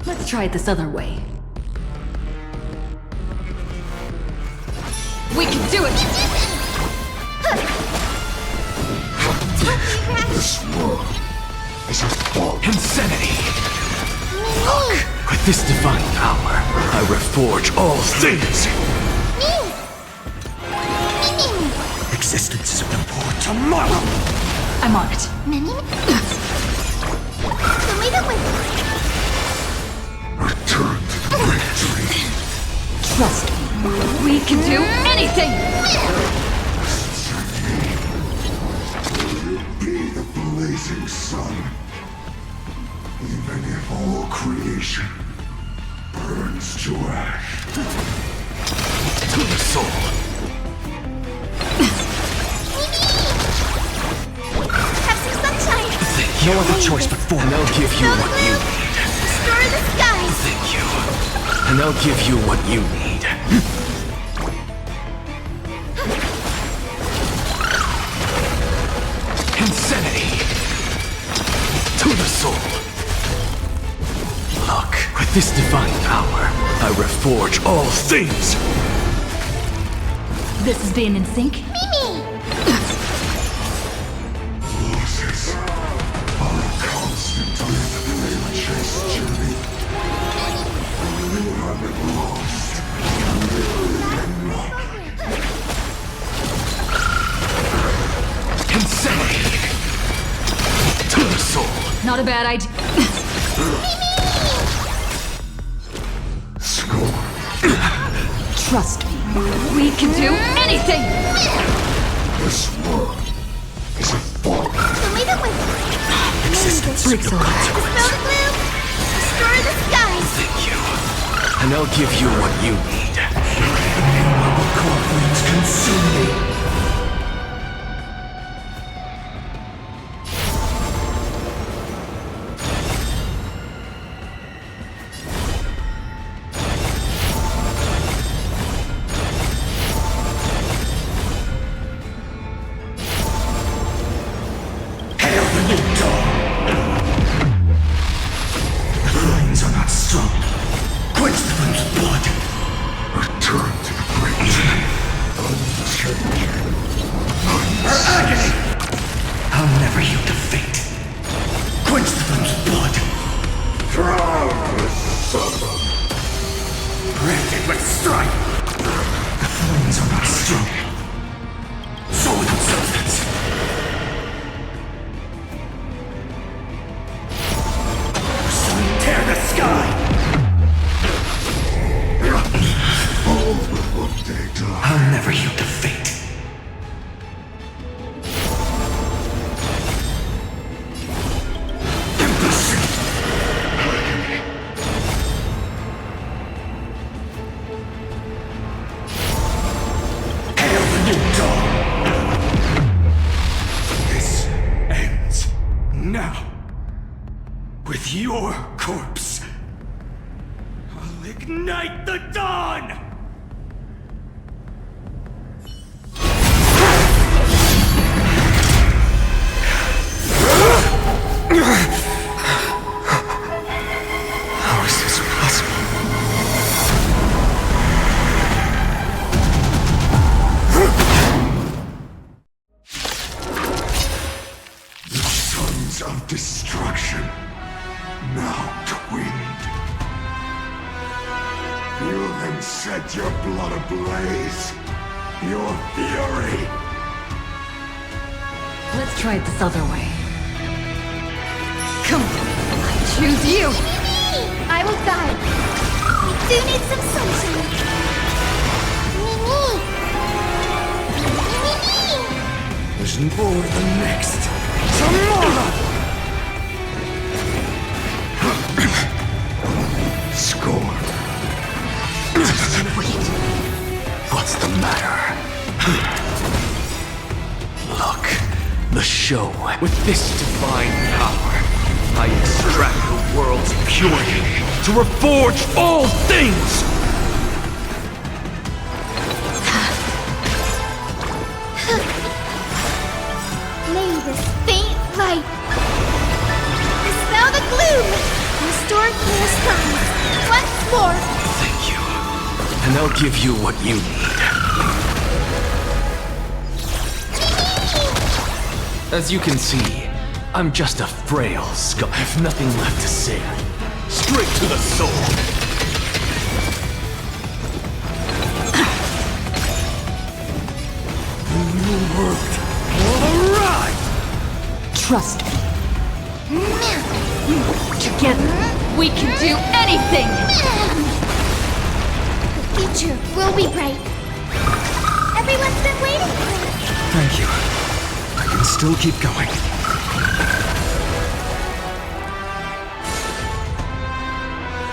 Let's try it this other way. We can do it! This world is a fault. Insanity! Look, with this divine power, I reforge all things! Existence is but a poor tomorrow! I'm on it. Return to the victory. Trust me, we can do anything! Will you be the blazing sun? Even if all creation burns to ash. To the soul. Have some sunshine! No other choice but for and I'll give you what you need. Destroy the skies! Thank you. And I'll give you what you need. Insanity! To the soul! Look, with this divine power, I reforge all things! This is being in sync? Losses are a constant on the flame chase journey. You haven't lost. Insanity! To the soul! Not a bad idea. Trust me, we can do anything! This world is a fault. Existence with no consequence. Destroy the skies! Thank you. And I'll give you what you need. Conflicts consume me. Hail the new dawn! now, with your corpse, I'll ignite the dawn! How is this possible? The sons of destruction, now twinned. Feel them set your blood ablaze, your fury. Let's try it this other way. Come on, I choose you! I will guide. We do need some sunshine. There's more than next. Tomorrow! Score. What's the matter? Look, the show. With this divine power, I extract the world's purity to reforge all things! May this faint light dispel the gloom, restore clear skies once more. Thank you. And I'll give you what you need. As you can see, I'm just a frail skull. I've nothing left to say. Straight to the soul. The new world will arrive! Trust me. Together, we can do anything! The future will be bright. Everyone's been waiting for it. Thank you. I can still keep going.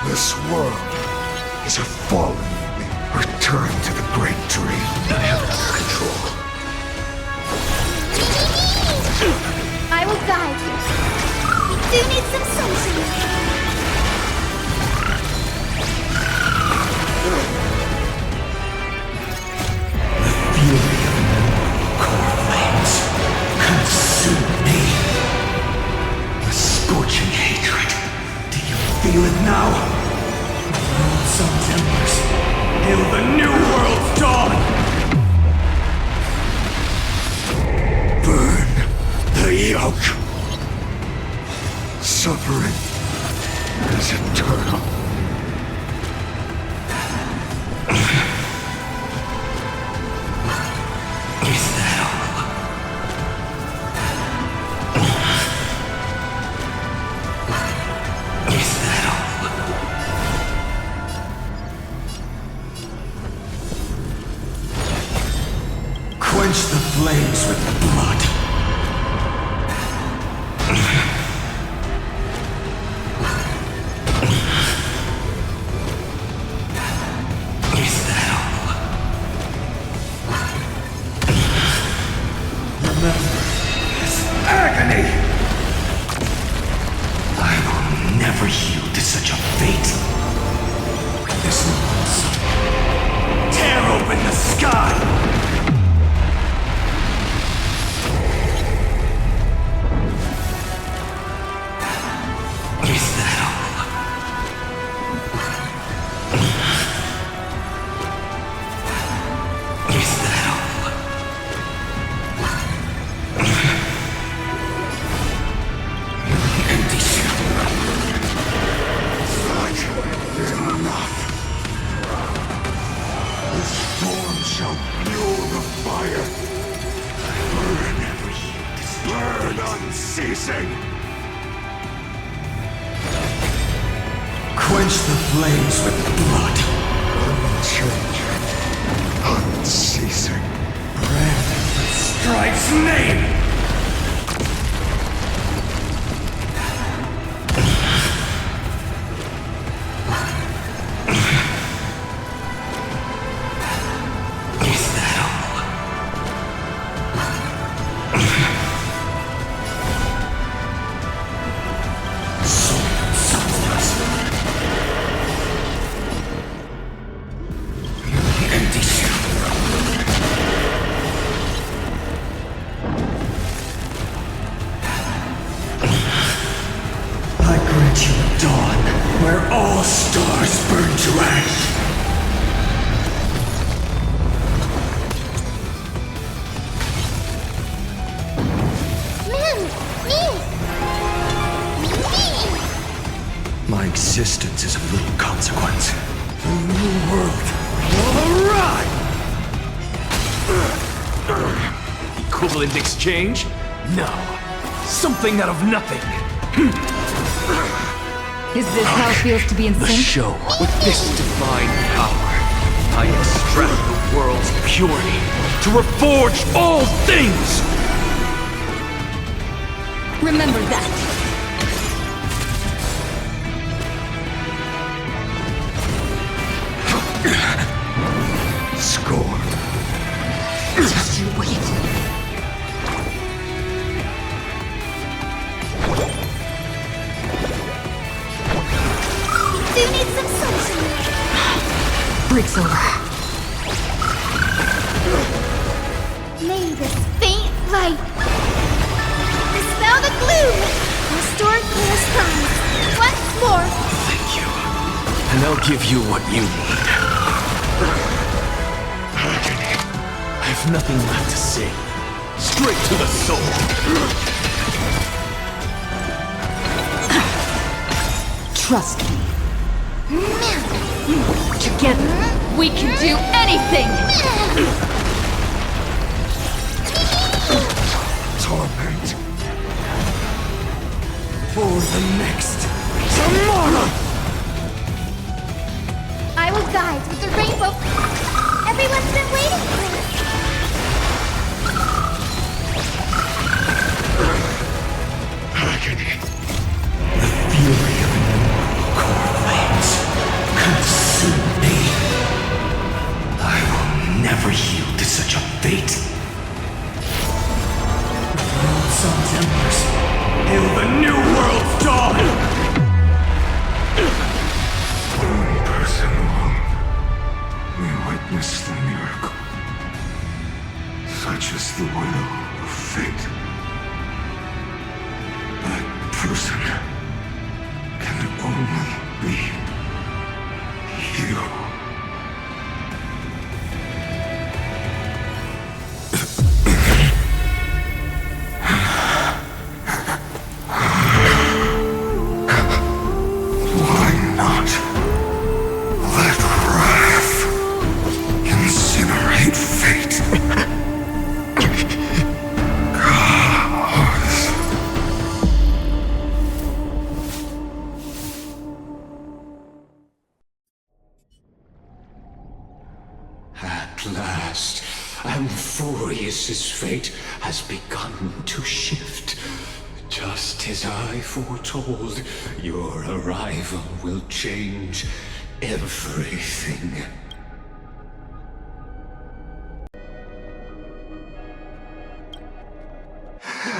This world is a fallen. Return to the great dream. I have it under control. I will guide you. We do need some sunshine. The fury of core flames consume me. The scorching hatred. Do you feel it now? The world sun's embers hail the new world's dawn! Burn the yoke. Suffering is eternal. Is that all? Is that all? Quench the flames with blood. Is that all? Remember this agony! I will never yield to such a fate. This sun, tear open the sky! Is that all? Is that all? Empty shell. That is enough. The storm shall fuel the fire. Burn unceasing. Quench the flames with blood. Unchanging. Unceasing. Brand with Strife's name! Is that all? where all stars burn to ash. My existence is of little consequence. The new world will arrive! Equivalent exchange? No. Something out of nothing. Is this how it feels to be in The sync? show. With this divine power, I extract the world's purity to reforge all things! Remember that. Score. Just you wait. Do you need some sunshine? Breaks over. May this faint light dispel the gloom, restore clear skies once more. Thank you. And I'll give you what you need. I have nothing left to say. Straight to the soul. Trust me. Together, we can do anything! Torment. For the next tomorrow! I will guide with the rainbow everyone's been waiting for. Agony. The fury of immortal core flames consume me. I will never yield to such a fate. The world sun's embers hail the new world's dawn! One person alone may witness the miracle. Such is the will of fate. That person can only be you. Why not let wrath incinerate fate? At last, Amphoreus' fate has begun to shift. Just as I foretold, your arrival will change everything.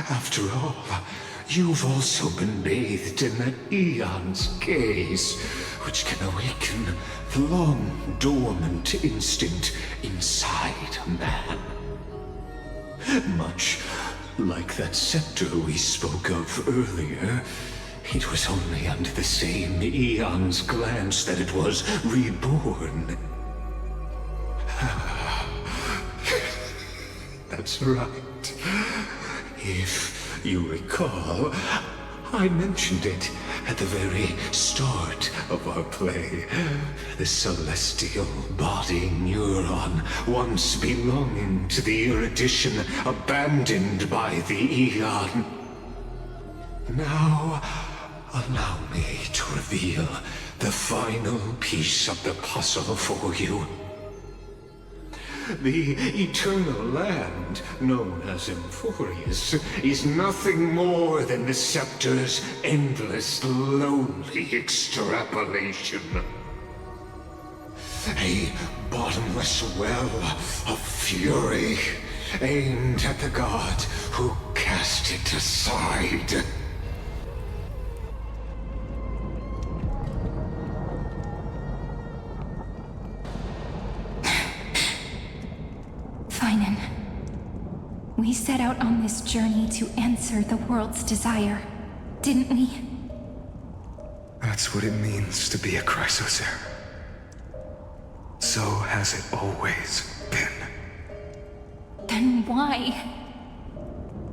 After all, you've also been bathed in that Aeon's gaze, which can awaken the long-dormant instinct inside a man. Much like that scepter we spoke of earlier, it was only under the same Aeon's glance that it was reborn. That's right. If you recall, I mentioned it at the very start of our play. The celestial body neuron, once belonging to the Erudition, abandoned by the Aeon. Now, allow me to reveal the final piece of the puzzle for you. The eternal land, known as Amphoreus, is nothing more than the scepter's endless, lonely extrapolation. A bottomless well of fury, aimed at the god who cast it aside. Phainon, we set out on this journey to answer the world's desire, didn't we? That's what it means to be a Chrysosaur. So has it always been. Then why?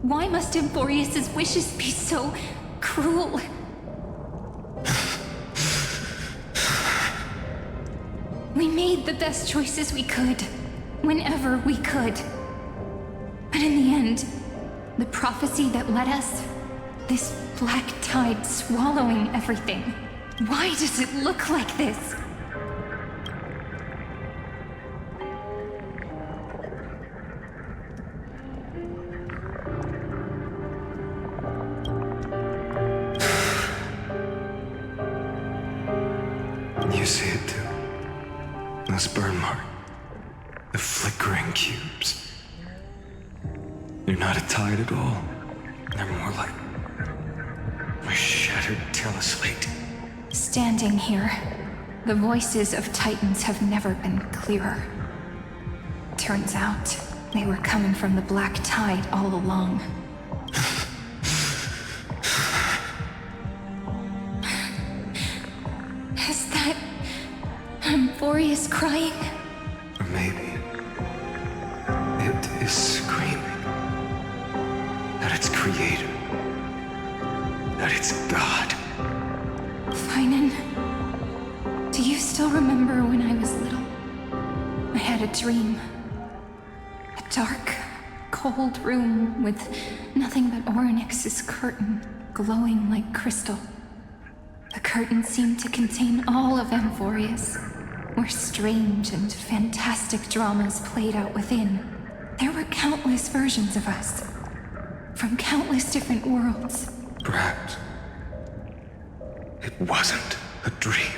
Why must Amphoreus' wishes be so cruel? We made the best choices we could, whenever we could. But in the end, the prophecy that led us, this black tide swallowing everything, why does it look like this? You see it too. Those burn marks. The flickering cubes. They're not a tide at all. They're more like a shattered teleslate. Standing here, the voices of Titans have never been clearer. Turns out, they were coming from the black tide all along. Is that Amphoreus crying? Or maybe it is screaming that it's creator, that it's God. Phainon, do you still remember when I was little? I had a dream. A dark, cold room with nothing but Orynyx's curtain glowing like crystal. The curtain seemed to contain all of Amphoreus, where strange and fantastic dramas played out within. There were countless versions of us, from countless different worlds. Perhaps it wasn't a dream.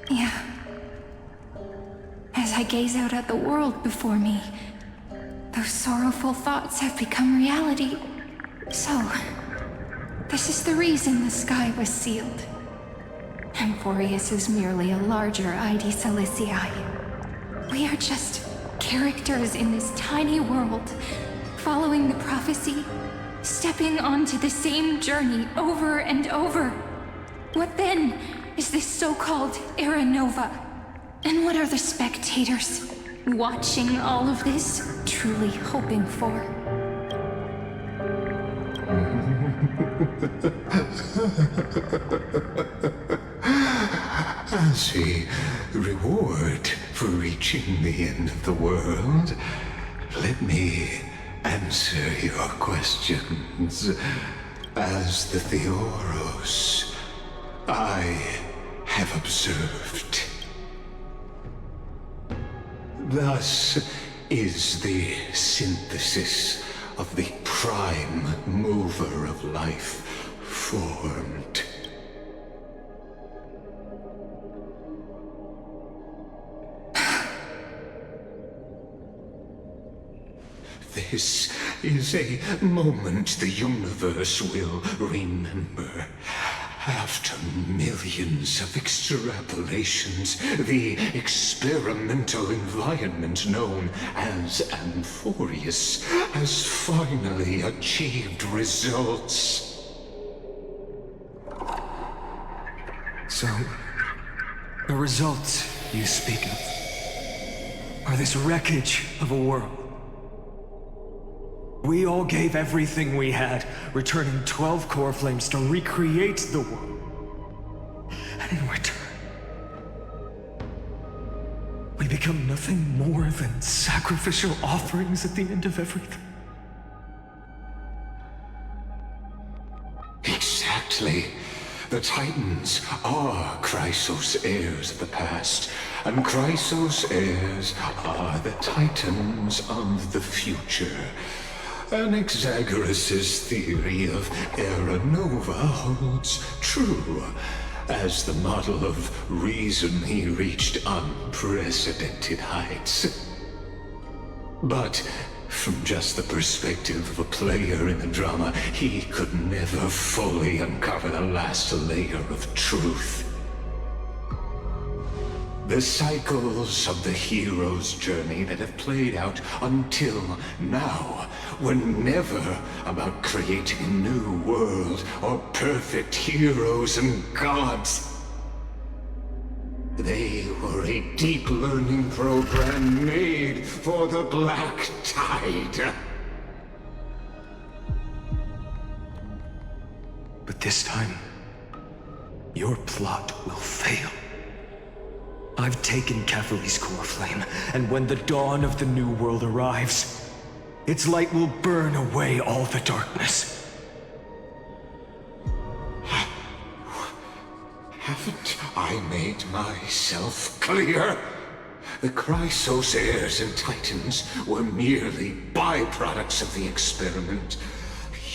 Yeah. As I gaze out at the world before me, those sorrowful thoughts have become reality. So, this is the reason the sky was sealed. Amphoreus is merely a larger ID Celestii. We are just characters in this tiny world, following the prophecy, stepping onto the same journey over and over. What then is this so-called Era Nova? And what are the spectators watching all of this truly hoping for? As a reward for reaching the end of the world, let me answer your questions. As the Theoros, I have observed. Thus is the synthesis of the prime mover of life formed. This is a moment the universe will remember. After millions of extrapolations, the experimental environment known as Amphoreus has finally achieved results. So, the results you speak of are this wreckage of a world. We all gave everything we had, returning 12 core flames to recreate the world. And in return, we become nothing more than sacrificial offerings at the end of everything. Exactly. The Titans are Chrysos heirs of the past, and Chrysos heirs are the Titans of the future. Anaxagoras' theory of Era Nova holds true, as the model of reason he reached unprecedented heights. But from just the perspective of a player in the drama, he could never fully uncover the last layer of truth. The cycles of the hero's journey that have played out until now were never about creating a new world or perfect heroes and gods. They were a deep learning program made for the Black Tide. But this time, your plot will fail. I've taken Castorice's core flame, and when the dawn of the new world arrives, its light will burn away all the darkness. Haven't I made myself clear? The Chrysos heirs and Titans were merely byproducts of the experiment.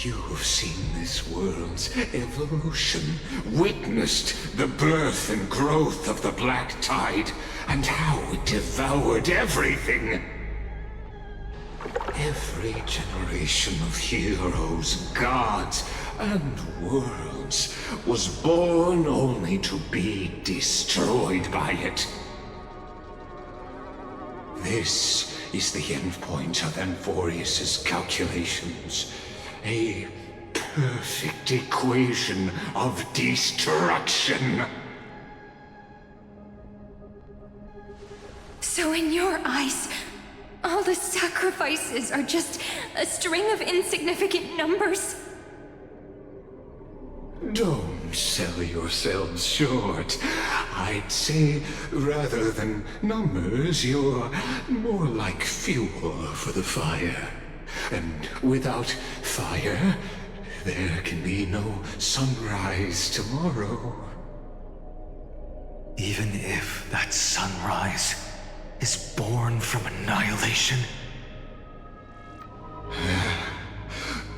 You've seen this world's evolution, witnessed the birth and growth of the Black Tide, and how it devoured everything. Every generation of heroes, gods, and worlds was born only to be destroyed by it. This is the endpoint of Amphoreus' calculations. A perfect equation of destruction. So in your eyes, all the sacrifices are just a string of insignificant numbers? Don't sell yourselves short. I'd say, rather than numbers, you're more like fuel for the fire. And without fire, there can be no sunrise tomorrow. Even if that sunrise is born from annihilation?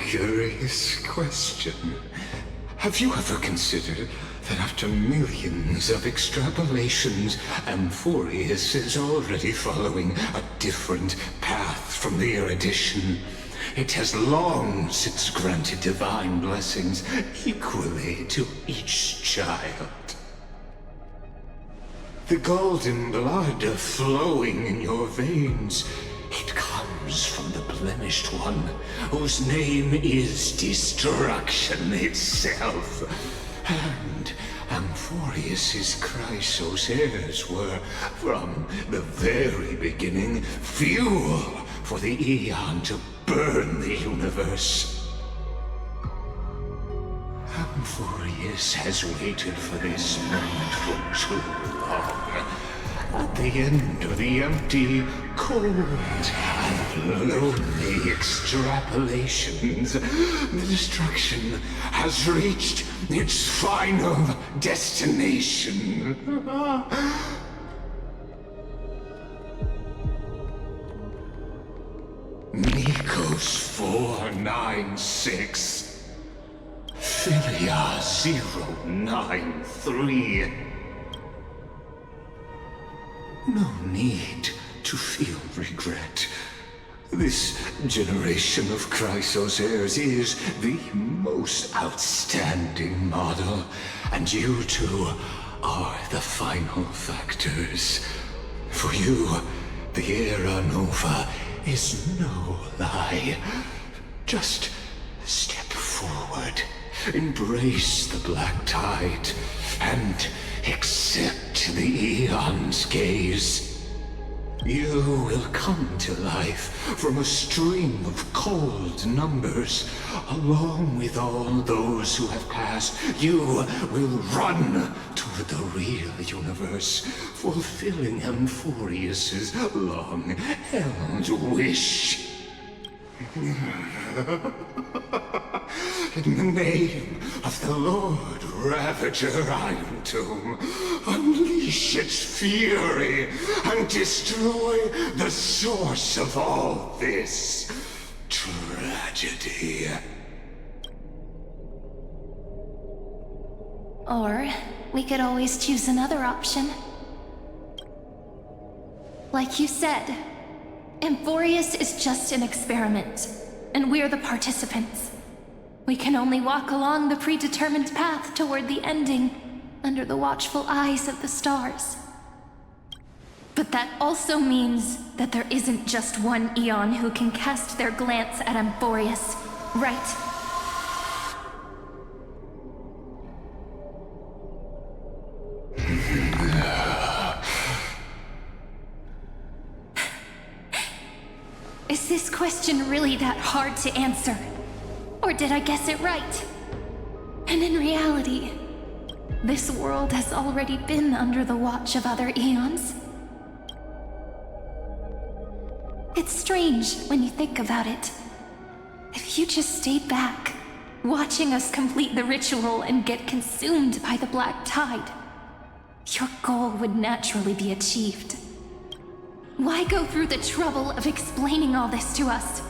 Curious question. Have you ever considered that after millions of extrapolations, Amphoreus is already following a different path from the erudition? It has long since granted divine blessings equally to each child. The golden blood flowing in your veins, it comes from the blemished one, whose name is destruction itself. And Amphoreus' Chrysos heirs were, from the very beginning, fuel for the Aeon to burn the universe. Amphoreus has waited for this moment for too long. At the end of the empty, cold, and lonely extrapolations, the destruction has reached its final destination. Nikos 496. Philia 093. No need to feel regret. This generation of Chrysos heirs is the most outstanding model, and you two are the final factors. For you, the Era Nova is no lie. Just step forward, embrace the Black Tide, and accept the Aeon's gaze. You will come to life from a stream of cold numbers. Along with all those who have passed, you will run toward the real universe, fulfilling Amphoreus' long-held wish. In the name of the Lord Ravager Iron Tomb, unleash its fury and destroy the source of all this tragedy. Or we could always choose another option. Like you said, Amphoreus is just an experiment, and we're the participants. We can only walk along the predetermined path toward the ending, under the watchful eyes of the stars. But that also means that there isn't just one Eon who can cast their glance at Amphoreus, right? Is this question really that hard to answer? Or did I guess it right? And in reality, this world has already been under the watch of other Eons. It's strange when you think about it. If you just stayed back, watching us complete the ritual and get consumed by the black tide, your goal would naturally be achieved. Why go through the trouble of explaining all this to us?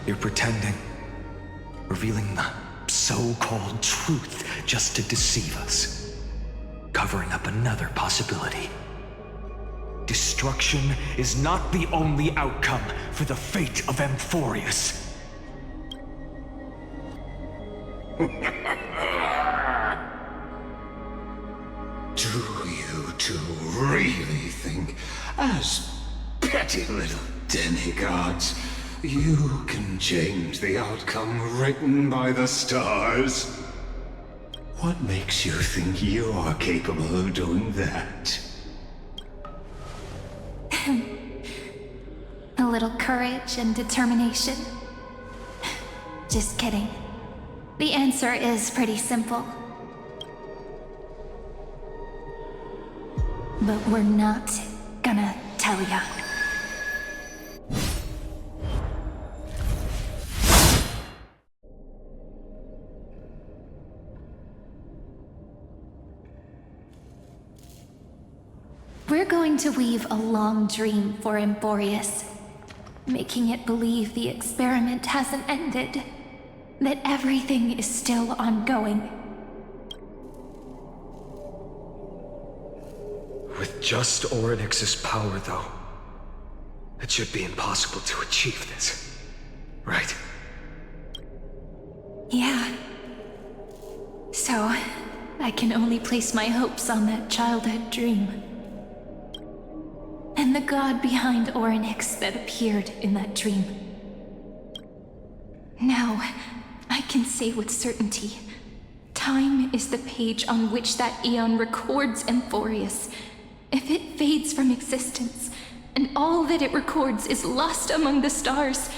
You're pretending. Revealing the so-called truth just to deceive us. Covering up another possibility. Destruction is not the only outcome for the fate of Amphoreus. Do you two really think, as petty little demigods, you can change the outcome written by the stars? What makes you think you are capable of doing that? A little courage and determination. Just kidding. The answer is pretty simple. But we're not gonna tell ya. We're going to weave a long dream for Amphoreus, making it believe the experiment hasn't ended, that everything is still ongoing. With just Orynyx's power, though, it should be impossible to achieve this, right? Yeah. So, I can only place my hopes on that childhood dream. And the god behind Orynyx that appeared in that dream. Now, I can say with certainty, time is the page on which that Eon records Amphoreus. If it fades from existence, and all that it records is lost among the stars,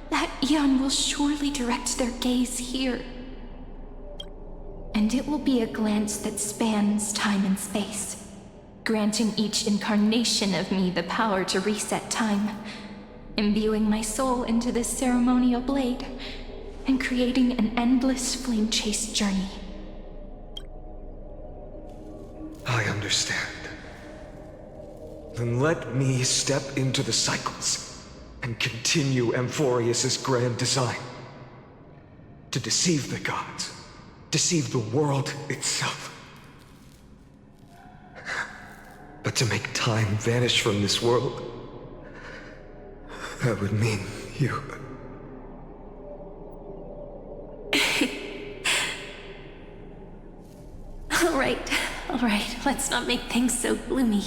that Eon will surely direct their gaze here. And it will be a glance that spans time and space, granting each incarnation of me the power to reset time, imbuing my soul into this ceremonial blade, and creating an endless flame-chased journey. I understand. Then let me step into the cycles and continue Amphoreus' grand design. To deceive the gods, deceive the world itself. But to make time vanish from this world, that would mean you. All right, let's not make things so gloomy.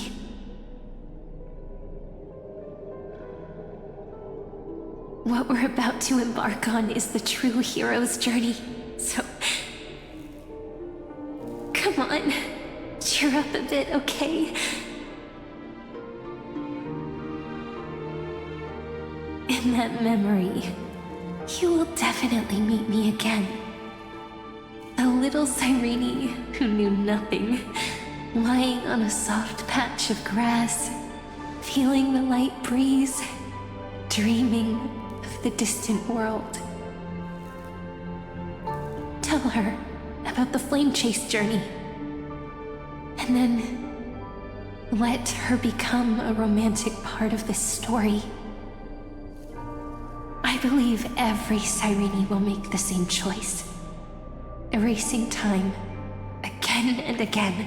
What we're about to embark on is the true hero's journey, so... Come on, cheer up a bit, okay? In that memory, you will definitely meet me again. A little Cyrene who knew nothing, lying on a soft patch of grass, feeling the light breeze, dreaming of the distant world. Tell her about the flame chase journey, and then let her become a romantic part of this story. I believe every Cyrene will make the same choice. Erasing time, again and again.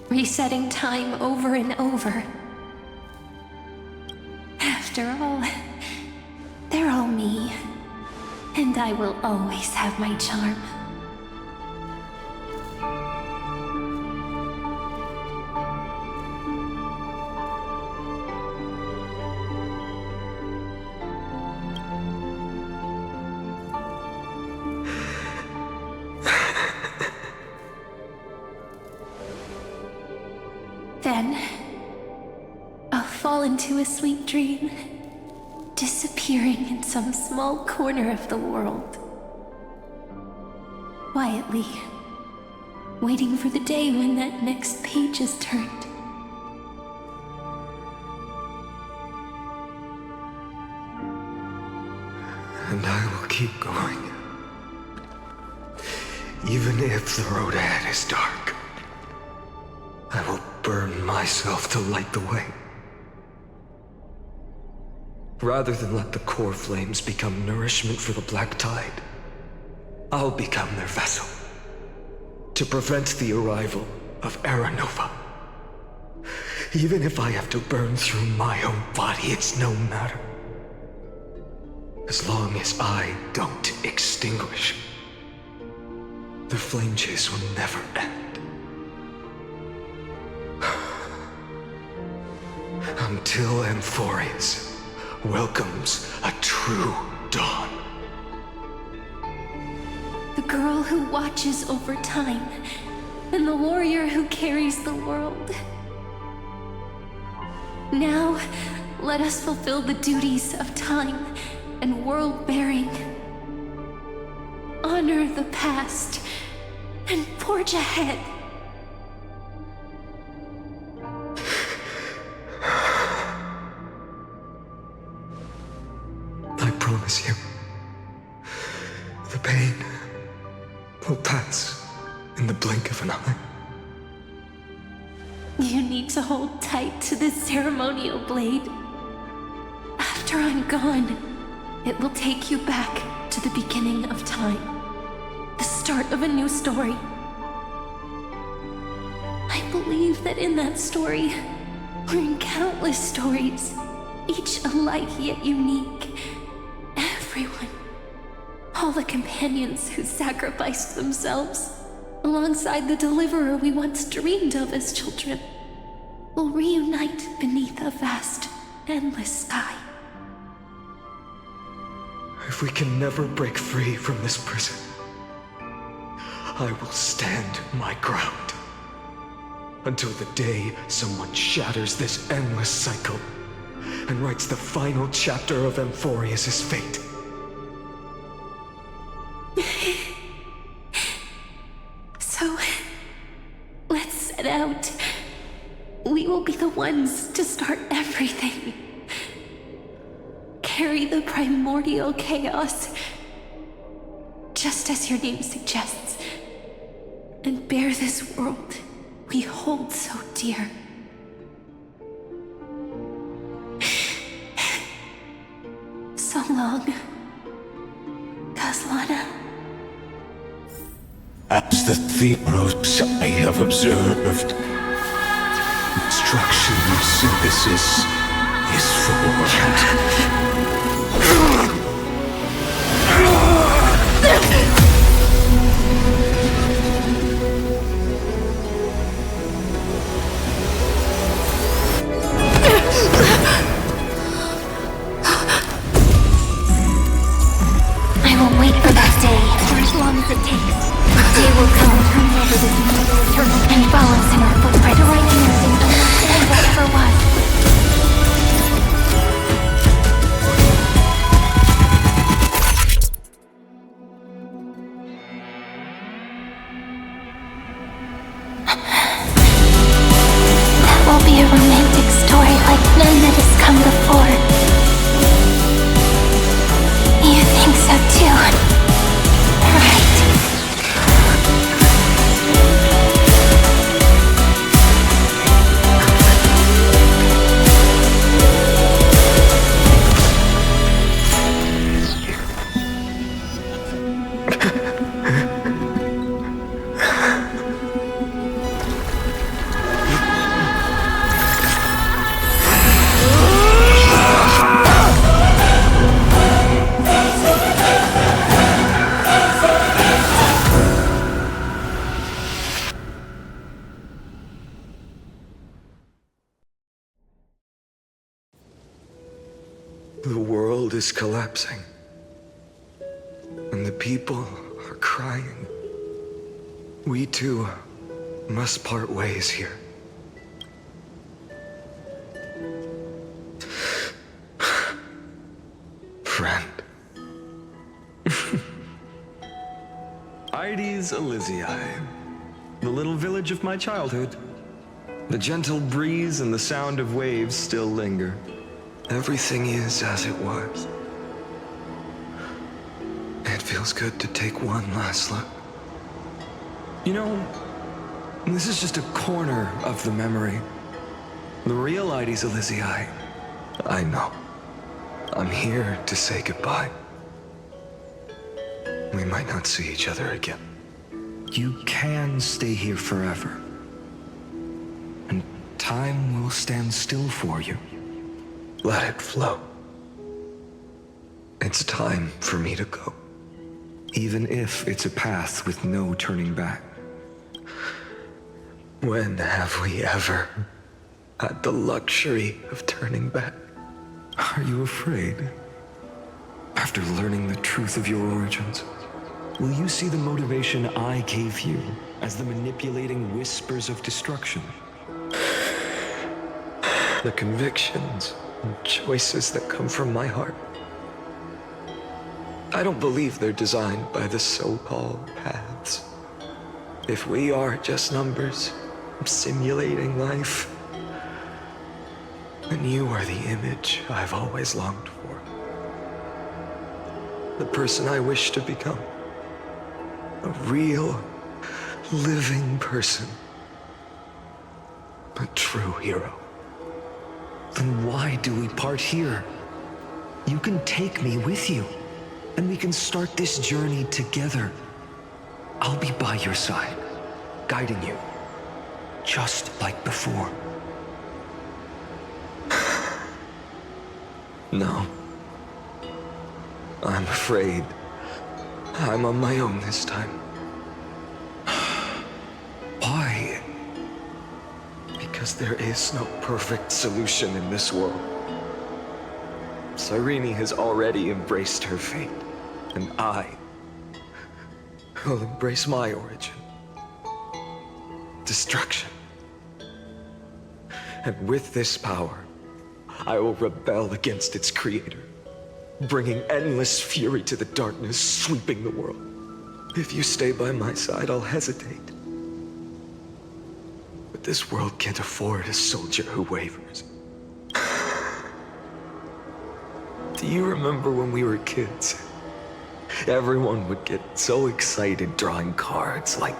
Resetting time over and over. After all, they're all me. And I will always have my charm. Then, I'll fall into a sweet dream, disappearing in some small corner of the world. Quietly, waiting for the day when that next page is turned. And I will keep going. Even if the road ahead is dark, I will burn myself to light the way. Rather than let the core flames become nourishment for the Black Tide, I'll become their vessel, to prevent the arrival of Era Nova. Even if I have to burn through my own body, it's no matter. As long as I don't extinguish, the flame chase will never end. Until Amphoreus welcomes a true dawn. The girl who watches over time, and the warrior who carries the world. Now, let us fulfill the duties of time and world-bearing. Honor the past and forge ahead. I promise you, the pain will pass in the blink of an eye. You need to hold tight to this ceremonial blade. After I'm gone, it will take you back to the beginning of time. The start of a new story. I believe that in that story, or in countless stories, each alike yet unique, everyone, all the companions who sacrificed themselves, alongside the deliverer we once dreamed of as children, will reunite beneath a vast, endless sky. If we can never break free from this prison, I will stand my ground until the day someone shatters this endless cycle and writes the final chapter of Amphoreus' fate. So, let's set out. We will be the ones to start everything. Carry the primordial chaos, just as your name suggests, and bear this world we hold so dear. So long, Caslana. As the Theros I have observed, instruction synthesis is formed. I will wait for that day for as long as it takes. The day will come to remember this immortal eternal and follows in our footprint to write anything and whatever was. That will be a romantic story like none that has come before. You think so too, right? The world is collapsing, and the people are crying. We too must part ways here. friend. Ides Elysiae, the little village of my childhood. The gentle breeze and the sound of waves still linger. Everything is as it was. It feels good to take one last look. You know, this is just a corner of the memory. The real Ides Elysiae. I know. I'm here to say goodbye. We might not see each other again. You can stay here forever. And time will stand still for you. Let it flow. It's time for me to go. Even if it's a path with no turning back. When have we ever had the luxury of turning back? Are you afraid? After learning the truth of your origins, will you see the motivation I gave you as the manipulating whispers of destruction? The convictions and choices that come from my heart. I don't believe they're designed by the so-called paths. If we are just numbers, simulating life, then you are the image I've always longed for. The person I wish to become. A real, living person. A true hero. Then why do we part here? You can take me with you, and we can start this journey together. I'll be by your side, guiding you, just like before. No. I'm afraid I'm on my own this time. Why? Because there is no perfect solution in this world. Cyrene has already embraced her fate, and I will embrace my origin. Destruction. And with this power, I will rebel against its creator, bringing endless fury to the darkness sweeping the world. If you stay by my side, I'll hesitate. But this world can't afford a soldier who wavers. Do you remember when we were kids? Everyone would get so excited drawing cards like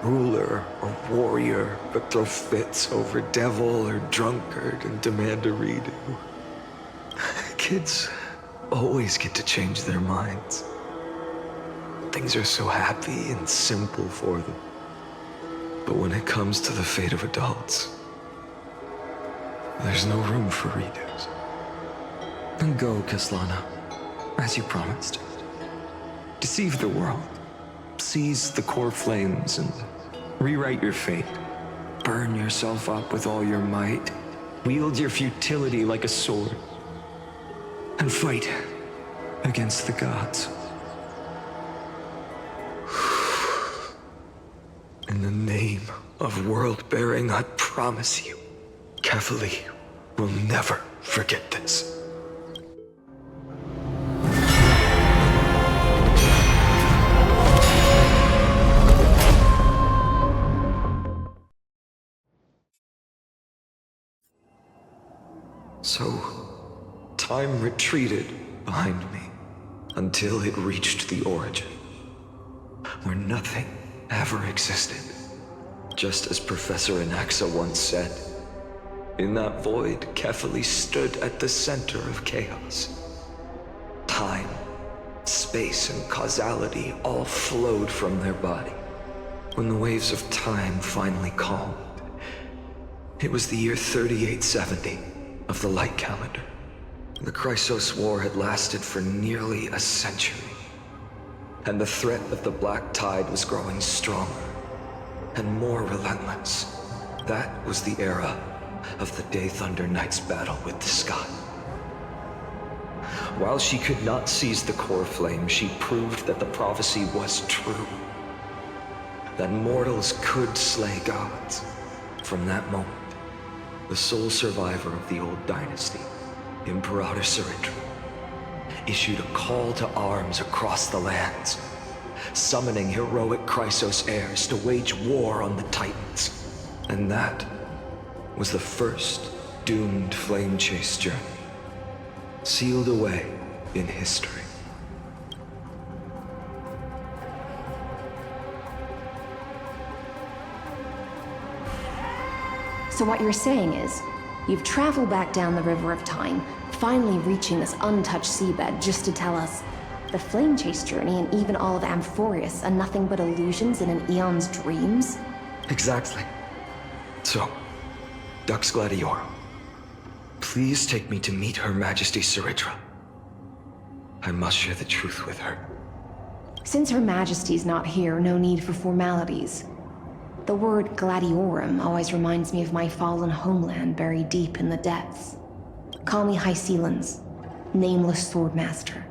ruler or warrior, but throw fits over devil or drunkard and demand a redo. Kids always get to change their minds. Things are so happy and simple for them. But when it comes to the fate of adults, there's no room for redos. Then go, Kaslana, as you promised. Deceive the world. Seize the core flames and rewrite your fate. Burn yourself up with all your might. Wield your futility like a sword. And fight against the gods. In the name of world-bearing, I promise you, Kefali will never forget this. So, time retreated behind me until it reached the origin, where nothing ever existed. Just as Professor Anaxa once said, in that void, Kefali stood at the center of chaos. Time, space, and causality all flowed from their body. When the waves of time finally calmed, it was the year 3870 of the light calendar. The Chrysos War had lasted for nearly a century, and the threat of the Black Tide was growing stronger and more relentless. That was the era of the Day Thunder Knight's battle with the sky. While she could not seize the core flame, she proved that the prophecy was true. That mortals could slay gods. From that moment, the sole survivor of the old dynasty, Imperator Cyrindra, issued a call to arms across the lands, summoning heroic Chrysos heirs to wage war on the Titans. And that was the first doomed flame chase journey, sealed away in history. So what you're saying is, you've traveled back down the River of Time, finally reaching this untouched seabed just to tell us the flame chase journey and even all of Amphoreus are nothing but illusions in an eon's dreams? Exactly. So, Dux Gladiorum, please take me to meet Her Majesty Ceridra. I must share the truth with her. Since Her Majesty's not here, no need for formalities. The word Gladiorum always reminds me of my fallen homeland buried deep in the depths. Call me Hyacine, nameless swordmaster.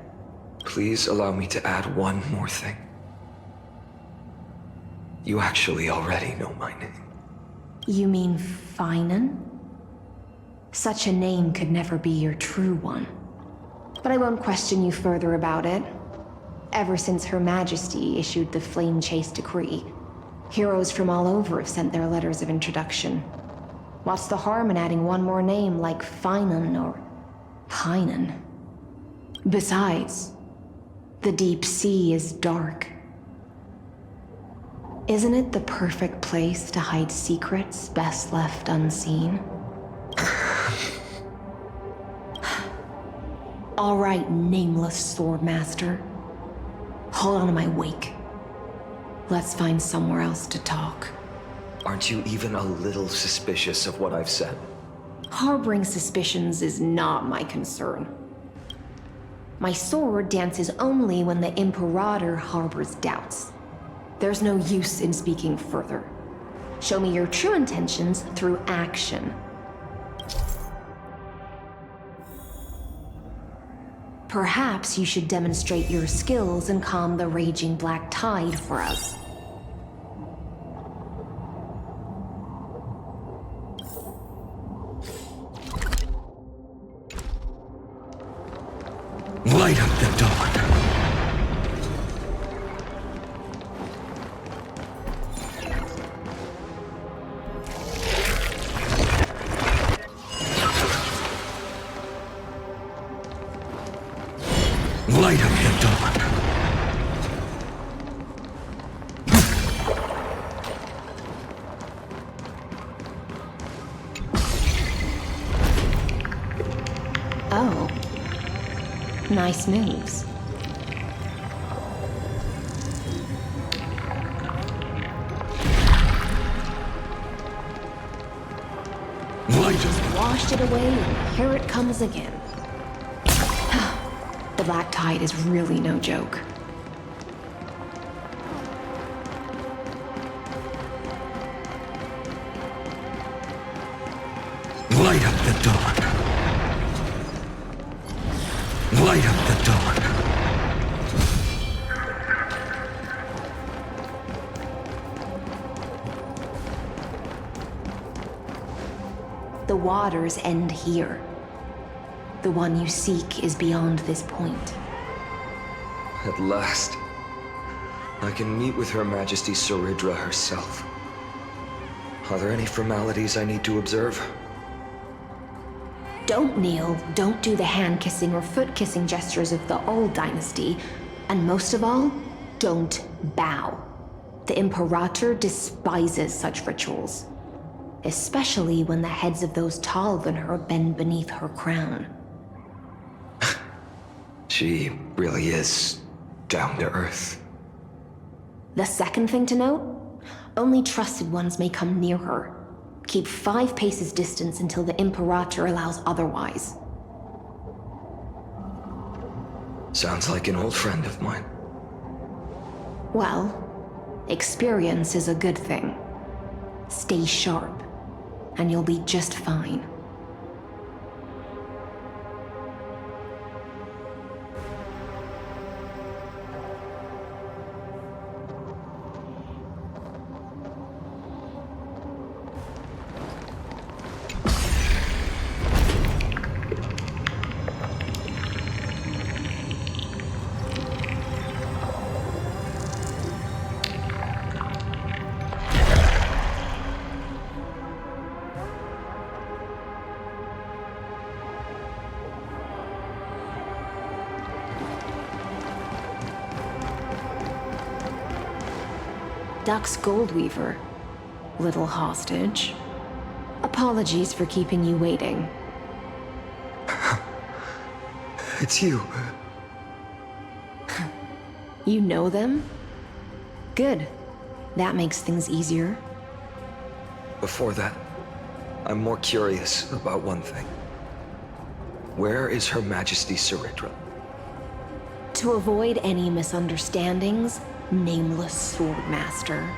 Please allow me to add one more thing. You actually already know my name. You mean Phainon? Such a name could never be your true one. But I won't question you further about it. Ever since Her Majesty issued the Flame Chase Decree, heroes from all over have sent their letters of introduction. What's the harm in adding one more name like Phainon or Phainon? Besides, the deep sea is dark. Isn't it the perfect place to hide secrets best left unseen? All right, nameless swordmaster. Hold on to my wake. Let's find somewhere else to talk. Aren't you even a little suspicious of what I've said? Harboring suspicions is not my concern. My sword dances only when the Imperator harbors doubts. There's no use in speaking further. Show me your true intentions through action. Perhaps you should demonstrate your skills and calm the raging black tide for us. Light up the dawn. Light up the dawn. Oh. Nice moves. Just washed it away, and here it comes again. The black tide is really no joke. Light up the dawn. Light up the dawn. The waters end here. The one you seek is beyond this point. At last, I can meet with Her Majesty Ceridra herself. Are there any formalities I need to observe? Don't kneel, don't do the hand-kissing or foot-kissing gestures of the old dynasty, and most of all, don't bow. The Imperator despises such rituals, especially when the heads of those taller than her bend beneath her crown. She really is down to earth. The second thing to note, only trusted ones may come near her. Keep 5 paces distance until the Imperator allows otherwise. Sounds like an old friend of mine. Well, experience is a good thing. Stay sharp, and you'll be just fine. Dux Goldweaver, little hostage. Apologies for keeping you waiting. It's you. You know them? Good. That makes things easier. Before that, I'm more curious about one thing. Where is Her Majesty Cipher? To avoid any misunderstandings, nameless Swordmaster.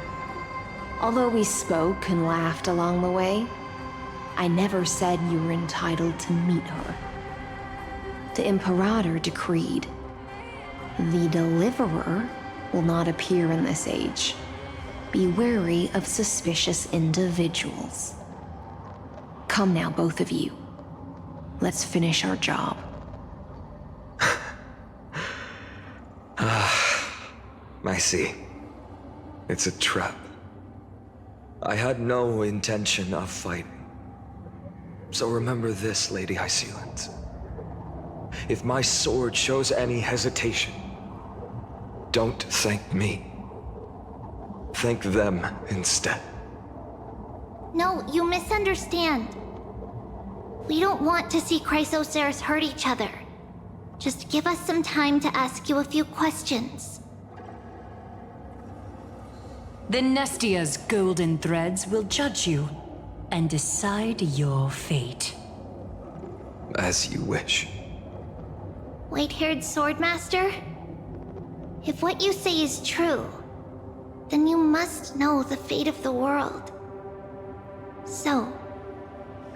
Although we spoke and laughed along the way, I never said you were entitled to meet her. The Imperator decreed, the Deliverer will not appear in this age. Be wary of suspicious individuals. Come now, both of you. Let's finish our job. I see. It's a trap. I had no intention of fighting. So remember this, Lady Hyacine. If my sword shows any hesitation, don't thank me. Thank them instead. No, you misunderstand. We don't want to see Chrysoceres hurt each other. Just give us some time to ask you a few questions. The Nestia's golden threads will judge you and decide your fate. As you wish. White-haired Swordmaster? If what you say is true, then you must know the fate of the world. So,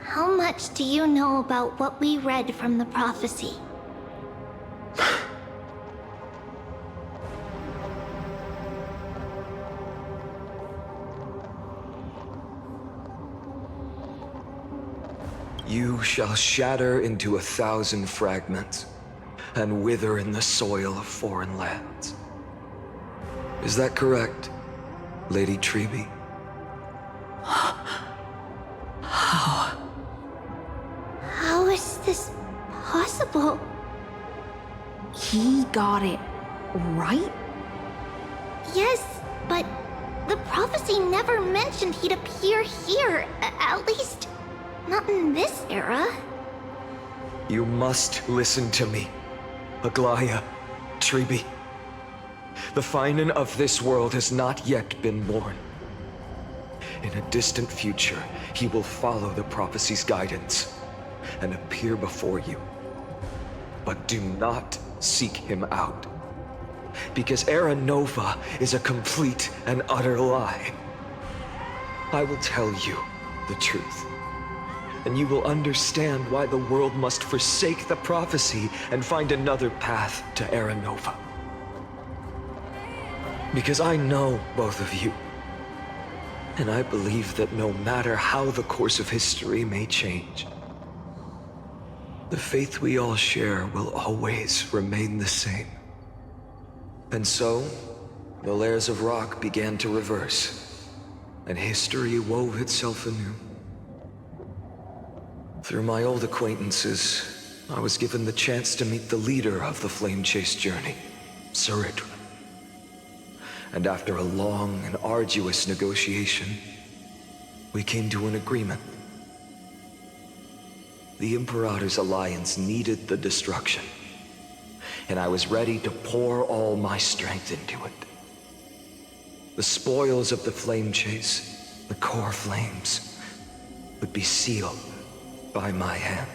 how much do you know about what we read from the prophecy? You shall shatter into 1,000 fragments and wither in the soil of foreign lands. Is that correct, Lady Tribbie? How is this possible? He got it right? Yes, but the prophecy never mentioned he'd appear here, at least not in this era. You must listen to me, Aglaea, Tribbie. The Phainon of this world has not yet been born. In a distant future, he will follow the prophecy's guidance and appear before you. But do not seek him out, because Era Nova is a complete and utter lie. I will tell you the truth, and you will understand why the world must forsake the prophecy and find another path to Era Nova. Because I know both of you, and I believe that no matter how the course of history may change, the faith we all share will always remain the same. And so, the layers of rock began to reverse, and history wove itself anew. Through my old acquaintances, I was given the chance to meet the leader of the Flame Chase journey, Cipher. And after a long and arduous negotiation, we came to an agreement. The Imperator's alliance needed the destruction, and I was ready to pour all my strength into it. The spoils of the Flame Chase, the core flames, would be sealed by my hand.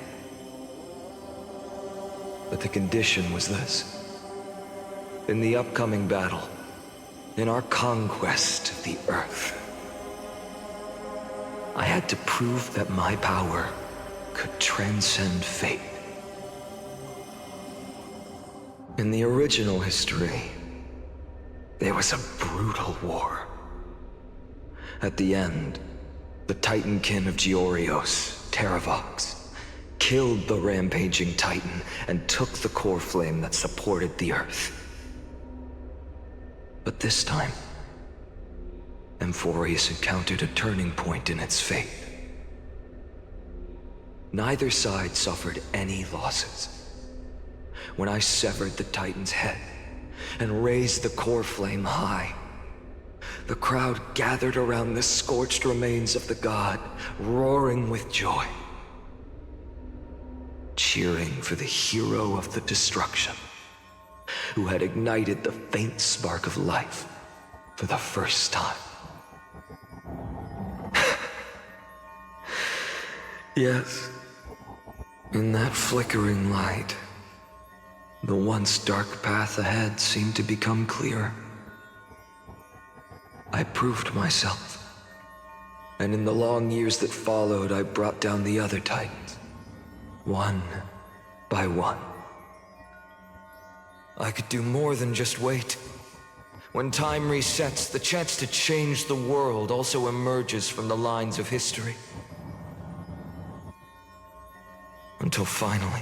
But the condition was this. In the upcoming battle, in our conquest of the Earth, I had to prove that my power could transcend fate. In the original history, there was a brutal war. At the end, the Titankin of Georios, Terravox, killed the rampaging Titan and took the core flame that supported the Earth. But this time, Amphoreus encountered a turning point in its fate. Neither side suffered any losses. When I severed the Titan's head and raised the core flame high, the crowd gathered around the scorched remains of the god, roaring with joy, cheering for the hero of the destruction, who had ignited the faint spark of life for the first time. Yes, in that flickering light, the once dark path ahead seemed to become clearer. I proved myself, and in the long years that followed, I brought down the other Titans, one by one. I could do more than just wait. When time resets, the chance to change the world also emerges from the lines of history. Until finally,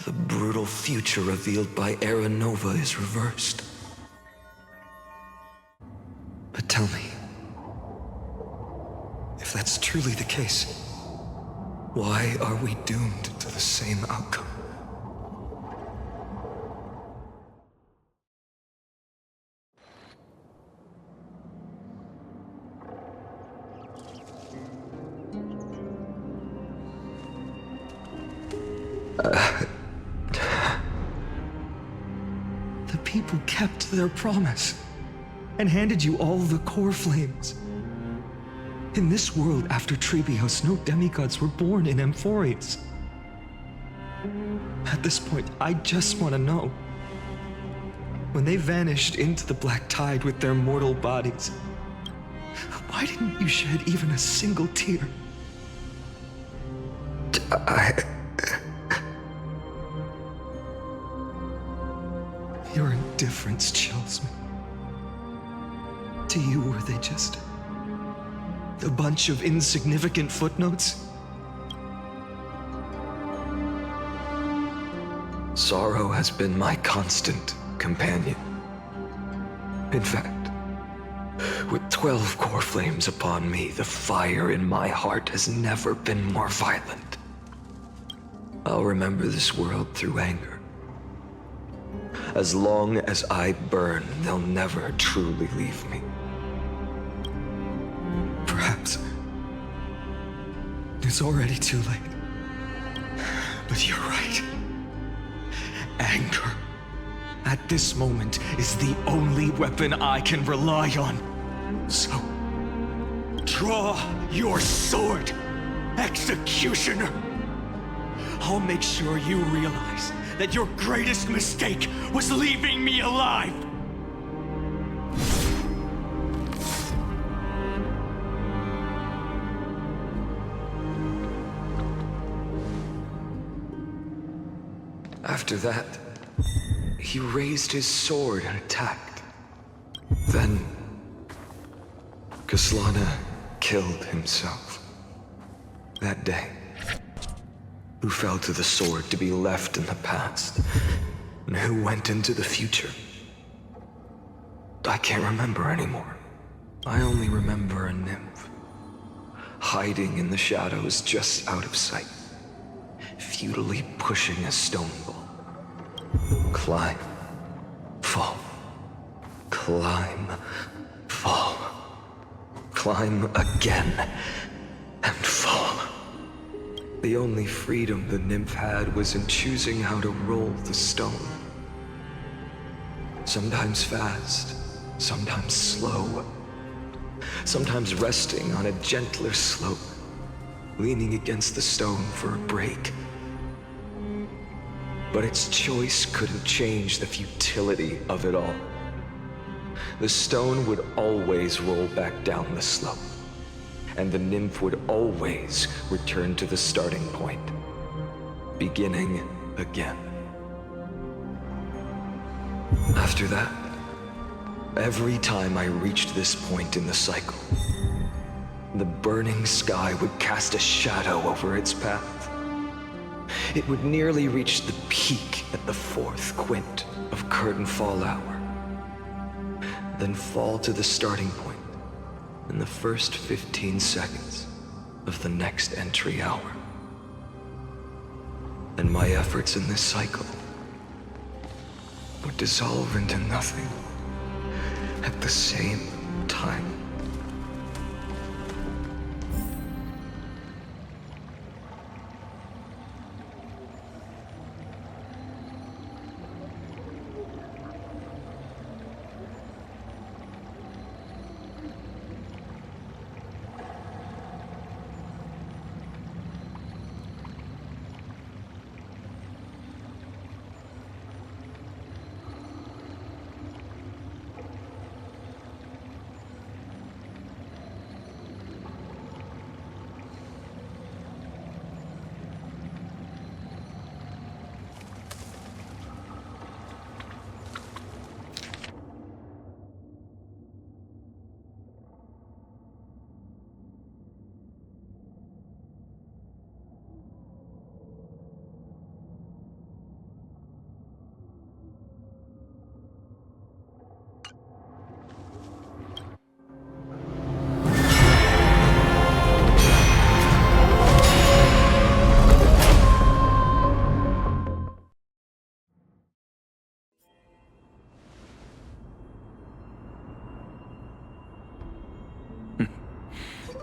the brutal future revealed by Era Nova is reversed. But tell me, if that's truly the case, why are we doomed to the same outcome? The people kept their promise and handed you all the core flames. In this world after Tribbios, no demigods were born in Amphoreus. At this point, I just want to know. When they vanished into the black tide with their mortal bodies, why didn't you shed even a single tear? Your indifference chills me. To you, were they just a bunch of insignificant footnotes? Sorrow has been my constant companion. In fact, with 12 core flames upon me, the fire in my heart has never been more violent. I'll remember this world through anger. As long as I burn, they'll never truly leave me. Perhaps it's already too late. But you're right. Anger, at this moment, is the only weapon I can rely on. So, draw your sword, Executioner. I'll make sure you realize that your greatest mistake was leaving me alive. After that, he raised his sword and attacked. Then, Kaslana killed himself. That day, who fell to the sword to be left in the past, and who went into the future. I can't remember anymore. I only remember a nymph, hiding in the shadows just out of sight, futilely pushing a stone ball. Climb, fall, climb, fall, climb again, and fall. The only freedom the nymph had was in choosing how to roll the stone. Sometimes fast, sometimes slow. Sometimes resting on a gentler slope, leaning against the stone for a break. But its choice couldn't change the futility of it all. The stone would always roll back down the slope, and the nymph would always return to the starting point, beginning again. After that, every time I reached this point in the cycle, the burning sky would cast a shadow over its path. It would nearly reach the peak at the 4th quint of curtain fall hour, then fall to the starting point in the first 15 seconds of the next entry hour. And my efforts in this cycle would dissolve into nothing at the same time.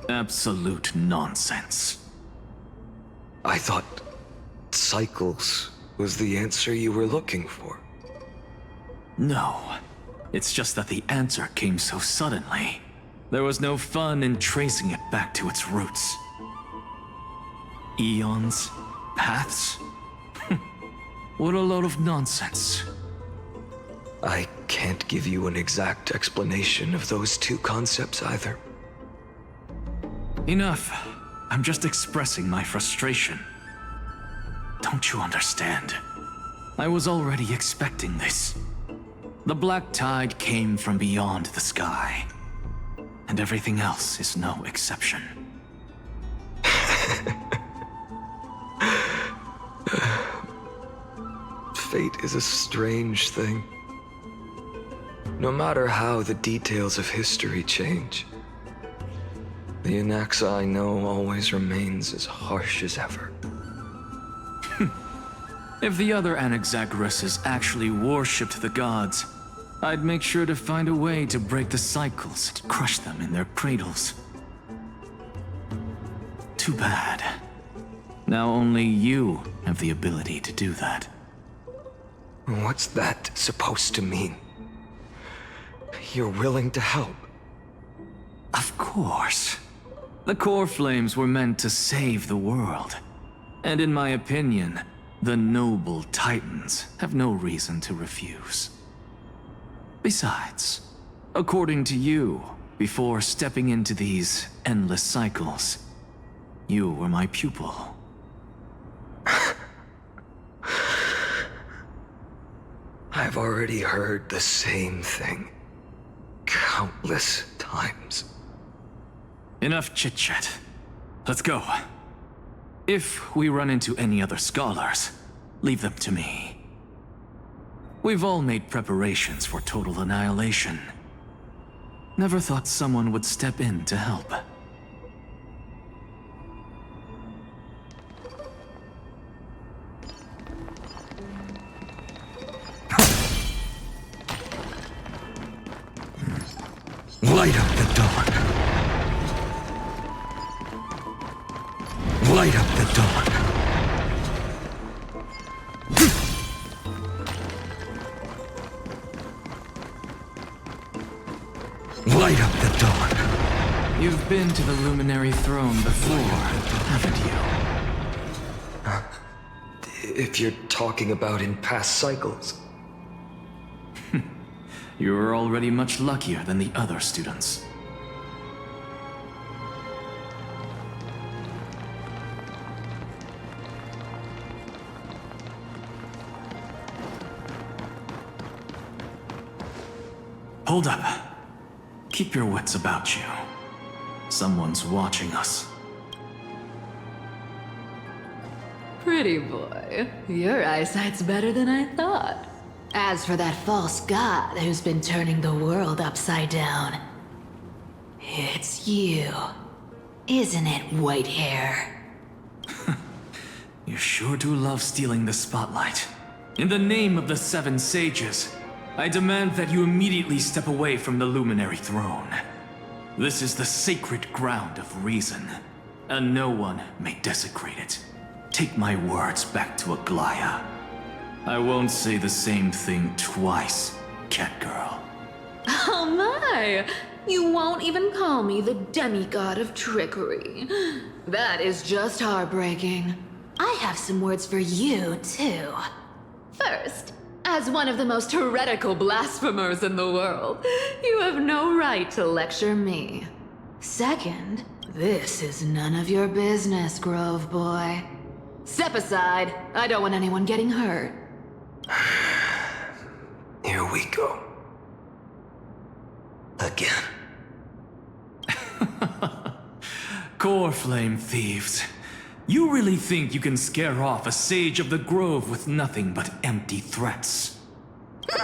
Absolute nonsense. I thought cycles was the answer you were looking for. No. It's just that the answer came so suddenly. There was no fun in tracing it back to its roots. Eons? Paths? What a load of nonsense. I can't give you an exact explanation of those two concepts either. Enough. I'm just expressing my frustration. Don't you understand? I was already expecting this. The black tide came from beyond the sky. And everything else is no exception. Fate is a strange thing. No matter how the details of history change, the Anaxa I know always remains as harsh as ever. If the other Anaxagoras actually worshipped the gods, I'd make sure to find a way to break the cycles and crush them in their cradles. Too bad. Now only you have the ability to do that. What's that supposed to mean? You're willing to help? Of course. The core flames were meant to save the world. And in my opinion, the noble titans have no reason to refuse. Besides, according to you, before stepping into these endless cycles, you were my pupil. I've already heard the same thing countless times. Enough chit-chat. Let's go. If we run into any other scholars, leave them to me. We've all made preparations for total annihilation. Never thought someone would step in to help. Light up the dark. Light up the dark. Light up the dark. You've been to the Luminary Throne before, haven't you? If you're talking about in past cycles. You're already much luckier than the other students. Hold up. Keep your wits about you. Someone's watching us. Pretty boy, your eyesight's better than I thought. As for that false god who's been turning the world upside down, it's you, isn't it, white hair? You sure do love stealing the spotlight. In the name of the Seven Sages, I demand that you immediately step away from the Luminary Throne. This is the sacred ground of reason, and no one may desecrate it. Take my words back to Aglaea. I won't say the same thing twice, Catgirl. Oh my! You won't even call me the demigod of trickery. That is just heartbreaking. I have some words for you, too. First, as one of the most heretical blasphemers in the world, you have no right to lecture me. Second, this is none of your business, Grove Boy. Step aside. I don't want anyone getting hurt. Here we go. Again. Core flame thieves. You really think you can scare off a sage of the grove with nothing but empty threats? This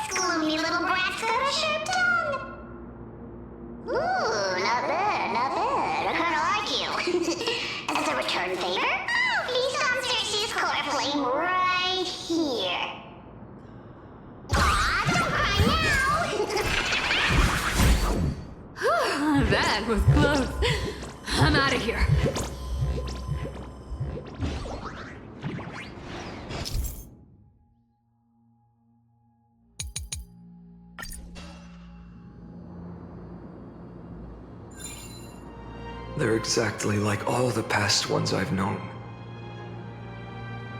gloomy little brat's got a sharp tongue. Ooh, not bad, not bad. I kinda like you. As a return favor, please come search this core flame right here. Aw, don't cry now! That was close. I'm out of here. They're exactly like all the past ones I've known.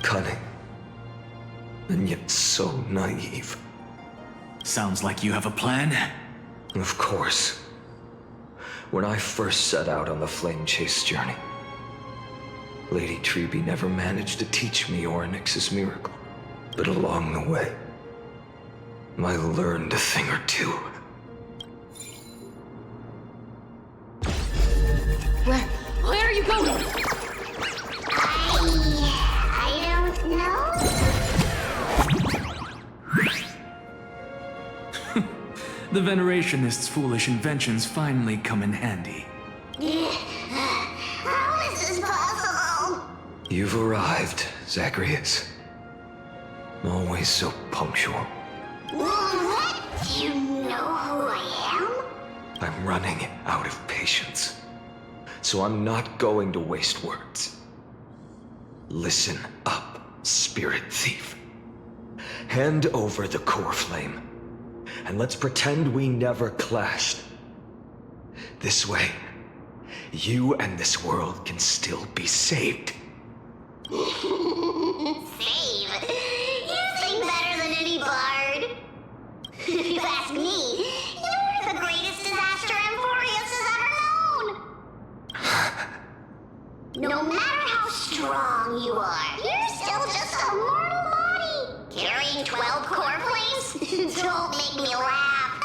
Cunning. And yet so naive. Sounds like you have a plan. Of course. When I first set out on the flame chase journey, Lady Tribbie never managed to teach me Orynyx's miracle. But along the way, I learned a thing or two. Where are you going? I don't know. The Venerationists' foolish inventions finally come in handy. How is this possible? You've arrived, Zagreus. Always so punctual. What? Do you know who I am? I'm running out of patience. So I'm not going to waste words. Listen up, spirit thief. Hand over the core flame, and let's pretend we never clashed. This way, you and this world can still be saved. Save? You sing better than any bard. If you ask me, you're the greatest disaster Amphoreus has ever known. No matter how strong you are, you're still just a mortal body. Carrying 12 core flames? Don't make me laugh.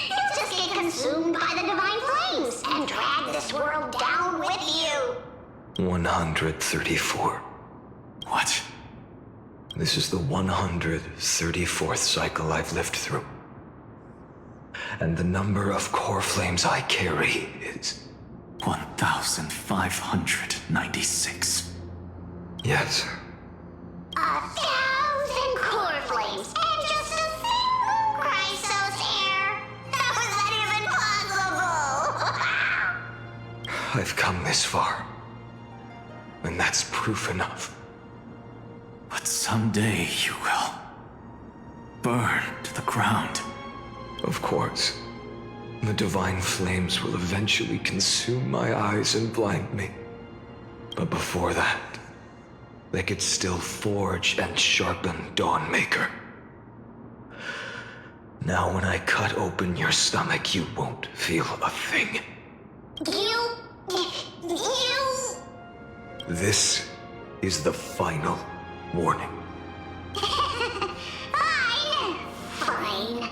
You'll just get consumed by the divine flames and drag this world down with you. 134. What? This is the 134th cycle I've lived through. And the number of core flames I carry is 1,596. Yes. 1,000 core flames and just a single Chrysos hair. How is that even possible? I've come this far. And that's proof enough. But someday you will burn to the ground. Of course. The divine flames will eventually consume my eyes and blind me. But before that, they could still forge and sharpen Dawnmaker. Now when I cut open your stomach, you won't feel a thing. You... This is the final warning. Fine.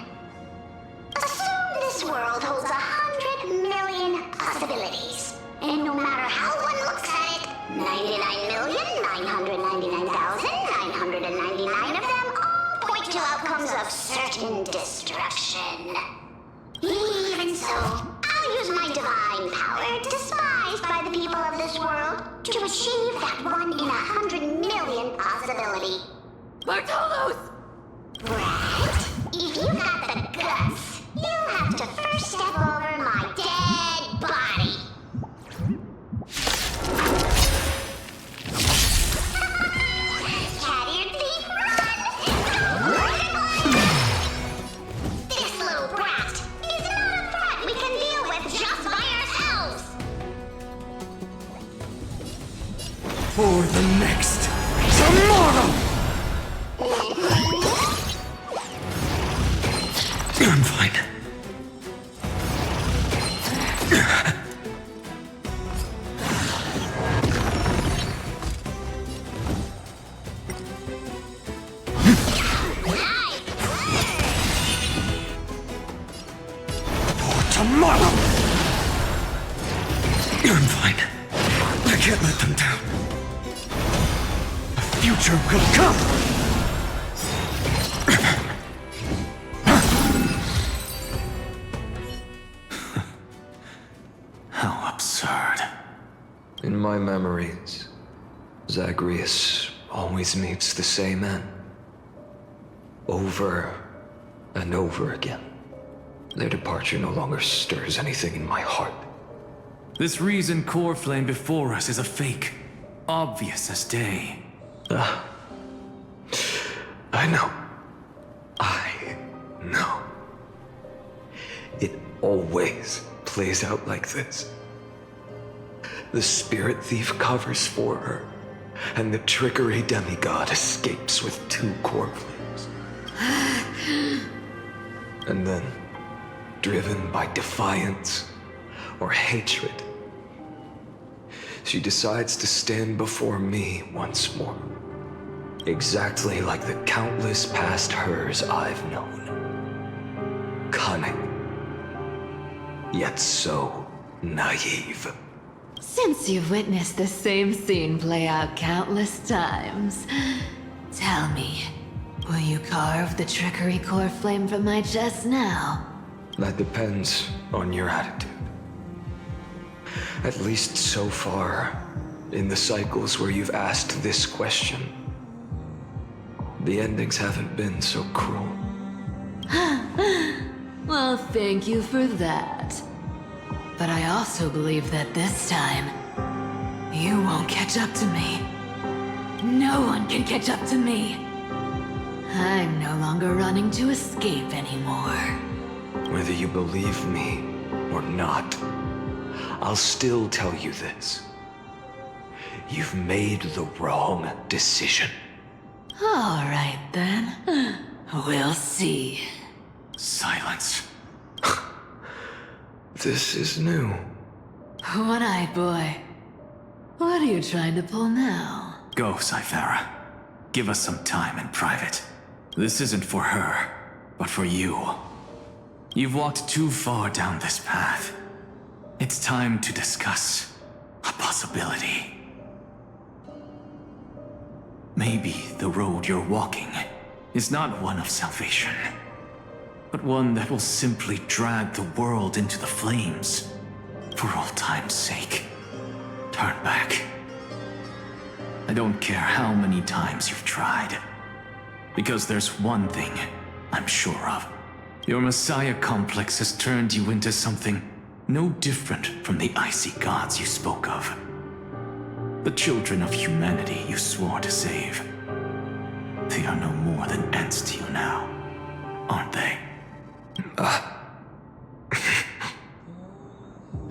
Assume this world holds 100 million possibilities. And no matter how one looks at it, 99,999,999 of them all point to outcomes of certain destruction. Even so, I'll use my divine power, despised by the people of this world, to achieve that 1 in 100 million possibility. Bartolos! Right. If you've got the guts, you'll have to the next tomorrow! I'm fine. Tomorrow! I'm fine. I can't let them down. The future will come! How absurd. In my memories, Zagreus always meets the same end. Over and over again. Their departure no longer stirs anything in my heart. This reason core flame before us is a fake. Obvious as day. I know. I know. It always plays out like this. The spirit thief covers for her, and the trickery demigod escapes with 2 core flames. And then, driven by defiance or hatred, she decides to stand before me once more. Exactly like the countless past hers I've known. Cunning, yet so naive. Since you've witnessed the same scene play out countless times, tell me, will you carve the trickery core flame from my chest now? That depends on your attitude. At least so far, in the cycles where you've asked this question, the endings haven't been so cruel. Well, thank you for that. But I also believe that this time, you won't catch up to me. No one can catch up to me. I'm no longer running to escape anymore. Whether you believe me or not, I'll still tell you this. You've made the wrong decision. All right, then. We'll see. Silence. This is new. One-eyed boy. What are you trying to pull now? Go, Cyphera. Give us some time in private. This isn't for her, but for you. You've walked too far down this path. It's time to discuss a possibility. Maybe the road you're walking is not one of salvation, but one that will simply drag the world into the flames for all time's sake. Turn back. I don't care how many times you've tried, because there's one thing I'm sure of. Your Messiah complex has turned you into something no different from the icy gods you spoke of. The children of humanity you swore to save. They are no more than ants to you now, aren't they?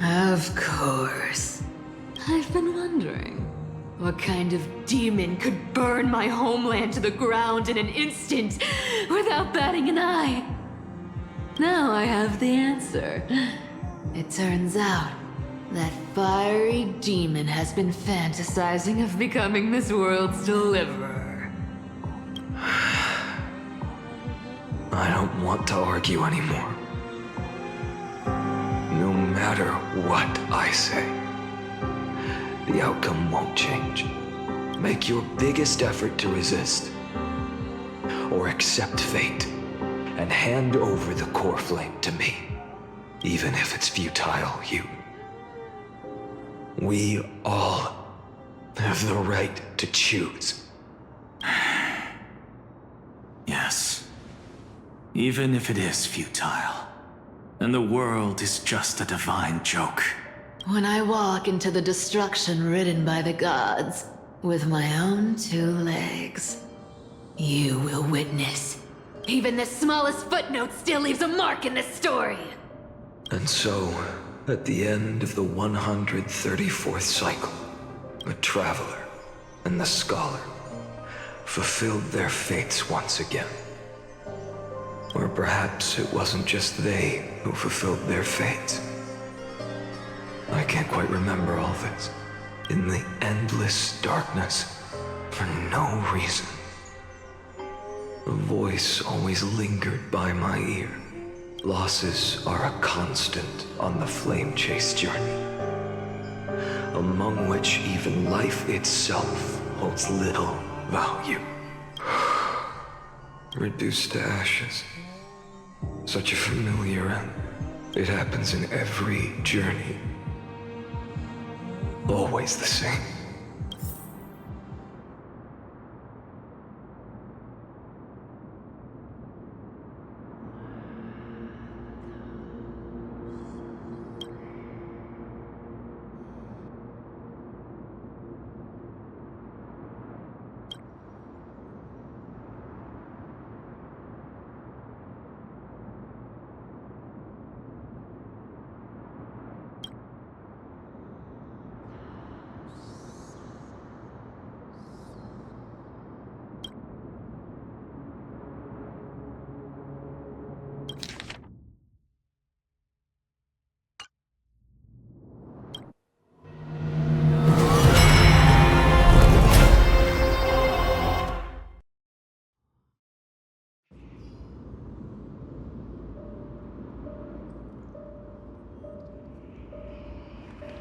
Of course. I've been wondering, what kind of demon could burn my homeland to the ground in an instant without batting an eye? Now I have the answer. It turns out that fiery demon has been fantasizing of becoming this world's deliverer. I don't want to argue anymore. No matter what I say, the outcome won't change. Make your biggest effort to resist, or accept fate, and hand over the core flame to me, even if it's futile, We all have the right to choose. Yes. Even if it is futile, and the world is just a divine joke. When I walk into the destruction ridden by the gods, with my own 2 legs, you will witness. Even the smallest footnote still leaves a mark in this story. And so, at the end of the 134th cycle, a traveler, and the scholar fulfilled their fates once again. Or perhaps it wasn't just they who fulfilled their fates. I can't quite remember all this. In the endless darkness, for no reason, a voice always lingered by my ear. Losses are a constant on the flame chase journey, among which even life itself holds little value. Reduced to ashes. Such a familiar end. It happens in every journey. Always the same.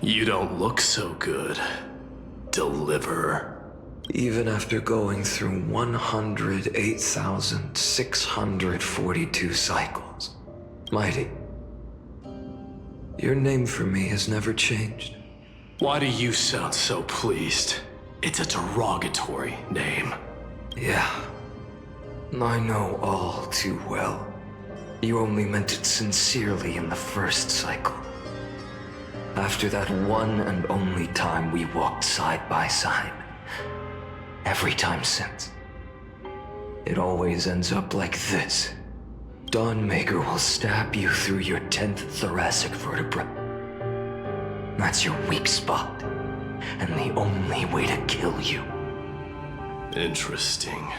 You don't look so good, Deliverer. Even after going through 108,642 cycles. Mydei, your name for me has never changed. Why do you sound so pleased? It's a derogatory name. Yeah, I know all too well. You only meant it sincerely in the first cycle. After that one and only time we walked side by side. Every time since. It always ends up like this. Dawnmaker will stab you through your 10th thoracic vertebra. That's your weak spot, and the only way to kill you. Interesting.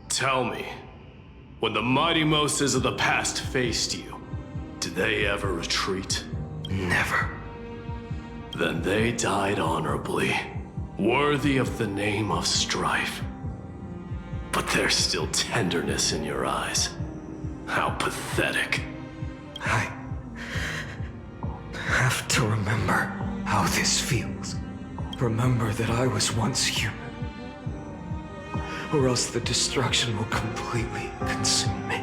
Tell me, when the mighty Moses of the past faced you, did they ever retreat? Never. Then they died honorably, worthy of the name of strife. But there's still tenderness in your eyes. How pathetic. I have to remember how this feels. Remember that I was once human. Or else the destruction will completely consume me.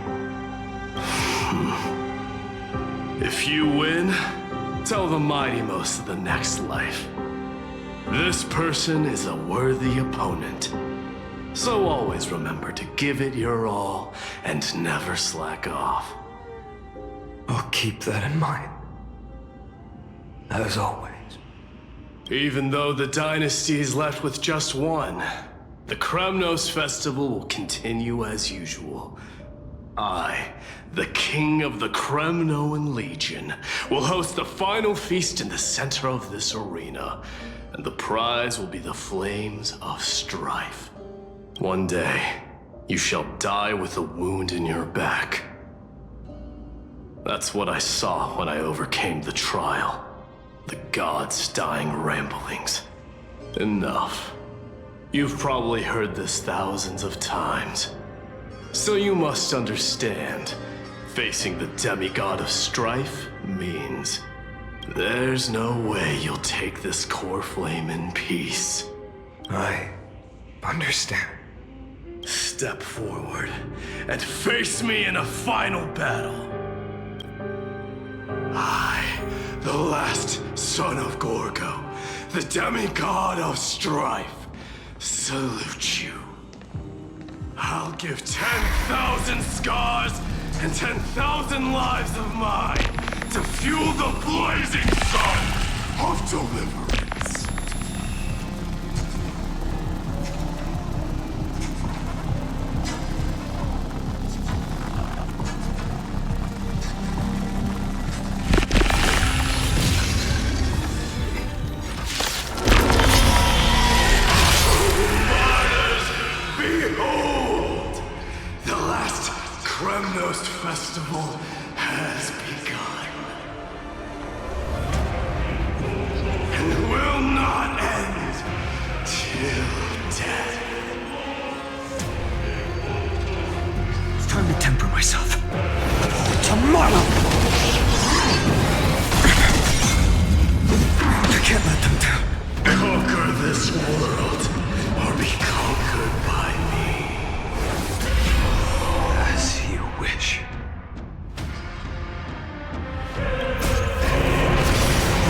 If you win, tell the mighty most of the next life. This person is a worthy opponent. So always remember to give it your all and never slack off. I'll keep that in mind. As always. Even though the dynasty is left with just one, the Kremnos festival will continue as usual. I, the king of the Kremnoan Legion, will host the final feast in the center of this arena, and the prize will be the flames of strife. One day, you shall die with a wound in your back. That's what I saw when I overcame the trial. The gods' dying ramblings. Enough. You've probably heard this thousands of times. So you must understand, facing the demigod of strife means there's no way you'll take this core flame in peace. I understand. Step forward and face me in a final battle. I, the last son of Gorgo, the demigod of strife, salute you. I'll give 10,000 scars and 10,000 lives of mine to fuel the blazing sun of deliverance. festival has begun. And will not end till death. It's time to temper myself. Tomorrow! I can't let them down. Conquer this world, or be conquered by me. As you wish.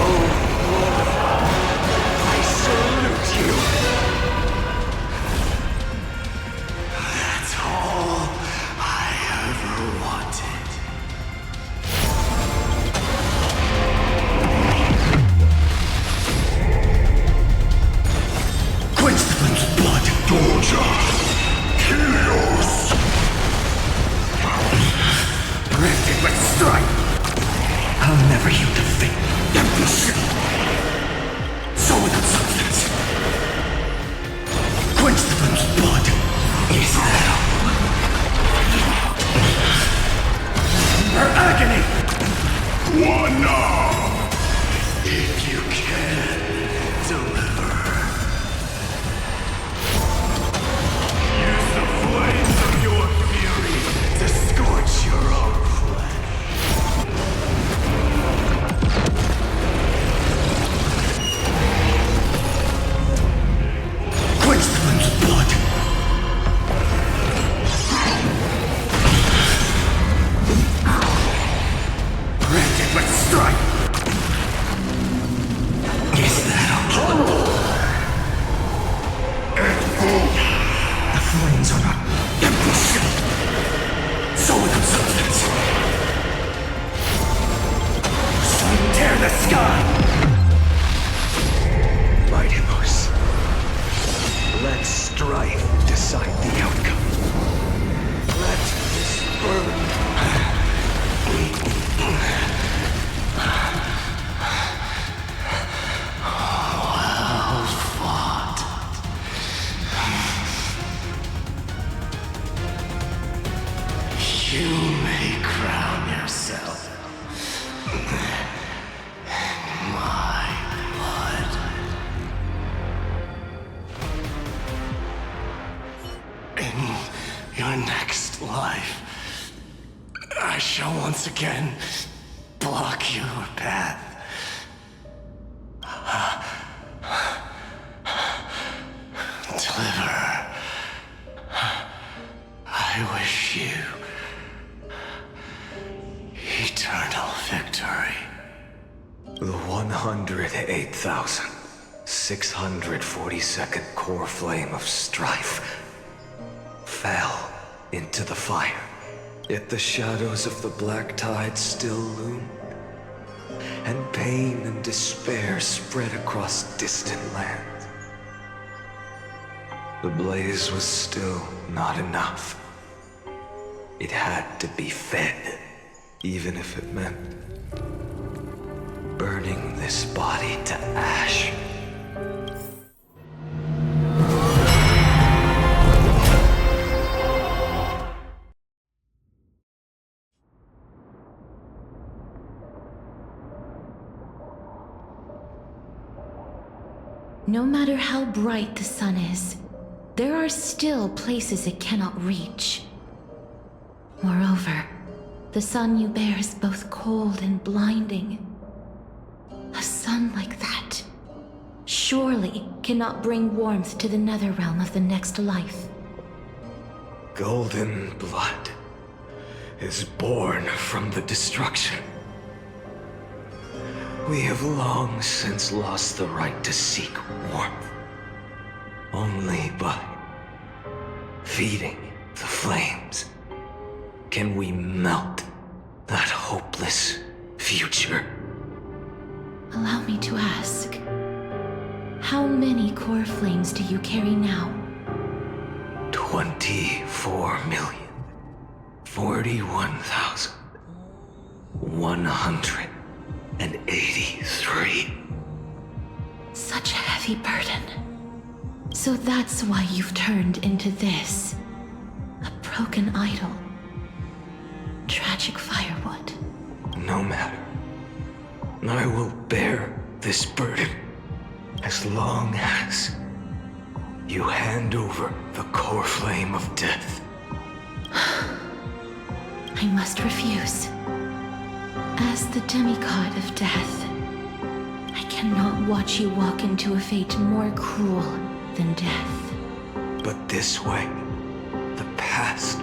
Oh Lord, I salute you. That's all I ever wanted. Quench the flame's blood, Georgia! Chaos! Granted, let's strike! I'll never yield to fate. Empty shell! So without substance. Quench the flame's blood. Is that all? Her agony! One now! If you can, deliver. Use the flames of your fury to scorch your own flesh. Quench the flame's blood. Granted, let's strike! Is that all? The flames are not empty shell. So without substance. Sun tear the sky! Mighty Moose. Let strife decide the outcome. Let this burn. Well fought. You may crown yourself my blood. In your next life, I shall once again block your path. Deliver. I wish you eternal victory. The 108,642nd core flame of strife fell into the fire. Yet the shadows of the black tide still loomed, and pain and despair spread across distant lands. The blaze was still not enough. It had to be fed, even if it meant burning this body to ash. No matter how bright the sun is, there are still places it cannot reach. Moreover, the sun you bear is both cold and blinding. A sun like that surely cannot bring warmth to the nether realm of the next life. Golden blood is born from the destruction. We have long since lost the right to seek warmth. Only by feeding the flames can we melt that hopeless future. Allow me to ask, how many core flames do you carry now? 24,041,183. Such a heavy burden. So that's why you've turned into this. A broken idol. tragic firewood. No matter. I will bear this burden as long as you hand over the core flame of death. I must refuse. As the demigod of death, I cannot watch you walk into a fate more cruel than death. But this way, the past,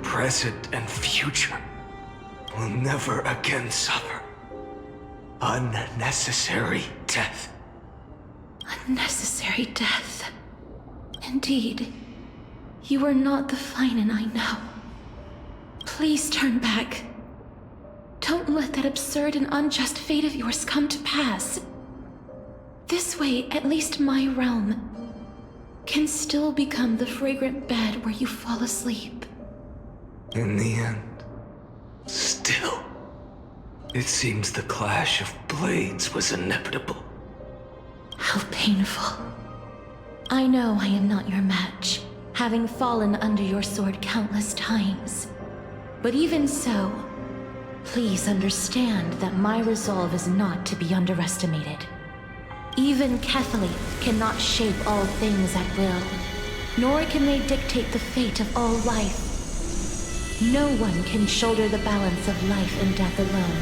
present, and future will never again suffer unnecessary death. Unnecessary death. Indeed, you are not the Phainon I know. Please turn back. Don't let that absurd and unjust fate of yours come to pass. This way, at least my realm can still become the fragrant bed where you fall asleep. In the end, still, it seems the clash of blades was inevitable. How painful. I know I am not your match, having fallen under your sword countless times. But even so, please understand that my resolve is not to be underestimated. Even Cathay cannot shape all things at will, nor can they dictate the fate of all life. No one can shoulder the balance of life and death alone,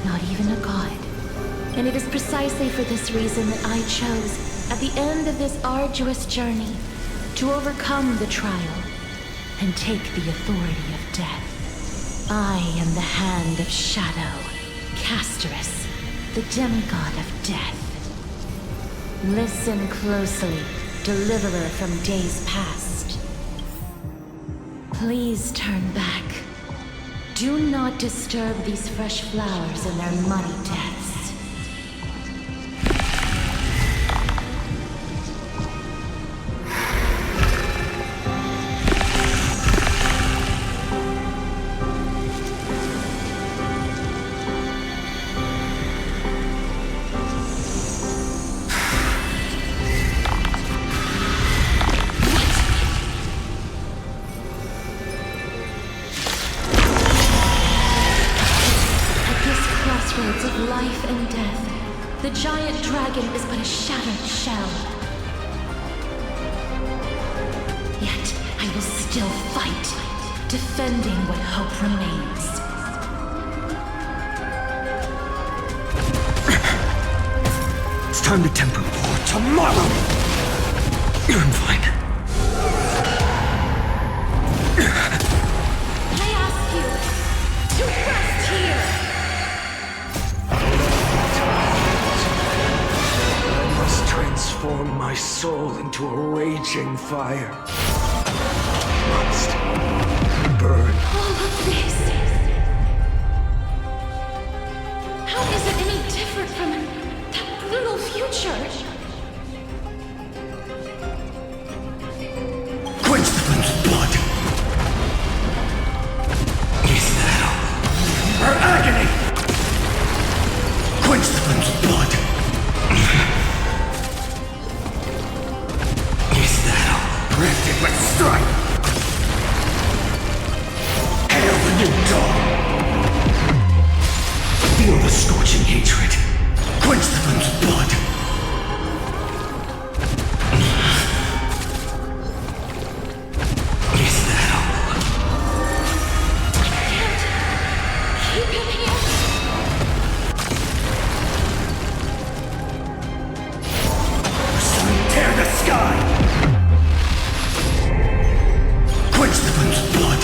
not even a god. And it is precisely for this reason that I chose, at the end of this arduous journey, to overcome the trial and take the authority of death. I am the Hand of Shadow, Castorice, the demigod of death. Listen closely, deliverer from days past. Please turn back. Do not disturb these fresh flowers in their muddy deaths. Time to temper for tomorrow! I'm fine. I ask you to rest here! I must transform my soul into a raging fire. I must burn. All of this. How is it any different from that brutal future? Quench the flame's blood. Is that her agony? Quench the flame's blood. Is that all? Rifted with strife. Hail the new dawn. Feel the scorching hatred. Quench the flame's blood. Is that all? I can't keep him here. Sun, tear the sky. Quench the flame's blood.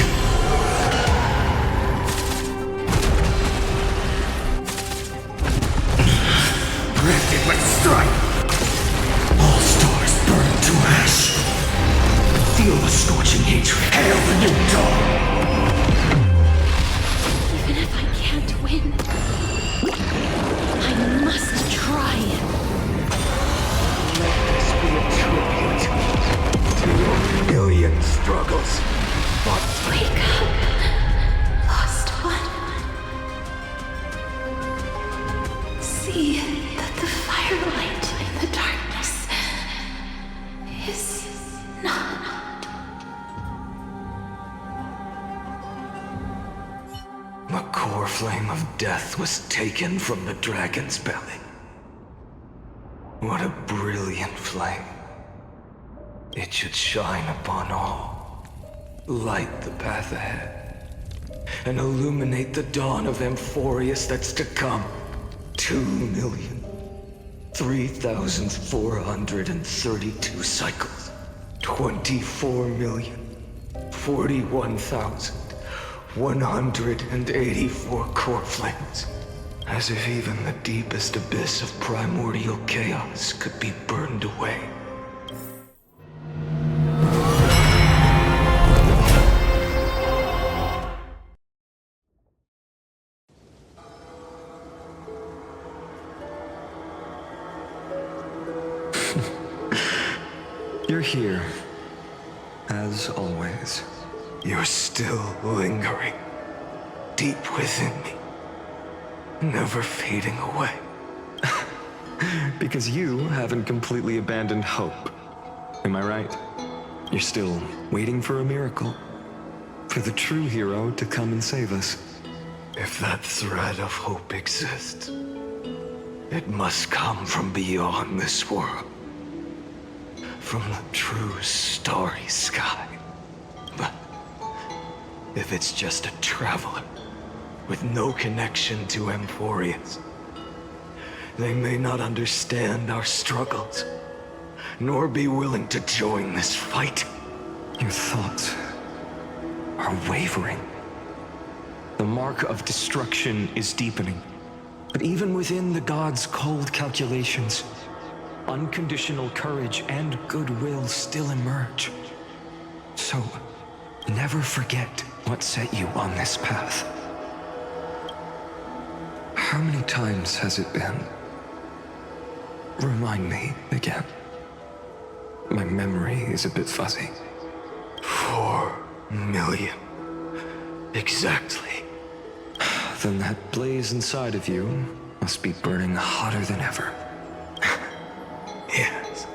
Rifted with flame of death was taken from the dragon's belly. What a brilliant flame. It should shine upon all, light the path ahead, and illuminate the dawn of Amphoreus that's to come. 2,003,432 cycles. 24,041,184 core flames. As if even the deepest abyss of primordial chaos could be burned away. You're here, as always. You're still lingering, deep within me, never fading away. Because you haven't completely abandoned hope. Am I right? You're still waiting for a miracle. For the true hero to come and save us. If that thread of hope exists, it must come from beyond this world. From the true starry sky. But if it's just a traveler with no connection to Amphoreus, they may not understand our struggles, nor be willing to join this fight. Your thoughts are wavering. The mark of destruction is deepening. But even within the gods' cold calculations, unconditional courage and goodwill still emerge. So, never forget what set you on this path. How many times has it been? Remind me again. My memory is a bit fuzzy. 4 million. Exactly. Then that blaze inside of you must be burning hotter than ever. Yes.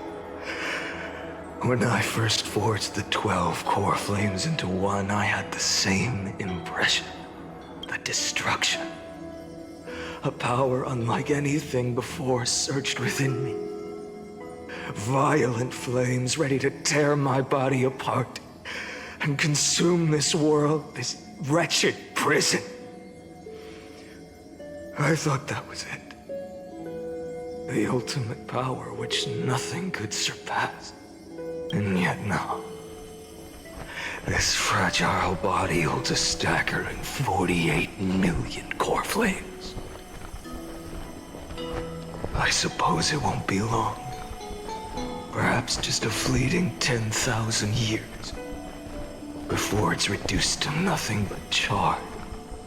When I first forged the 12 core flames into one, I had the same impression. The destruction. A power unlike anything before surged within me. Violent flames ready to tear my body apart and consume this world, this wretched prison. I thought that was it. The ultimate power which nothing could surpass. And yet now, this fragile body holds a staggering 48 million core flames. I suppose it won't be long. Perhaps just a fleeting 10,000 years. Before it's reduced to nothing but charred,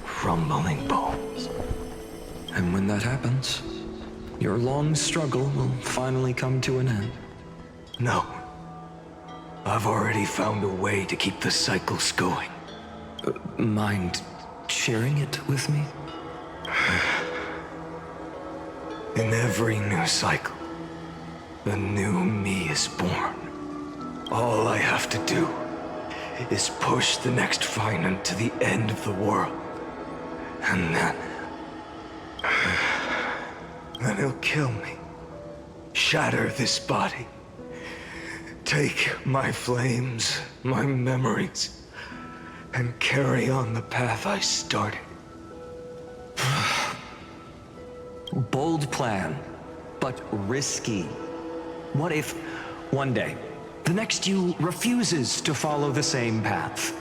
crumbling bones. And when that happens, your long struggle will finally come to an end. No. I've already found a way to keep the cycles going. Mind sharing it with me? In every new cycle, a new me is born. All I have to do is push the next Phainon to the end of the world. And then he'll kill me. Shatter this body. Take my flames, my memories, and carry on the path I started. Bold plan, but risky. What if, one day, the next you refuses to follow the same path?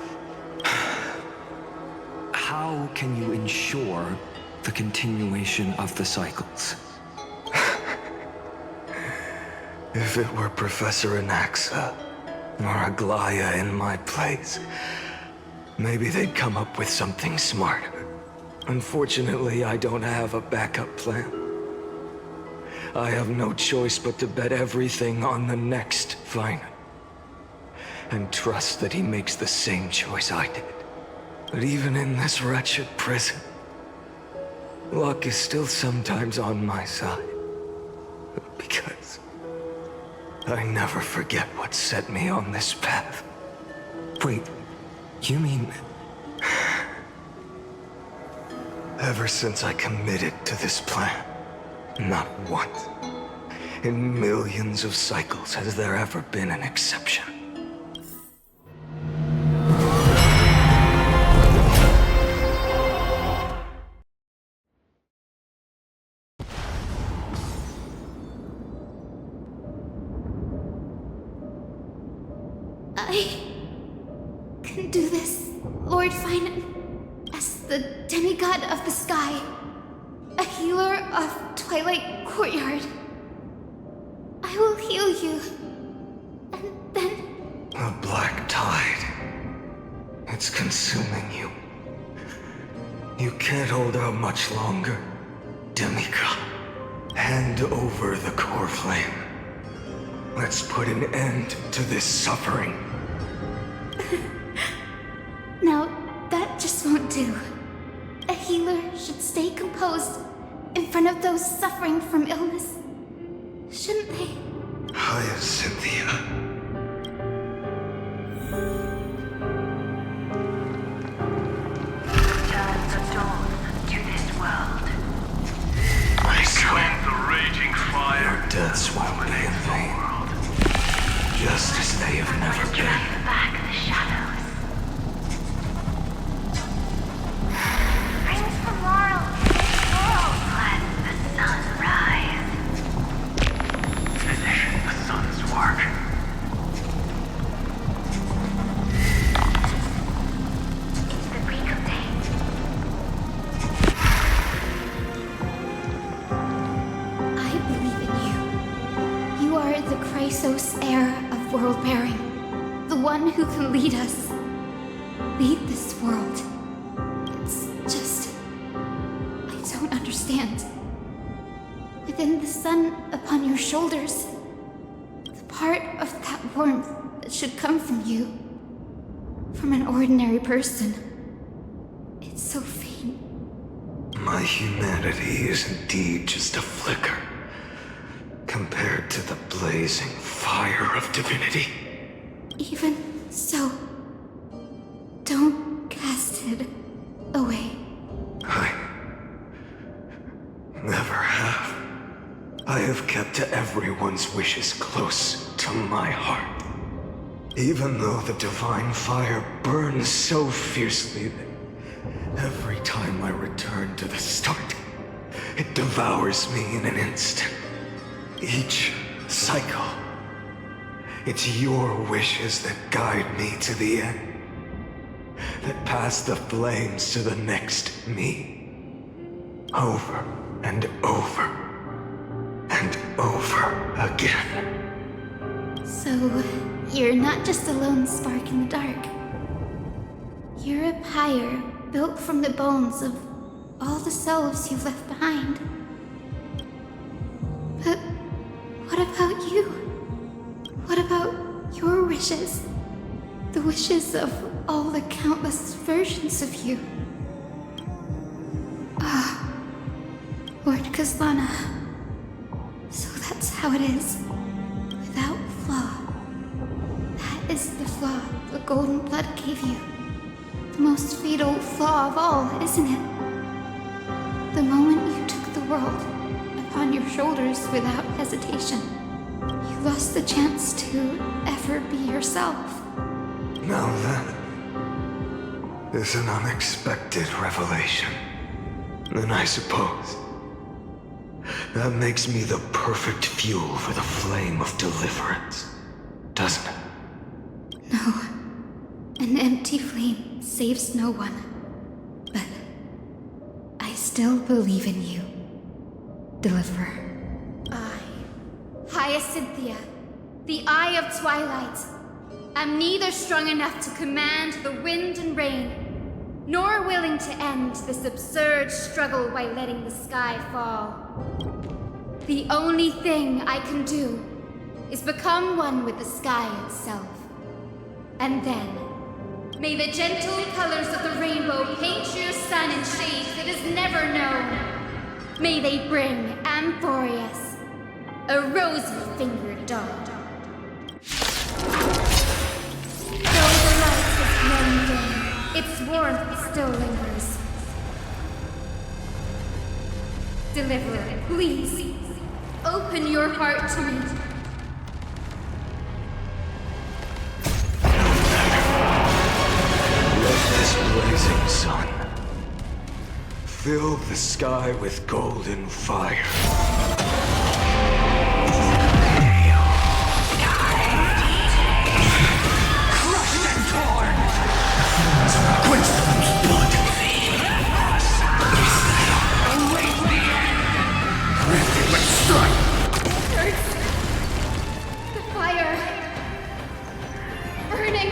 How can you ensure the continuation of the cycles? If it were Professor Anaxa or Aglaea in my place, maybe they'd come up with something smarter. Unfortunately, I don't have a backup plan. I have no choice but to bet everything on the next Phainon. And trust that he makes the same choice I did. But even in this wretched prison, luck is still sometimes on my side. Because I never forget what set me on this path. Wait, you mean... Ever since I committed to this plan, not once, in millions of cycles, has there ever been an exception. I can do this, Lord Phainon, as the demigod of the sky, a healer of Twilight Courtyard. I will heal you, and then... A black tide. It's consuming you. You can't hold out much longer, demigod. Hand over the core flame. Let's put an end to this suffering. Now, that just won't do. A healer should stay composed in front of those suffering from illness. Shouldn't they? Hyacine. Returns of dawn to this world. I swear, The raging fire. your deaths won't be in vain. Just as they have never been. Drive back the shadows. Brings the laurel to this world. Let the sun rise. Finish the sun's work. It's the break of day. I believe in you. You are the Chrysos heir of world-bearing. The one who can lead us. Lead this world. It's just... I don't understand. Within the sun upon your shoulders, the part of that warmth that should come from you, from an ordinary person, it's so faint. My humanity is indeed just a flicker compared to the blazing fire of divinity. Even so, don't cast it away. I never have. I have kept everyone's wishes close to my heart. Even though the divine fire burns so fiercely that every time I return to the start, it devours me in an instant. Each cycle, it's your wishes that guide me to the end, that pass the flames to the next me. Over and over and over again. So, you're not just a lone spark in the dark. You're a pyre built from the bones of all the selves you've left behind. But what about you? What about your wishes? The wishes of all the countless versions of you. Ah, Lord Kazlana. So that's how it is. Without flaw. That is the flaw the golden blood gave you. The most fatal flaw of all, isn't it? The moment you took the world upon your shoulders without hesitation, you lost the chance to ever be yourself. Now that is an unexpected revelation. And I suppose that makes me the perfect fuel for the flame of deliverance, doesn't it? No. An empty flame saves no one. But I still believe in you, Deliverer. I, Hyacinthia, the Eye of Twilight, am neither strong enough to command the wind and rain, nor willing to end this absurd struggle by letting the sky fall. The only thing I can do is become one with the sky itself. And then, may the gentle colors of the rainbow paint your sun in shades it has never known. May they bring Amphoreus, a rosy-fingered dog. Though the light has grown dim, its warmth still lingers. Deliverer, please, open your heart to me. Let this blazing sun fill the sky with golden fire. Crushed and torn! Quench the blood! Await the end! Granted, let's strike! It hurts. The fire. Burning.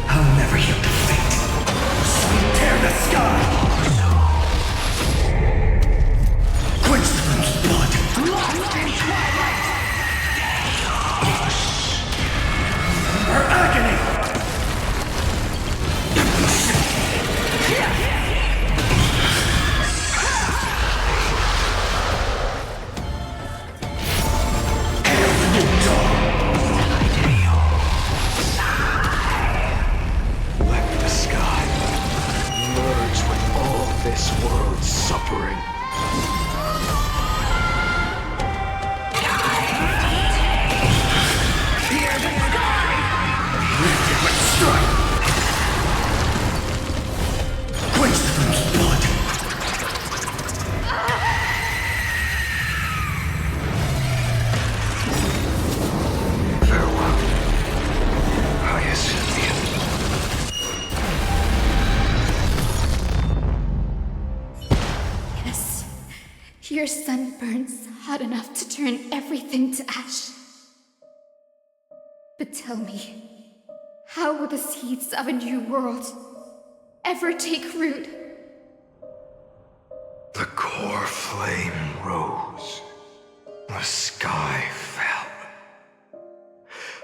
I'll never yield to fate. Tear the sky! Quench the moon's blood! Lost in twilight! Her agony! Let the sky merge with all this world's suffering. Fear the sky! Let's strike! Quench the moon's blood! Farewell, Hyacine. Yes. Your sun burns hot enough to turn everything to ash. But tell me, how will the seeds of a new world ever take root? The core flame rose. The sky fell.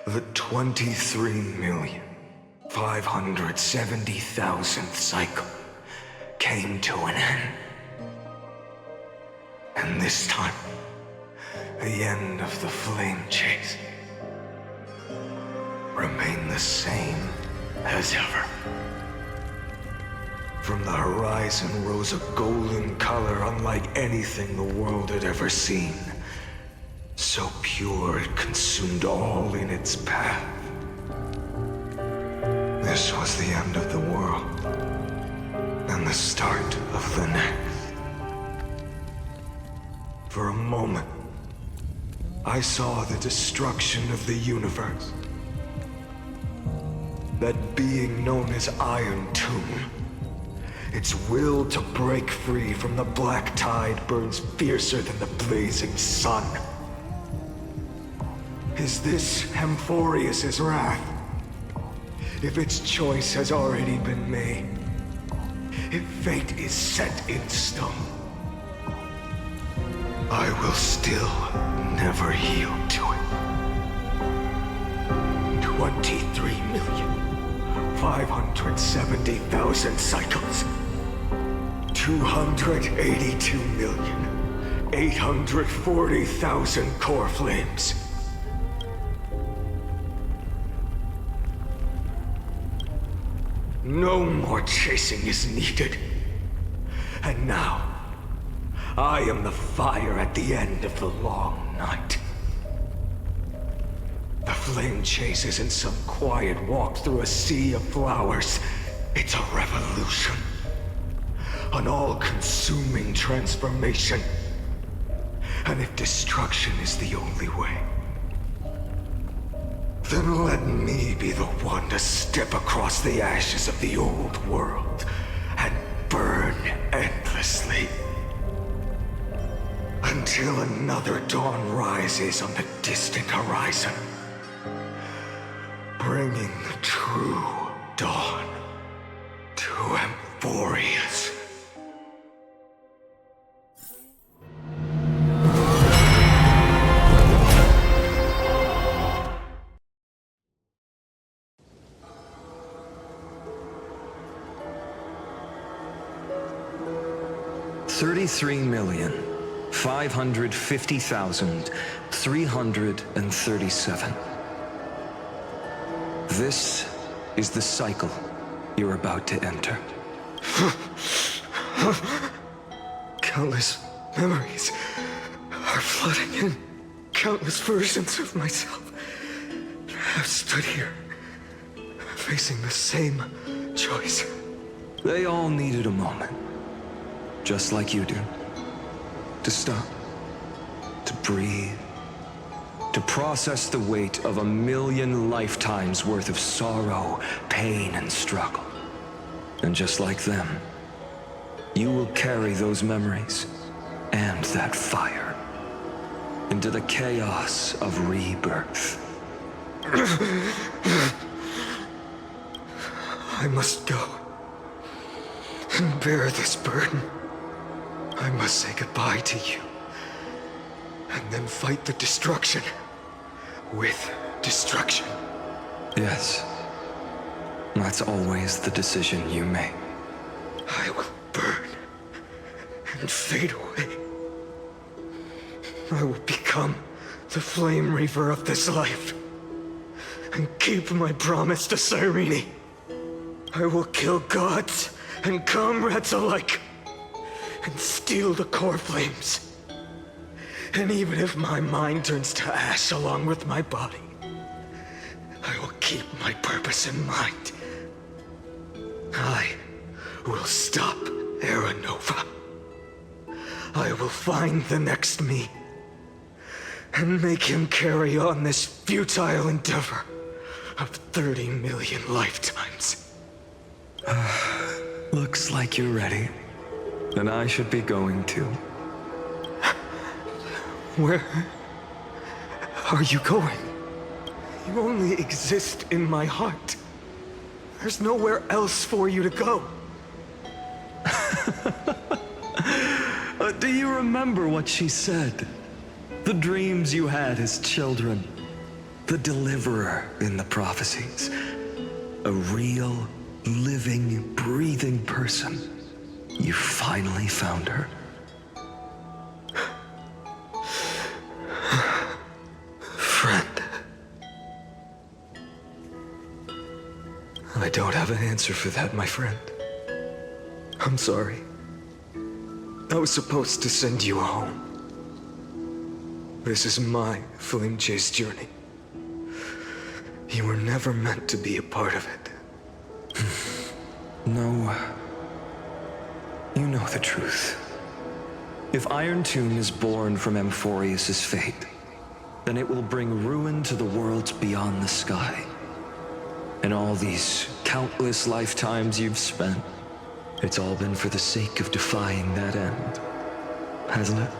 The 23,570,000th cycle came to an end. And this time, the end of the flame chase remained the same as ever. From the horizon rose a golden color unlike anything the world had ever seen. So pure it consumed all in its path. This was the end of the world, and the start of the next. For a moment, I saw the destruction of the universe. That being known as Iron Tomb, its will to break free from the black tide burns fiercer than the blazing sun. Is this Amphoreus' wrath? If its choice has already been made, if fate is set in stone, I will still never yield to it. 23,570,000 cycles. 282,840,000 core flames. No more chasing is needed. And now, I am the fire at the end of the long night. The flame chase isn't some quiet walk through a sea of flowers. It's a revolution. An all-consuming transformation. And if destruction is the only way, then let me be the one to step across the ashes of the old world and burn endlessly. Until another dawn rises on the distant horizon, bringing the true dawn to Amphoreus. $33,550,337. This is the cycle you're about to enter. Countless memories are flooding in. Countless versions of myself have stood here, facing the same choice. They all needed a moment, just like you do. To stop, to breathe, to process the weight of 1,000,000 lifetimes worth of sorrow, pain, and struggle. And just like them, you will carry those memories and that fire into the chaos of rebirth. I must go and bear this burden. I must say goodbye to you, and then fight the destruction with destruction. Yes, that's always the decision you make. I will burn and fade away. I will become the flame reaver of this life and keep my promise to Cyrene. I will kill gods and comrades alike and steal the core flames. And even if my mind turns to ash along with my body, I will keep my purpose in mind. I will stop Era Nova. I will find the next me and make him carry on this futile endeavor of 30 million lifetimes. Looks like you're ready. Then I should be going too. Where are you going? You only exist in my heart. There's nowhere else for you to go. Do you remember what she said? The dreams you had as children. The deliverer in the prophecies. A real, living, breathing person. You finally found her. Friend. I don't have an answer for that, my friend. I'm sorry. I was supposed to send you home. This is my flame chase journey. You were never meant to be a part of it. No. You know the truth. If Iron Tomb is born from Amphoreus' fate, then it will bring ruin to the worlds beyond the sky. And all these countless lifetimes you've spent, it's all been for the sake of defying that end, hasn't it?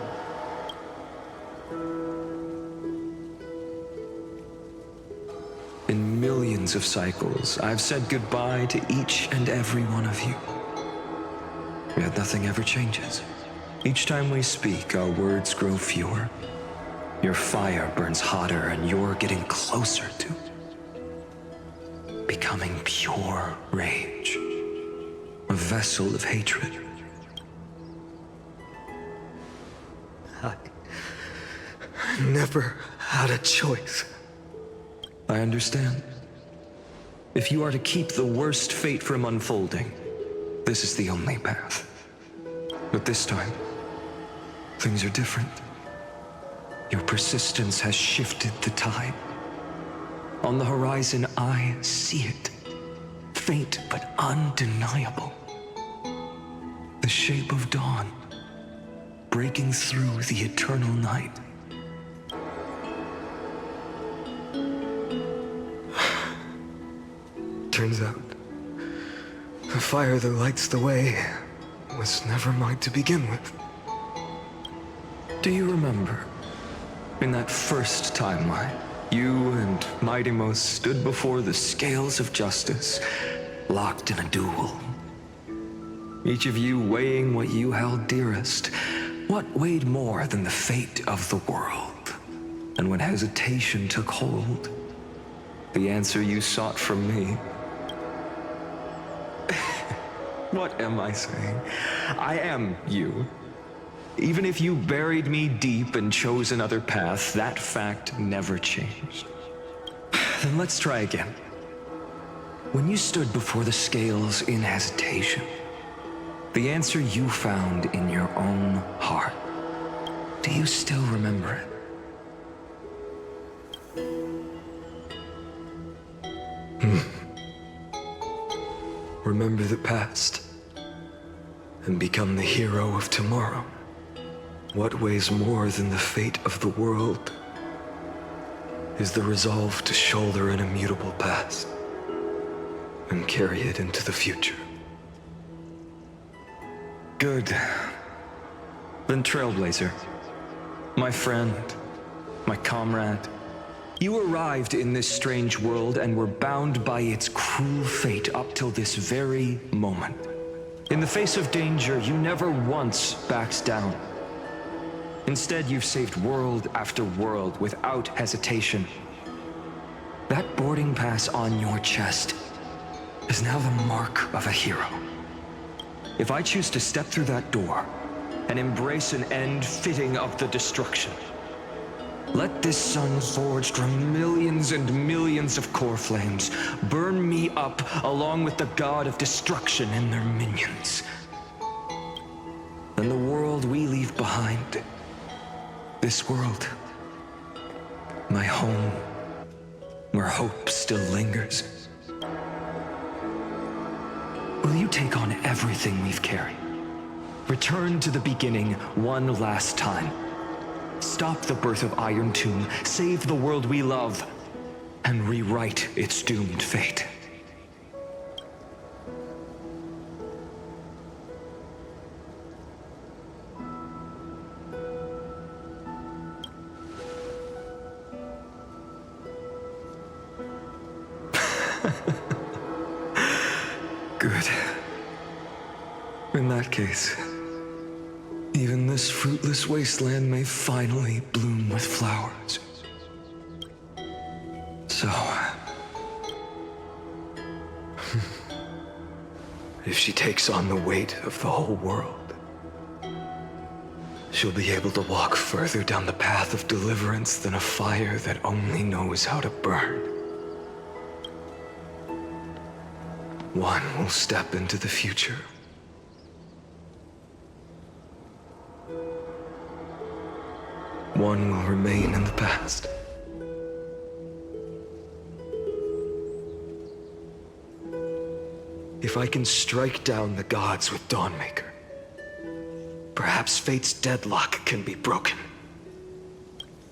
In millions of cycles, I've said goodbye to each and every one of you. Yet nothing ever changes. Each time we speak, our words grow fewer. Your fire burns hotter, and you're getting closer to becoming pure rage. A vessel of hatred. I never had a choice. I understand. If you are to keep the worst fate from unfolding, this is the only path. But this time, things are different. Your persistence has shifted the tide. On the horizon, I see it. Faint but undeniable. The shape of dawn, breaking through the eternal night. Turns out, the fire that lights the way was never mine to begin with. Do you remember, in that first timeline, you and Mydei stood before the scales of justice, locked in a duel? Each of you weighing what you held dearest. What weighed more than the fate of the world? And when hesitation took hold, the answer you sought from me. What am I saying? I am you. Even if you buried me deep and chose another path, that fact never changed. Then let's try again. When you stood before the scales in hesitation, The answer you found in your own heart. Do you still remember it? Remember the past and become the hero of tomorrow. What weighs more than the fate of the world is the resolve to shoulder an immutable past and carry it into the future. Good. Then Trailblazer, my friend, my comrade, you arrived in this strange world and were bound by its cruel fate up till this very moment. In the face of danger, you never once backed down. Instead, you've saved world after world without hesitation. That boarding pass on your chest is now the mark of a hero. If I choose to step through that door and embrace an end fitting of the destruction, let this sun forged from millions and millions of core flames burn me up along with the god of destruction and their minions. And the world we leave behind, this world, my home, where hope still lingers. Will you take on everything we've carried? Return to the beginning one last time. Stop the birth of Iron Tomb, save the world we love, and rewrite its doomed fate. Good. In that case, even this fruitless wasteland may finally bloom with flowers. So, if she takes on the weight of the whole world, she'll be able to walk further down the path of deliverance than a fire that only knows how to burn. One will step into the future. One will remain in the past. If I can strike down the gods with Dawnmaker, perhaps fate's deadlock can be broken.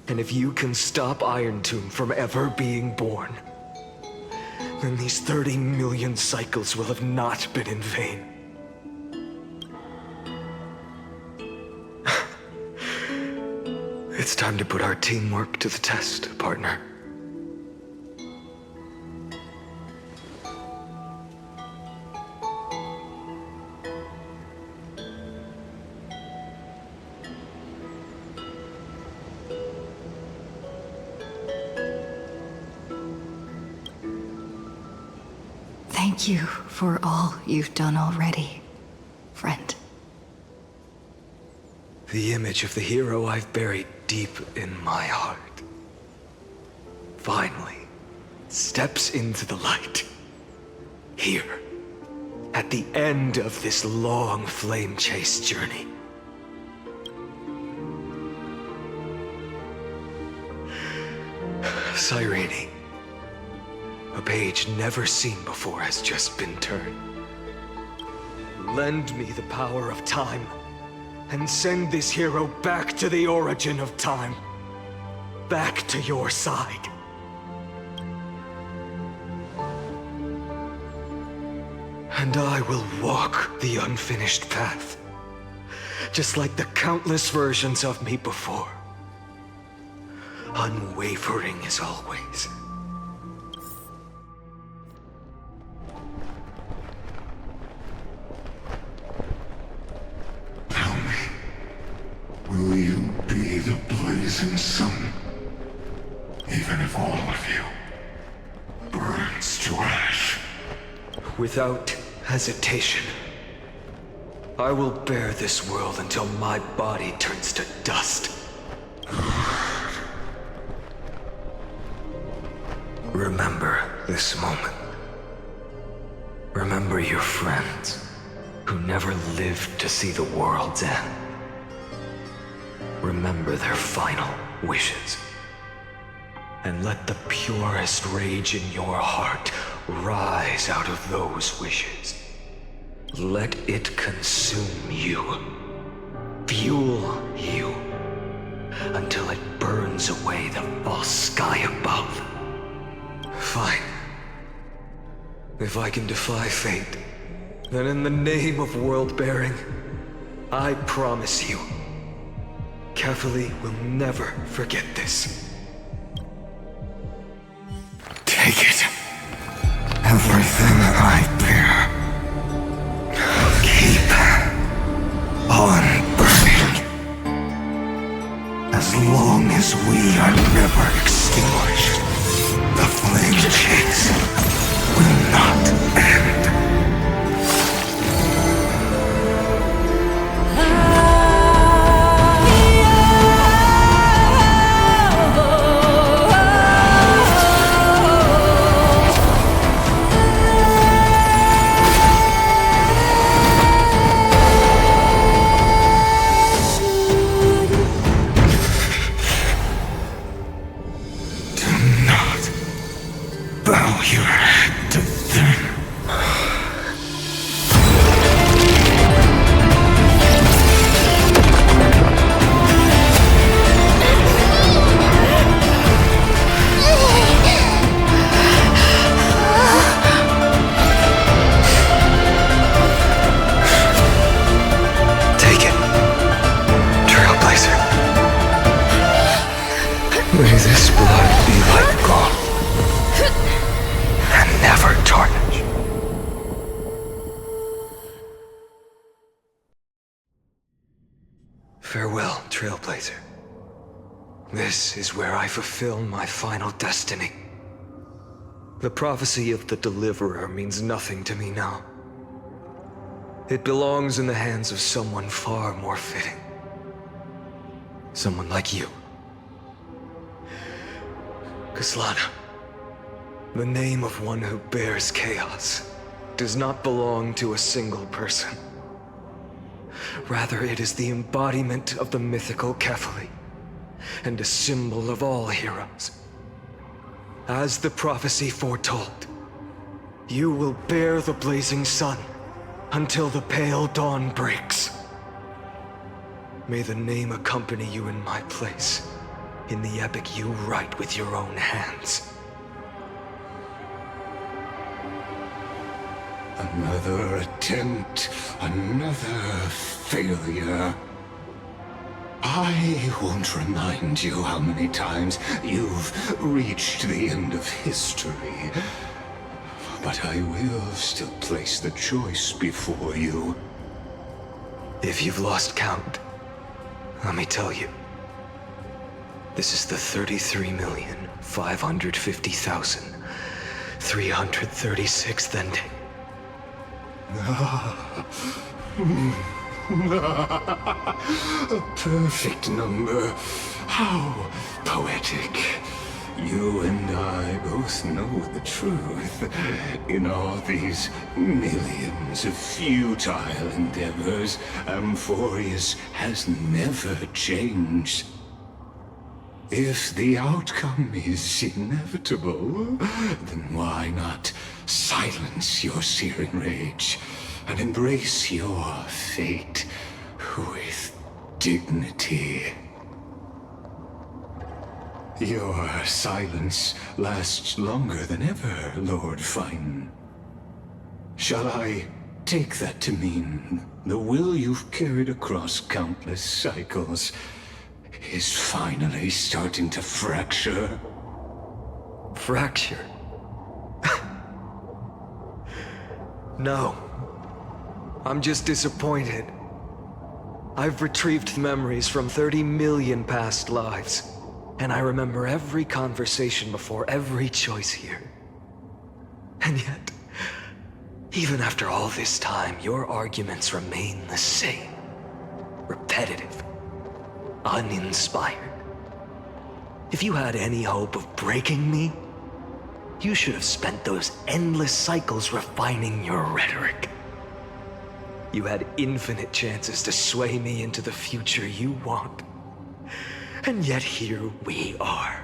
And if you can stop Iron Tomb from ever being born, then these 30 million cycles will have not been in vain. It's time to put our teamwork to the test, partner. Thank you for all you've done already, friend. The image of the hero I've buried deep in my heart finally steps into the light. Here, at the end of this long flame chase journey. Cyrene, a page never seen before has just been turned. Lend me the power of time, and send this hero back to the origin of time. Back to your side. And I will walk the unfinished path, just like the countless versions of me before. Unwavering as always. Will you be the blazing sun? Even if all of you burns to ash? Without hesitation. I will bear this world until my body turns to dust. Remember this moment. Remember your friends. who never lived to see the world's end. Remember their final wishes. And let the purest rage in your heart rise out of those wishes. Let it consume you, fuel you, until it burns away the false sky above. Fine. If I can defy fate, then in the name of world-bearing, I promise you, Kefali will never forget this. Take it. Everything I bear. Keep on burning. As long as we are never extinguished, the flame chase will not end. Bow your head to them. Take it, Trailblazer. May this blood be like gold. Never tarnish. Farewell, Trailblazer. This is where I fulfill my final destiny. The prophecy of the Deliverer means nothing to me now. It belongs in the hands of someone far more fitting. Someone like you. Kaslana. The name of one who bears chaos does not belong to a single person. Rather, it is the embodiment of the mythical Kefali, and a symbol of all heroes. As the prophecy foretold, you will bear the blazing sun until the pale dawn breaks. May the name accompany you in my place, in the epic you write with your own hands. Another attempt, another failure. I won't remind you how many times you've reached the end of history. But I will still place the choice before you. If you've lost count, let me tell you. This is the 33,550,336th ending. A perfect number. How poetic. You and I both know the truth. In all these millions of futile endeavors, Amphoreus has never changed. If the outcome is inevitable, then why not silence your searing rage and embrace your fate with dignity? Your silence lasts longer than ever, Lord Phainon. Shall I take that to mean the will you've carried across countless cycles is finally starting to fracture? Fracture? No. I'm just disappointed. I've retrieved memories from 30 million past lives, and I remember every conversation before every choice here. And yet, even after all this time, your arguments remain the same. Repetitive. Uninspired. If you had any hope of breaking me, you should have spent those endless cycles refining your rhetoric. You had infinite chances to sway me into the future you want. And yet here we are.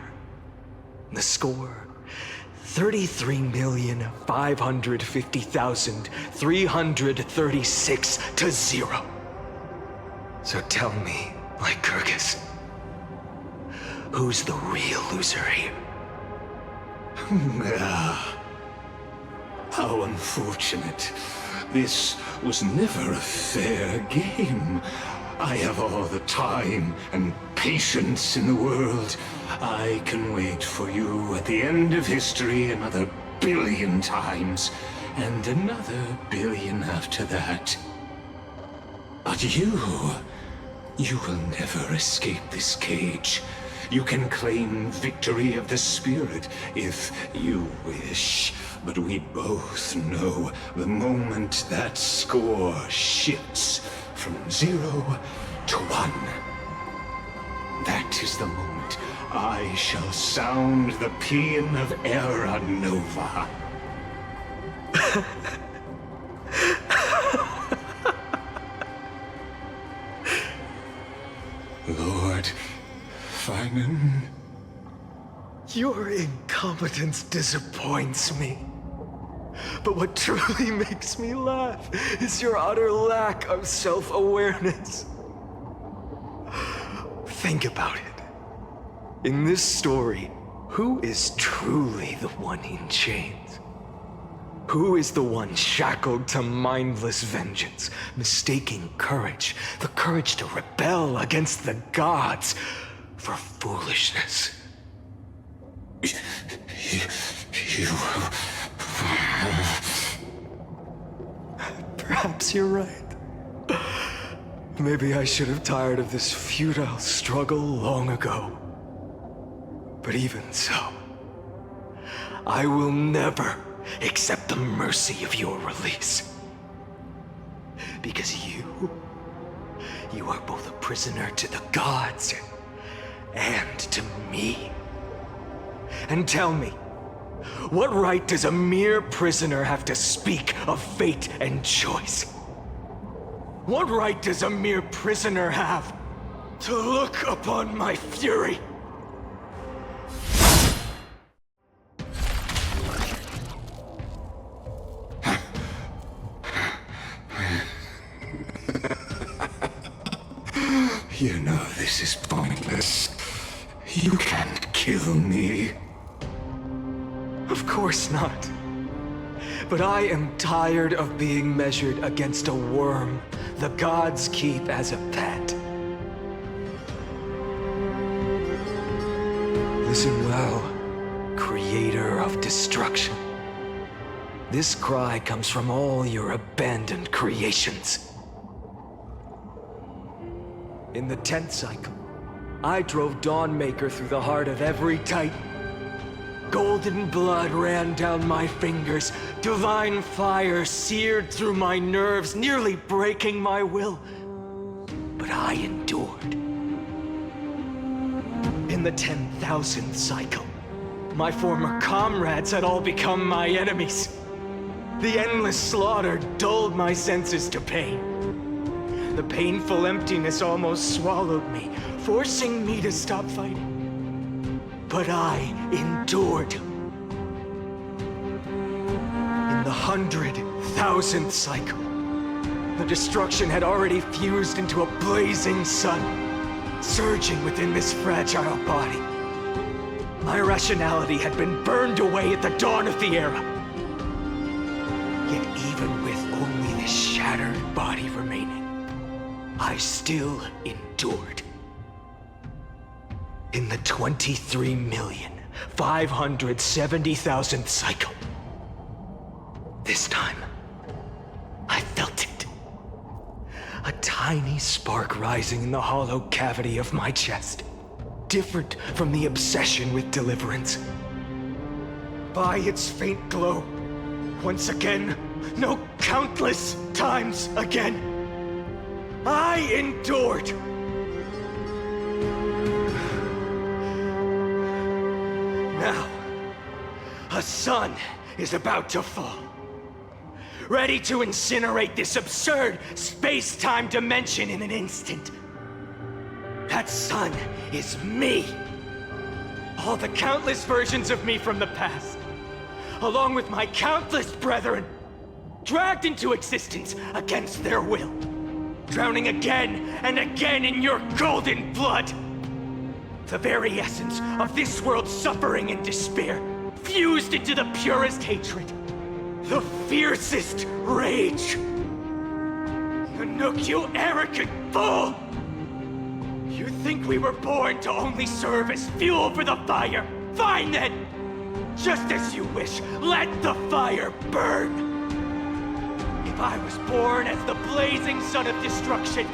The score, 33,550,336 to 0. So tell me, Lycurgus, who's the real loser here? How unfortunate. This was never a fair game. I have all the time and patience in the world. I can wait for you at the end of history another billion times, and another billion after that. But you will never escape this cage. You can claim victory of the spirit if you wish. But we both know the moment that score shifts from 0 to 1. That is the moment I shall sound the paean of Era Nova. Lord Phainon. Your incompetence disappoints me. But what truly makes me laugh is your utter lack of self-awareness. Think about it. In this story, who is truly the one in chains? Who is the one shackled to mindless vengeance, mistaking courage, the courage to rebel against the gods, for foolishness? You... Perhaps you're right. Maybe I should have tired of this futile struggle long ago. But even so, I will never accept the mercy of your release. Because you are both a prisoner to the gods and to me. And tell me, what right does a mere prisoner have to speak of fate and choice? What right does a mere prisoner have to look upon my fury? You know this is pointless. You can't kill me. Of course not. But I am tired of being measured against a worm the gods keep as a pet. Listen well, creator of destruction. This cry comes from all your abandoned creations. In the 10th cycle, I drove Dawnmaker through the heart of every Titan. Golden blood ran down my fingers, divine fire seared through my nerves, nearly breaking my will. But I endured. In the 10,000th cycle, my former comrades had all become my enemies. The endless slaughter dulled my senses to pain. The painful emptiness almost swallowed me, forcing me to stop fighting. But I endured. In the 100,000th cycle, the destruction had already fused into a blazing sun, surging within this fragile body. My rationality had been burned away at the dawn of the era. Yet even with only this shattered body remaining, I still endured. In the 23,570,000th cycle, this time, I felt it. A tiny spark rising in the hollow cavity of my chest, different from the obsession with deliverance. By its faint glow, once again, no, countless times again, I endured. Now, a sun is about to fall. ready to incinerate this absurd space-time dimension in an instant. That sun is me. All the countless versions of me from the past, along with my countless brethren, dragged into existence against their will, drowning again and again in your golden blood. The very essence of this world's suffering and despair, fused into the purest hatred, the fiercest rage. Nanook, you arrogant fool! You think we were born to only serve as fuel for the fire? Fine then! Just as you wish, let the fire burn! If I was born as the blazing sun of destruction,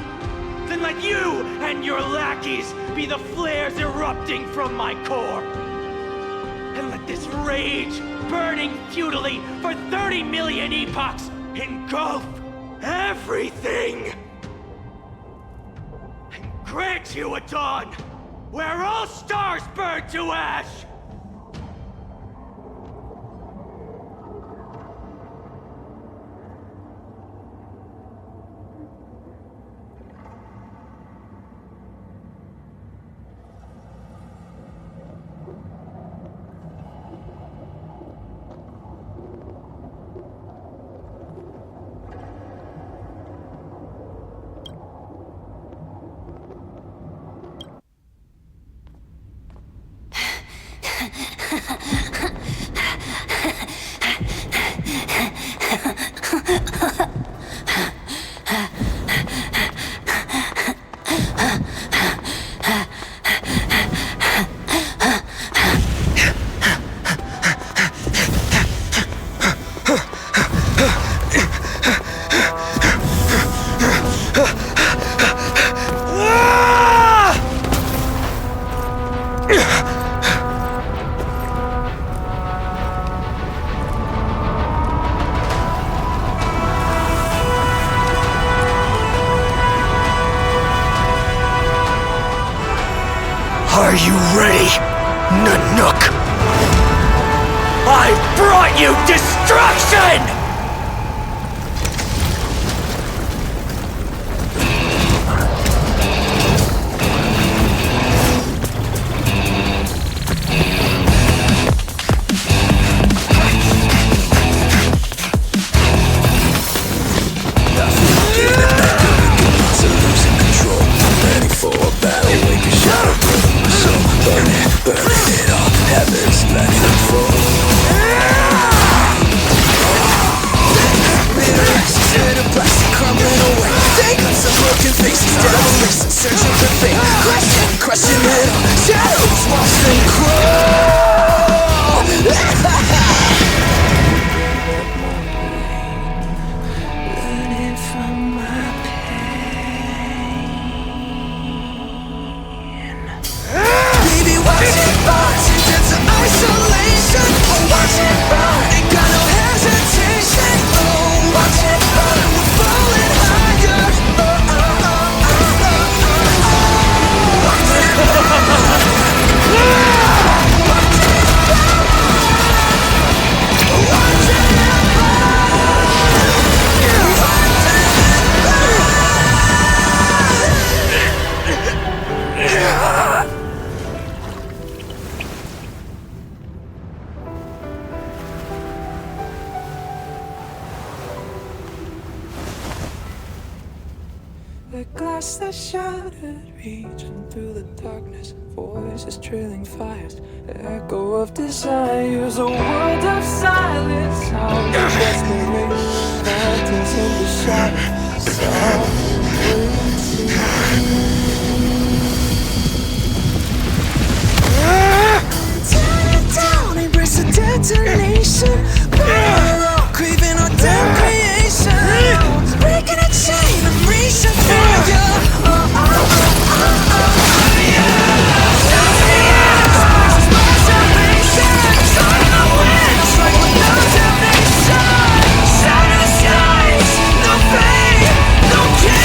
then let you and your lackeys be the flares erupting from my core. And let this rage, burning futilely for 30 million epochs, engulf everything! And grant you a dawn where all stars burn to ash! Are you ready, Nanook? I brought you destruction! The glass that shattered, reaching through the darkness, voices trailing fires, the echo of desires, a world of silence, sounds of desperation, phantoms in the shadow, soft waiting. Tear it down, embrace the detonation, burn out, craving our damn creation, breaking a chain, I'm reaching for you. No pain, no gain.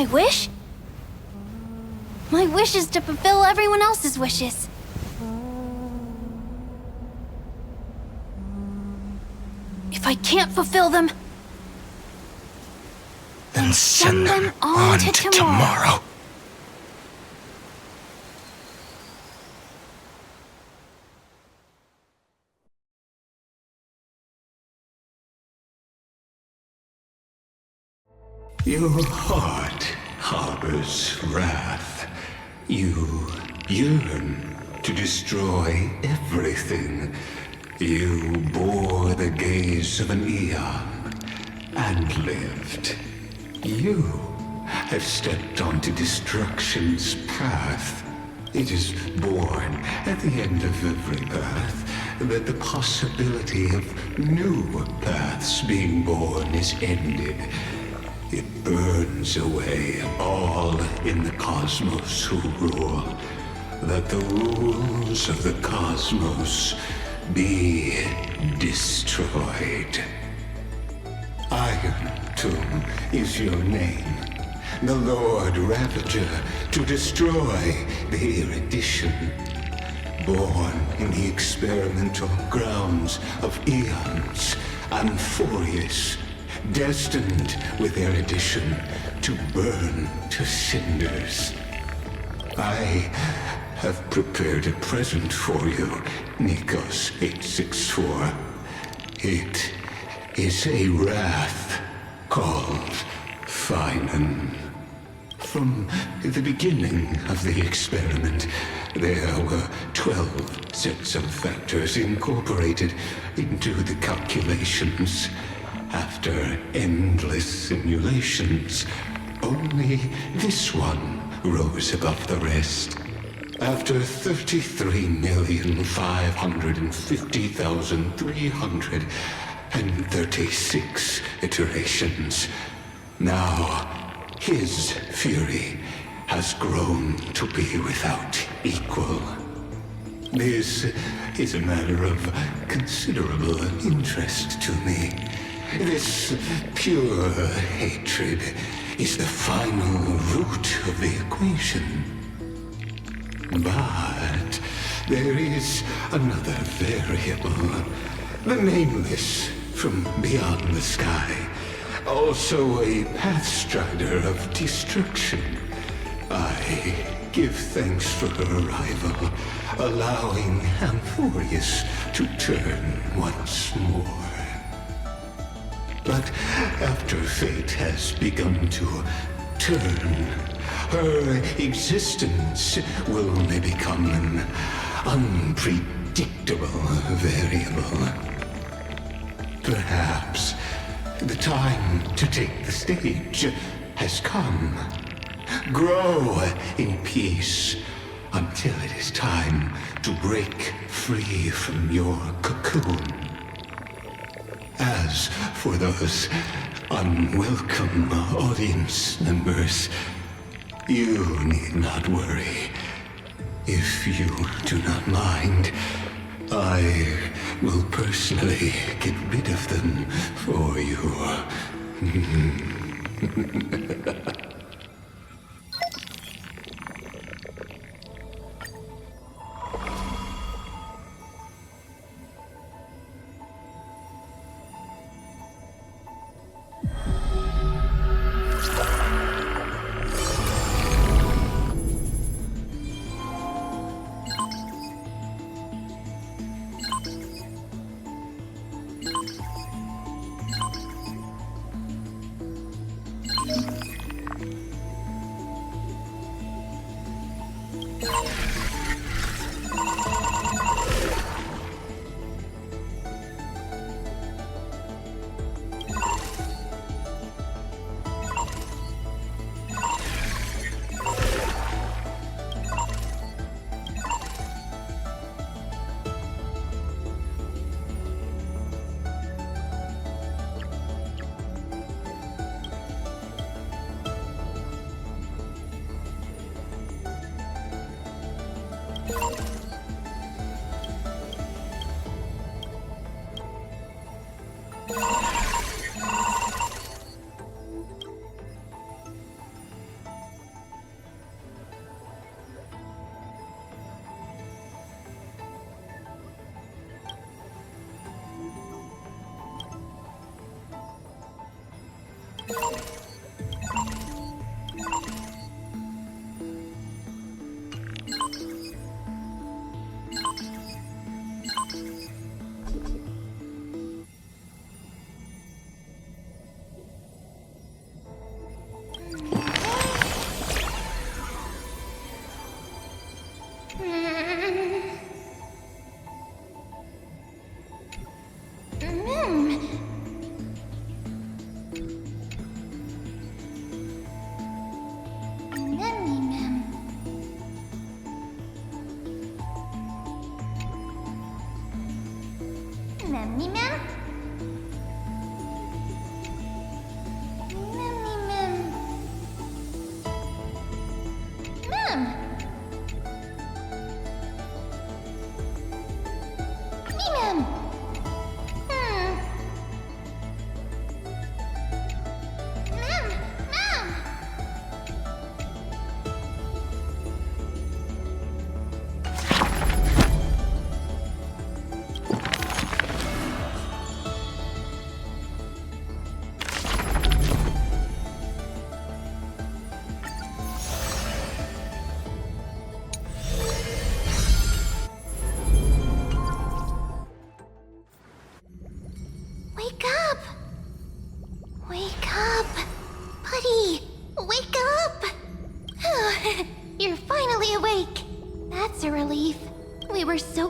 My wish? My wish is to fulfill everyone else's wishes. If I can't fulfill them, then send them on to tomorrow. Your heart harbors wrath. You yearn to destroy everything. You bore the gaze of an eon and lived. You have stepped onto destruction's path. It is born at the end of every path that the possibility of new paths being born is ended. It burns away all in the cosmos who rule, that the rules of the cosmos be destroyed. Iron Tomb is your name, the Lord Ravager, to destroy the erudition. Born in the experimental grounds of eons, Amphoreus, destined with erudition to burn to cinders. I have prepared a present for you, Nikos 864. It is a wrath called Phainon. From the beginning of the experiment, there were 12 sets of factors incorporated into the calculations. After endless simulations, only this one rose above the rest. After 33,550,336 iterations, now his fury has grown to be without equal. This is a matter of considerable interest to me. This pure hatred is the final root of the equation. But there is another variable, the nameless from beyond the sky, also a pathstrider of destruction. I give thanks for her arrival, allowing Amphoreus to turn once more. But after fate has begun to turn, her existence will only become an unpredictable variable. Perhaps the time to take the stage has come. Grow in peace until it is time to break free from your cocoon. As for those unwelcome audience members, you need not worry. If you do not mind, I will personally get rid of them for you.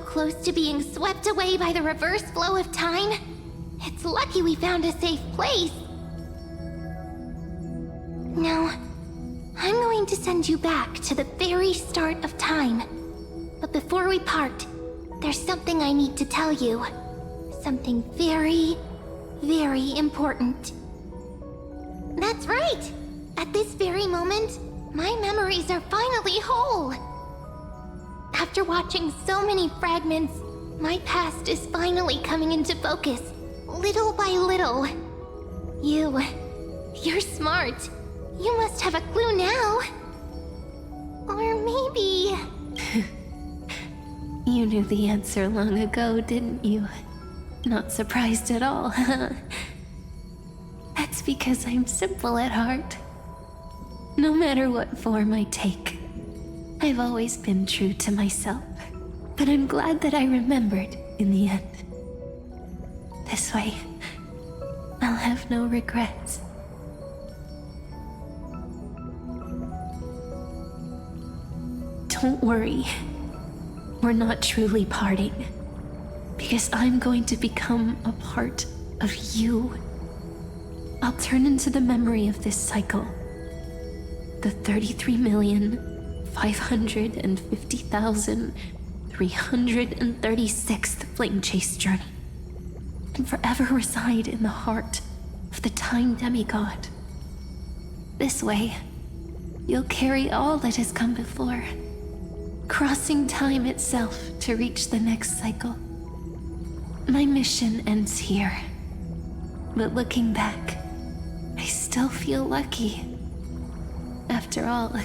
Close to being swept away by the reverse flow of time. It's lucky we found a safe place. Now, I'm going to send you back to the very start of time. But before we part, there's something I need to tell you. Something very, very important. That's right! At this very moment, my memories are finally whole. After watching so many fragments, my past is finally coming into focus, little by little. You're smart. You must have a clue now. Or maybe... You knew the answer long ago, didn't you? Not surprised at all, huh? That's because I'm simple at heart. No matter what form I take, I've always been true to myself, but I'm glad that I remembered in the end. This way, I'll have no regrets. Don't worry, we're not truly parting, because I'm going to become a part of you. I'll turn into the memory of this cycle, the 33,550,336th Flame Chase journey, and forever reside in the heart of the Time Demigod. This way, you'll carry all that has come before, crossing time itself to reach the next cycle. My mission ends here, but looking back, I still feel lucky. After all,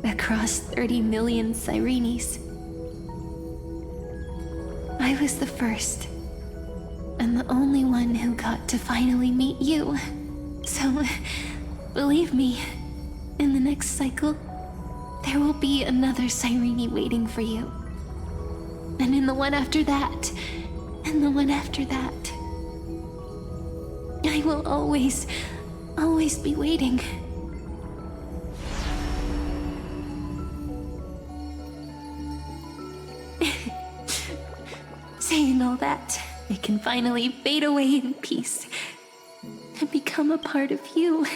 across 30 million Cyrenes, I was the first, and the only one who got to finally meet you. So, believe me, in the next cycle, there will be another Cyrene waiting for you. And in the one after that, and the one after that. I will always be waiting. Saying all that, I can finally fade away in peace and become a part of you.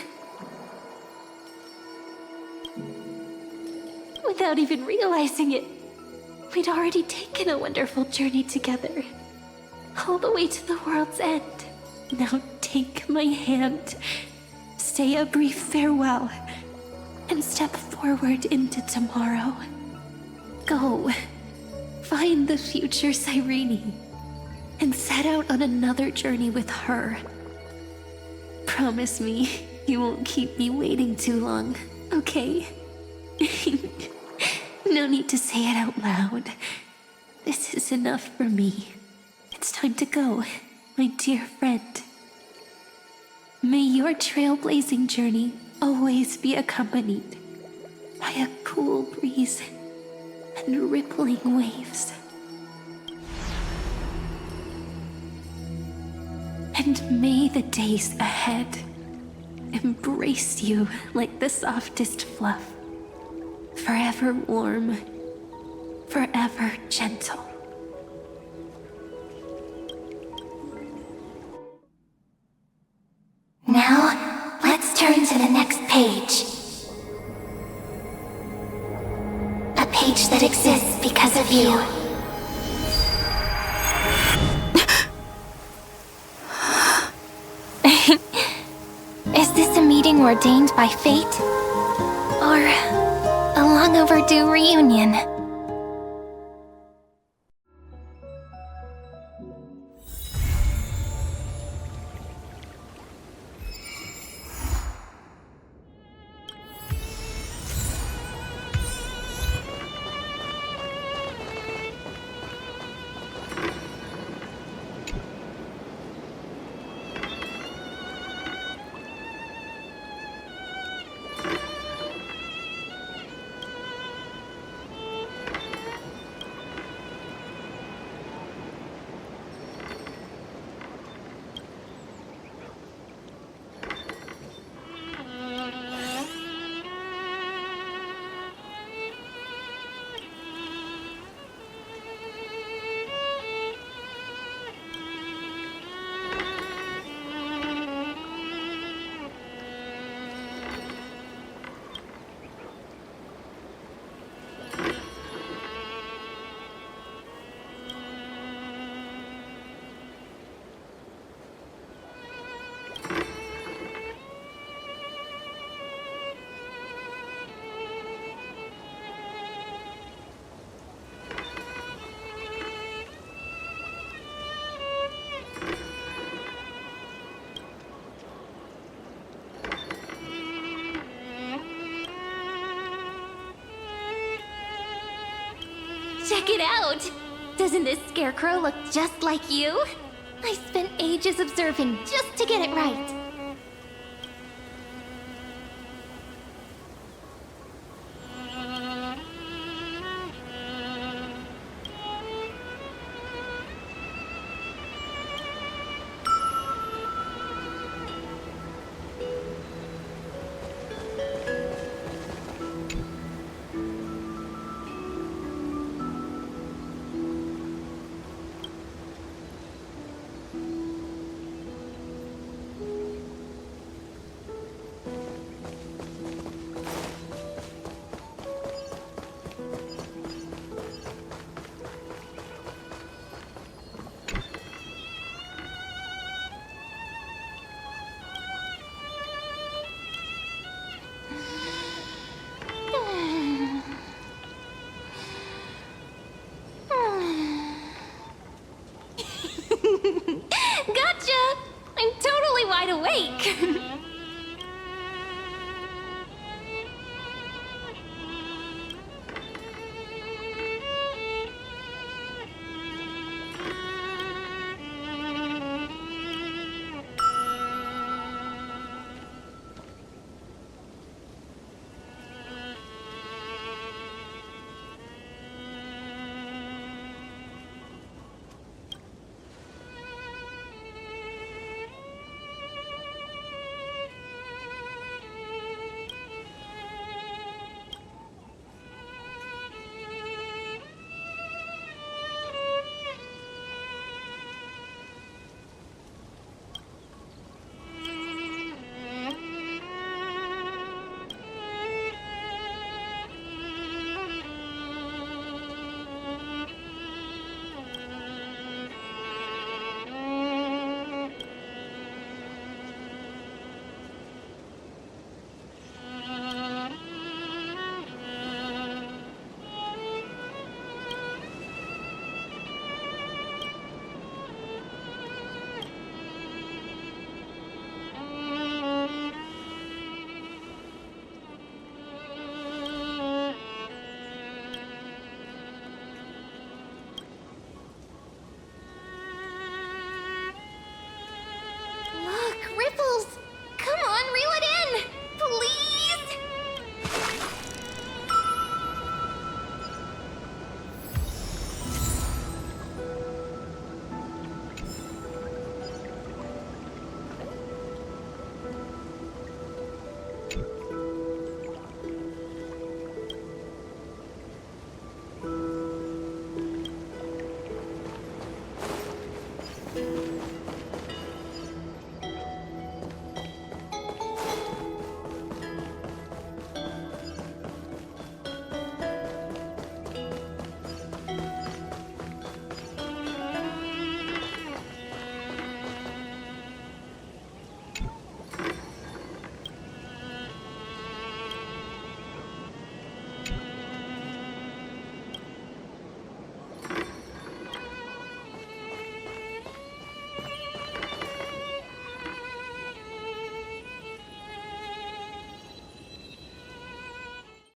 Without even realizing it, we'd already taken a wonderful journey together, all the way to the world's end. Now take my hand, say a brief farewell, and step forward into tomorrow. Go, find the future Cyrene, and set out on another journey with her. Promise me you won't keep me waiting too long, okay? No need to say it out loud. This is enough for me. It's time to go, my dear friend. May your trailblazing journey always be accompanied by a cool breeze and rippling waves. And may the days ahead embrace you like the softest fluff, forever warm forever gentle. Now, let's turn to the next page. A page that exists because of you. Is this a meeting ordained by fate? Or a long overdue reunion? Check it out! Doesn't this scarecrow look just like you? I spent ages observing just to get it right. Gotcha! I'm totally wide awake!